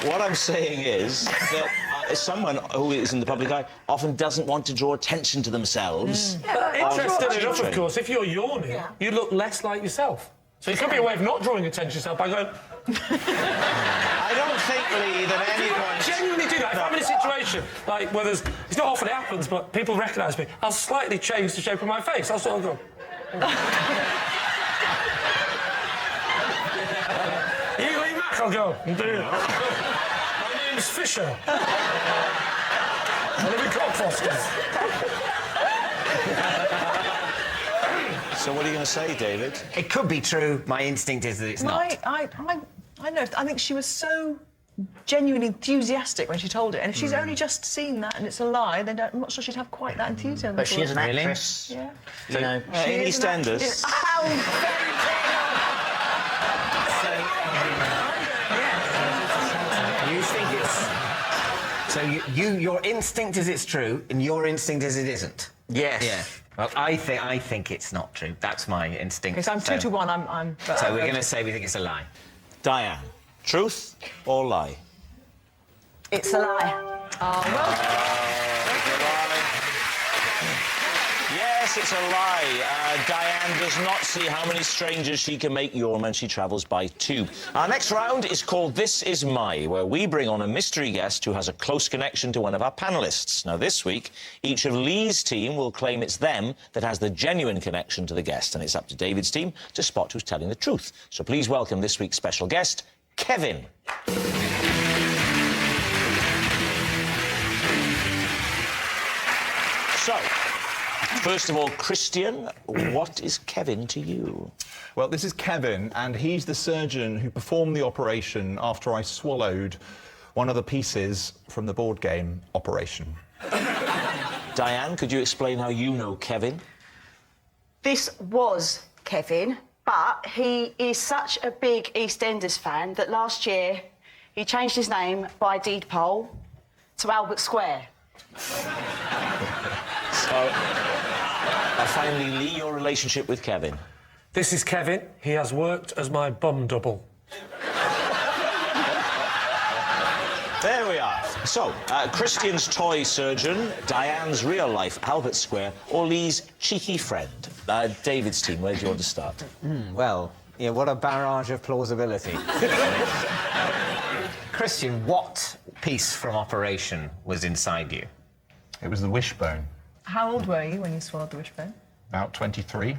What I'm saying is that someone who is in the public eye often doesn't want to draw attention to themselves. Interesting enough, of course, if you're yawning, you look less like yourself. So it could be a way of not drawing attention to yourself by going... I don't think, Lee, that anyone... I genuinely do that. If I'm in a situation, like, where there's... It's not often it happens, but people recognise me, I'll slightly change the shape of my face. I'll sort of go... Ely Mack, I'll go. My name's Fisher. I live in Cockfosters. So what are you going to say, David? It could be true. My instinct is that it's not. I don't know. I think she was so genuinely enthusiastic when she told it, and if she's only just seen that and it's a lie, then I'm not sure she'd have quite that enthusiasm. But she is an Really? actress. Yeah. You know, In EastEnders. How very You think it's... So your instinct is it's true, and your instinct is it isn't? yes. Yeah. Well, I think it's not true. That's my instinct. Okay, so I'm 2 to 1. I'm. So we're going to say we think it's a lie. Diane, truth or lie? It's a lie. Oh, well. Yes, it's a lie. Diane does not see how many strangers she can make yawn when she travels by tube. Our next round is called This Is My, where we bring on a mystery guest who has a close connection to one of our panellists. Now, this week, each of Lee's team will claim it's them that has the genuine connection to the guest, and it's up to David's team to spot who's telling the truth. So please welcome this week's special guest, Kevin. So, first of all, Christian, what is Kevin to you? Well, this is Kevin, and he's the surgeon who performed the operation after I swallowed one of the pieces from the board game Operation. Diane, could you explain how you know Kevin? This was Kevin, but he is such a big EastEnders fan that last year he changed his name by deed poll to Albert Square. So, finally, Lee, your relationship with Kevin. This is Kevin. He has worked as my bum double. There we are. So, Christian's toy surgeon, Diane's real-life Albert Square, or Lee's cheeky friend. David's team, where do you want to start? Well, yeah, what a barrage of plausibility. Christian, what piece from Operation was inside you? It was the wishbone. How old were you when you swallowed the wishbone? About 23.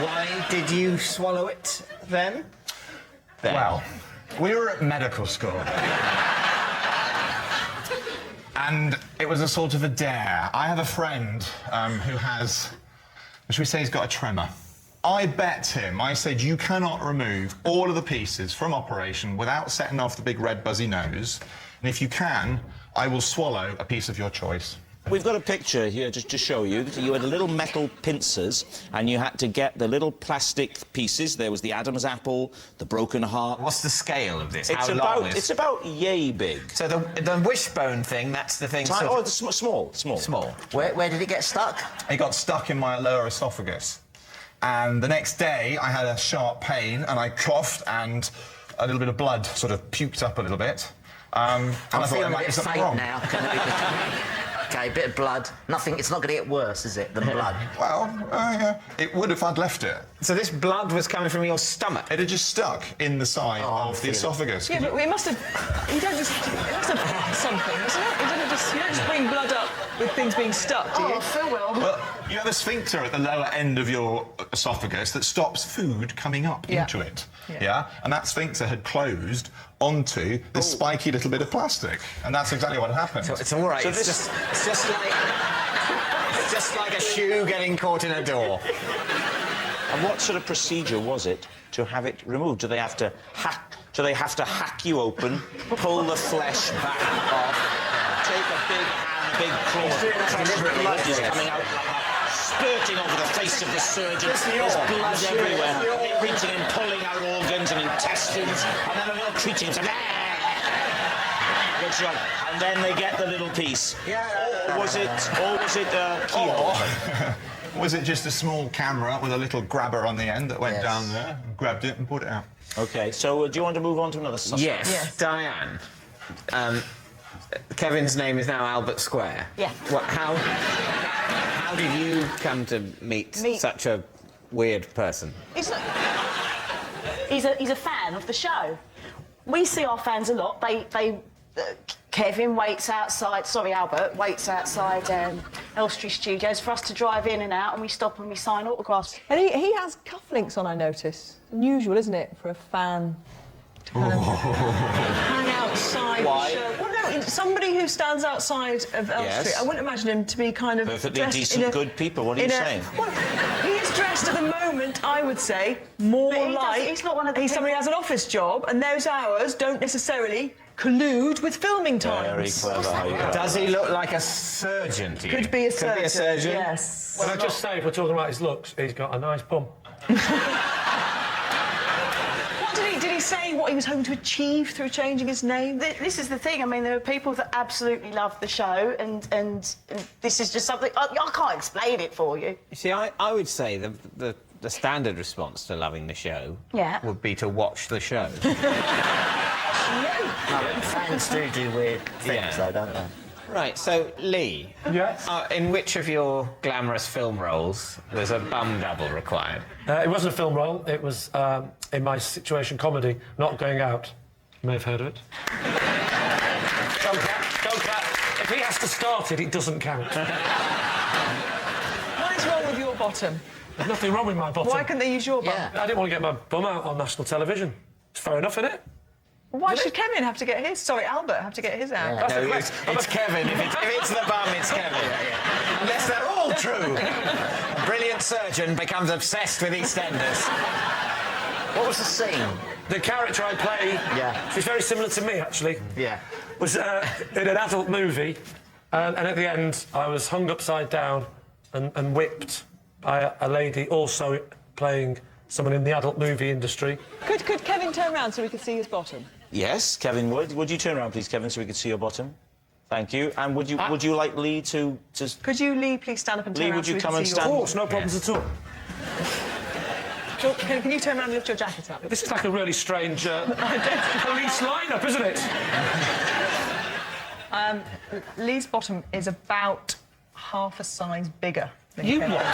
Why did you swallow it then? Well, we were at medical school. And it was a sort of a dare. I have a friend who has, should we say he's got a tremor. I bet him, I said, you cannot remove all of the pieces from Operation without setting off the big red buzzy nose. And if you can, I will swallow a piece of your choice. We've got a picture here just to show you. You had little metal pincers, and you had to get the little plastic pieces. There was the Adam's apple, the broken heart. What's the scale of this? It's about yay big. So the wishbone thing, that's the thing... Oh, it's small. Small. Where did it get stuck? It got stuck in my lower esophagus. And the next day, I had a sharp pain, and I coughed, and a little bit of blood sort of puked up a little bit. And I thought I might be something wrong. Now. OK, a bit of blood. Nothing. It's not going to get worse, is it, than blood? Well, yeah, it would if I'd left it. So this blood was coming from your stomach? It had just stuck in the side of the esophagus. Yeah, but we must have... You don't just... It must have something, isn't it? You don't just bring blood up with things being stuck, do you? Oh, Phil will. Well, you have a sphincter at the lower end of your esophagus that stops food coming up into it. Yeah. And that sphincter had closed onto this spiky little bit of plastic, and that's exactly what happened. So it's all right. So it's just like a shoe getting caught in a door. And what sort of procedure was it to have it removed? Do they have to hack you open, pull the flesh back off, take a big hand, a big claw, blood is coming out like that, spurting over the face of the surgeon. There's blood everywhere. Reaching and pulling out organs and intestines, and then a little creature goes, and then they get the little piece. Or was it keyhole? Was it just a small camera with a little grabber on the end that went down there, and grabbed it and put it out? OK, so do you want to move on to another suspect? Yes. Diane. Kevin's name is now Albert Square. Yeah. How did you come to meet such a weird person? He's a fan of the show. We see our fans a lot. Kevin waits outside, sorry, Albert, waits outside Elstree Studios for us to drive in and out, and we stop and we sign autographs. And he has cufflinks on, I notice. Unusual, isn't it, for a fan to kind of hang outside Why? the show? Well, no, somebody who stands outside of Elstree, Yes. I wouldn't imagine him to be kind of Perfectly dressed decent, in a, good people. What are you saying? Well, he is dressed at the moment, I would say, more like he's not one of the somebody who has an office job, and those hours don't necessarily collude with filming times. Very clever. How you got Does he look like a surgeon to you? Could be a surgeon. Could be a surgeon. Yes. Well, I just say, if we're talking about his looks, he's got a nice bum. What did he say what he was hoping to achieve through changing his name? This is the thing. I mean, there are people that absolutely love the show, and this is just something I can't explain it for you. You see, I would say the standard response to loving the show would be to watch the show. Fans do weird things, though, don't they? Right, so, Lee. Yes? In which of your glamorous film roles was a bum double required? It wasn't a film role. It was in my situation comedy, Not Going Out. You may have heard of it. Don't count. If he has to start it, it doesn't count. What is wrong with your bottom? There's nothing wrong with my bottom. Why couldn't they use your bum? I didn't want to get my bum out on national television. It's fair enough, isn't it? Why should Kevin have to get his? Sorry, Albert have to get his out. Yeah. No, it's Kevin. If it's the bum, it's Kevin. Unless they're all true. A brilliant surgeon becomes obsessed with EastEnders. What was the scene? The character I play, which is very similar to me, actually, was in an adult movie, and at the end, I was hung upside down and whipped by a lady also playing someone in the adult movie industry. Could Kevin turn around so we could see his bottom? Yes, Kevin would. Would you turn around, please, Kevin, so we could see your bottom? Thank you. And would you like Lee to... Could you, Lee, please stand up and turn Lee, around would you so come we and can see stand? your... Of course, no problems at all. Can you turn around and lift your jacket up? This is like a really strange police lineup, isn't it? Lee's bottom is about half a size bigger than You Kevin's. what?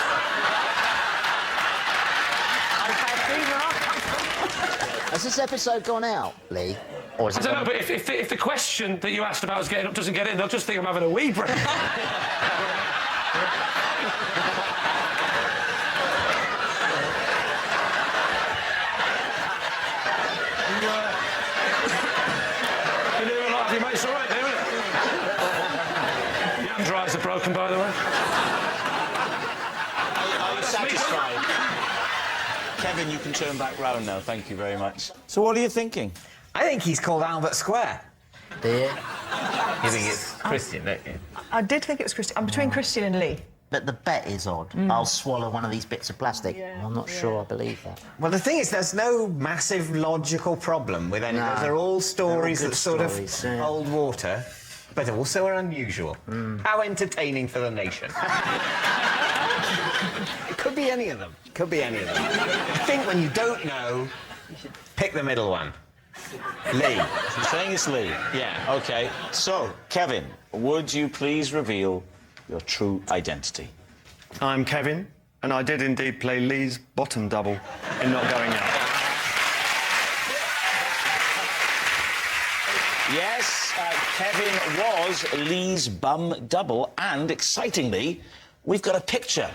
Has this episode gone out, Lee? Or is I don't know, but if the question that you asked about us getting up doesn't get in, they'll just think I'm having a wee break. It's all right, isn't it? The hand dryers are broken, by the way. Are you satisfied? Kevin, you can turn back round now. Thank you very much. So what are you thinking? I think he's called Albert Square. Do you? You think it's Christian, don't you? I did think it was Christian. I'm between Christian and Lee. But the bet is odd. I'll swallow one of these bits of plastic. I'm not sure I believe that. Well, the thing is, there's no massive logical problem with any of those. They're all stories that sort of hold water, but also are unusual. How entertaining for the nation. It could be any of them. Could be any of them. I think when you don't know, you should pick the middle one. Lee. You're saying it's Lee? Yeah. OK. So, Kevin, would you please reveal your true identity? I'm Kevin, and I did indeed play Lee's bottom double in Not Going Out. Yes, Kevin was Lee's bum double, and, excitingly, we've got a picture.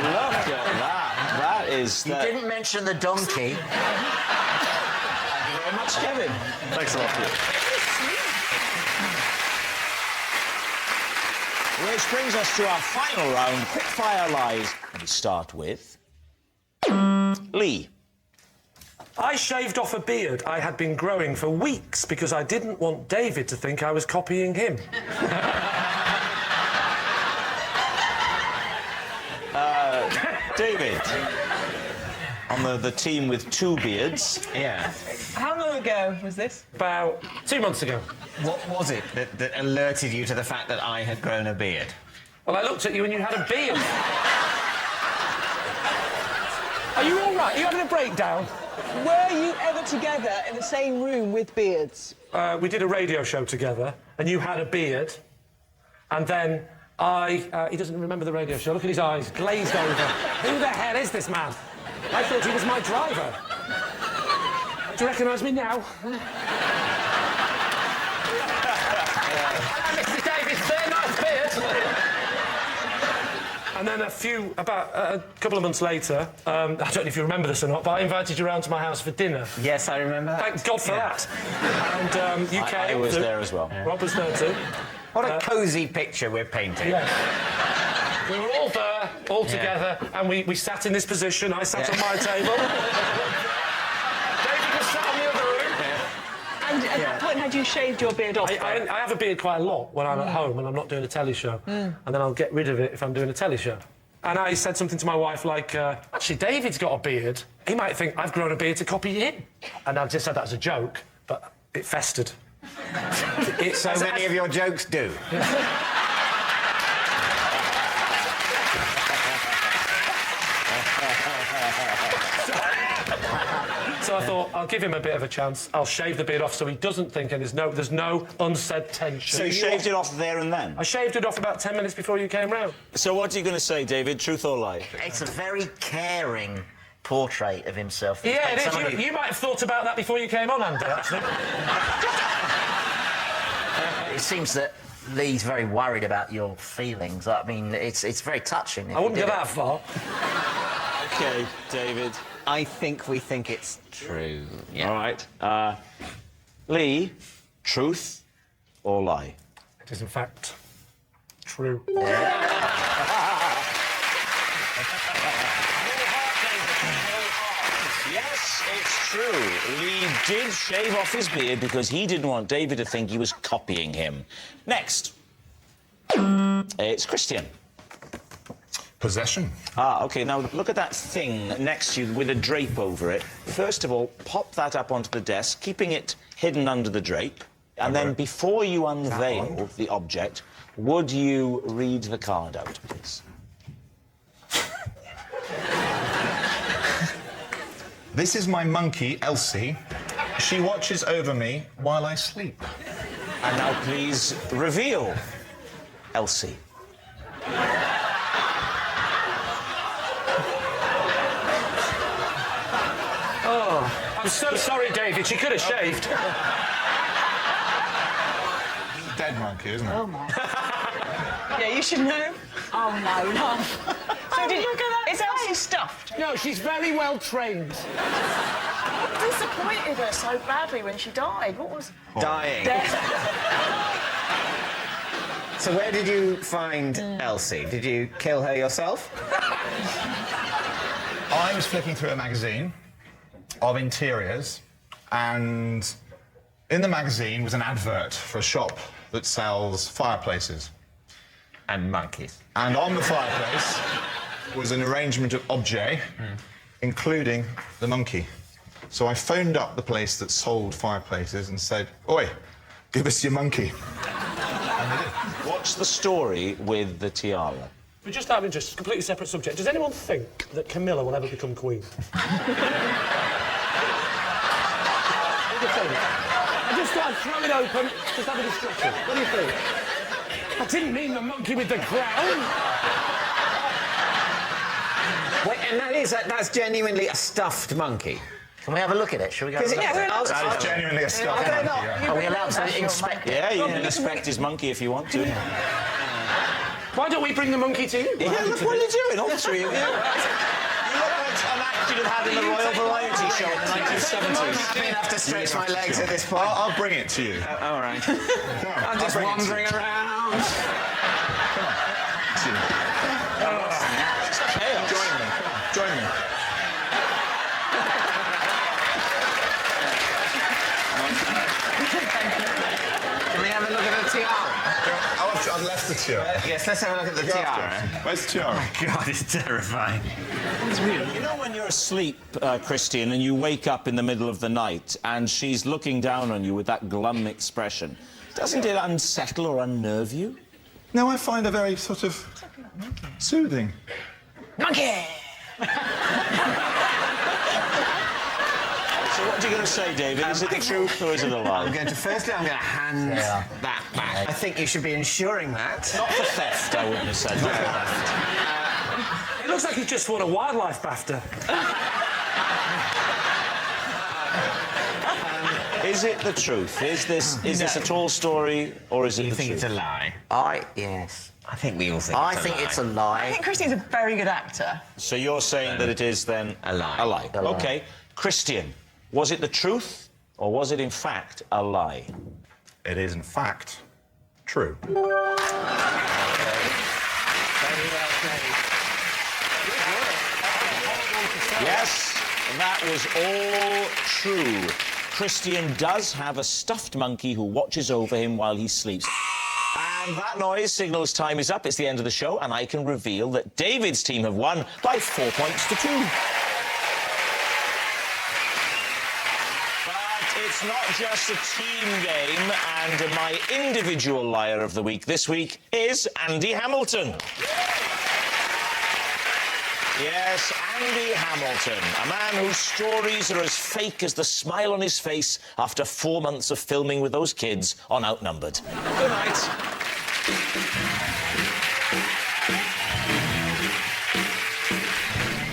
Look at that. That is... You didn't mention the donkey. Thank you very much, Kevin. Thanks a lot, Pete. Which brings us to our final round, quick-fire lies. We start with... Lee. I shaved off a beard I had been growing for weeks because I didn't want David to think I was copying him. David. On the team with two beards. Yeah. How long ago was this? About 2 months ago. What was it that alerted you to the fact that I had grown a beard? Well, I looked at you and you had a beard. Are you all right? Are you having a breakdown? Were you ever together in the same room with beards? We did a radio show together, and you had a beard, and then he doesn't remember the radio show. Look at his eyes, glazed over. Who the hell is this man? I thought he was my driver. Do you recognise me now? And then about a couple of months later, I don't know if you remember this or not, but I invited you round to my house for dinner. Yes, I remember that. Thank God for that. And you came. I was there as well. Rob was there too. What a cosy picture we're painting. Yes. We were all there, all together, and we sat in this position. I sat on my table. David was sat on the other room. And at that point, had you shaved your beard off? I have a beard quite a lot when I'm at home and I'm not doing a telly show. And then I'll get rid of it if I'm doing a telly show. And I said something to my wife like, actually, David's got a beard. He might think I've grown a beard to copy him. And I just said that as a joke, but it festered. So many of your jokes do. So I thought, I'll give him a bit of a chance. I'll shave the beard off so he doesn't think, and there's no unsaid tension. So you shaved it off there and then? I shaved it off about 10 minutes before you came round. So what are you going to say, David? Truth or lie? It's a very caring portrait of himself. Yeah, it is. You might have thought about that before you came on, Andy, actually. It seems that Lee's very worried about your feelings. I mean, it's very touching. I wouldn't go that far. OK, David. I think we think it's true. Yeah. All right. Lee, truth or lie? It is, in fact, true. Yes, it's true. Lee did shave off his beard because he didn't want David to think he was copying him. Next. It's Christian. Possession. OK, now look at that thing next to you with a drape over it. First of all, pop that up onto the desk, keeping it hidden under the drape. And then before you unveil the object, would you read the card out, please? This is my monkey, Elsie. She watches over me while I sleep. And now please reveal Elsie. Oh, I'm so sorry, David. She could have shaved. Dead monkey, isn't it? Oh, my. Yeah, you should know. Oh, no. So did you look at that? Is Elsie stuffed? No, she's very well trained. What disappointed her so badly when she died? What was... Dying. So where did you find Elsie? Did you kill her yourself? I was flicking through a magazine of interiors, and in the magazine was an advert for a shop that sells fireplaces. And monkeys. And on the fireplace was an arrangement of objets, including the monkey. So I phoned up the place that sold fireplaces and said, "Oi, give us your monkey." And they did. What's the story with the tiara? But just out of interest, completely separate subject. Does anyone think that Camilla will ever become queen? I just thought I'd throw it open, just have a discussion. What do you think? I didn't mean the monkey with the crown. Wait, and that's genuinely a stuffed monkey? Can we have a look at it? Shall we go? That is genuinely a stuffed monkey. Are we allowed to inspect it? Yeah, you can inspect his monkey if you want to. Why don't we bring the monkey to you? Yeah, look what are you doing, all three of you. You look like an act you'd have had in the Royal Variety Show in the 1970s. I'm going to have to stretch my legs at this point. I'll bring it to you. All right. I'm just wandering around. Join me. Join me. Can we have a look at the tiara? I've left the tiara. Yes, let's have a look at the tiara. Where's the tiara? Oh, God, it's terrifying. It's weird. You know when you're asleep, Christian, and you wake up in the middle of the night and she's looking down on you with that glum expression, doesn't it unsettle or unnerve you? No, I find her very sort of soothing. Monkey! So what are you going to say, David? Is it the truth or is it a lie? I'm going to hand that back. I think you should be insuring that. Not for theft, I wouldn't have said. Not for theft. It looks like you just won a wildlife BAFTA. Is it the truth? Is this a tall story, or is it You the think truth? it's a lie? Yes. I think we all think I it's a think lie. it's a lie. I think Christian's a very good actor. So you're saying that it is then a lie? A lie. A lie. Okay. Christian, was it the truth, or was it in fact a lie? It is, in fact, true. Yes, that was all true. Christian does have a stuffed monkey who watches over him while he sleeps. And that noise signals time is up. It's the end of the show, and I can reveal that David's team have won by 4 points to 2. But it's not just a team game, and my individual liar of the week this week is Andy Hamilton. Yes, Andy Hamilton, a man whose stories are as fake as the smile on his face after 4 months of filming with those kids on Outnumbered. Good night.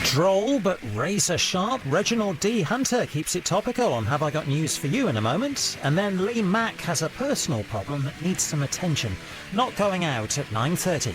Droll but razor-sharp, Reginald D. Hunter keeps it topical on Have I Got News For You in a moment. And then Lee Mack has a personal problem that needs some attention. Not going out at 9:30.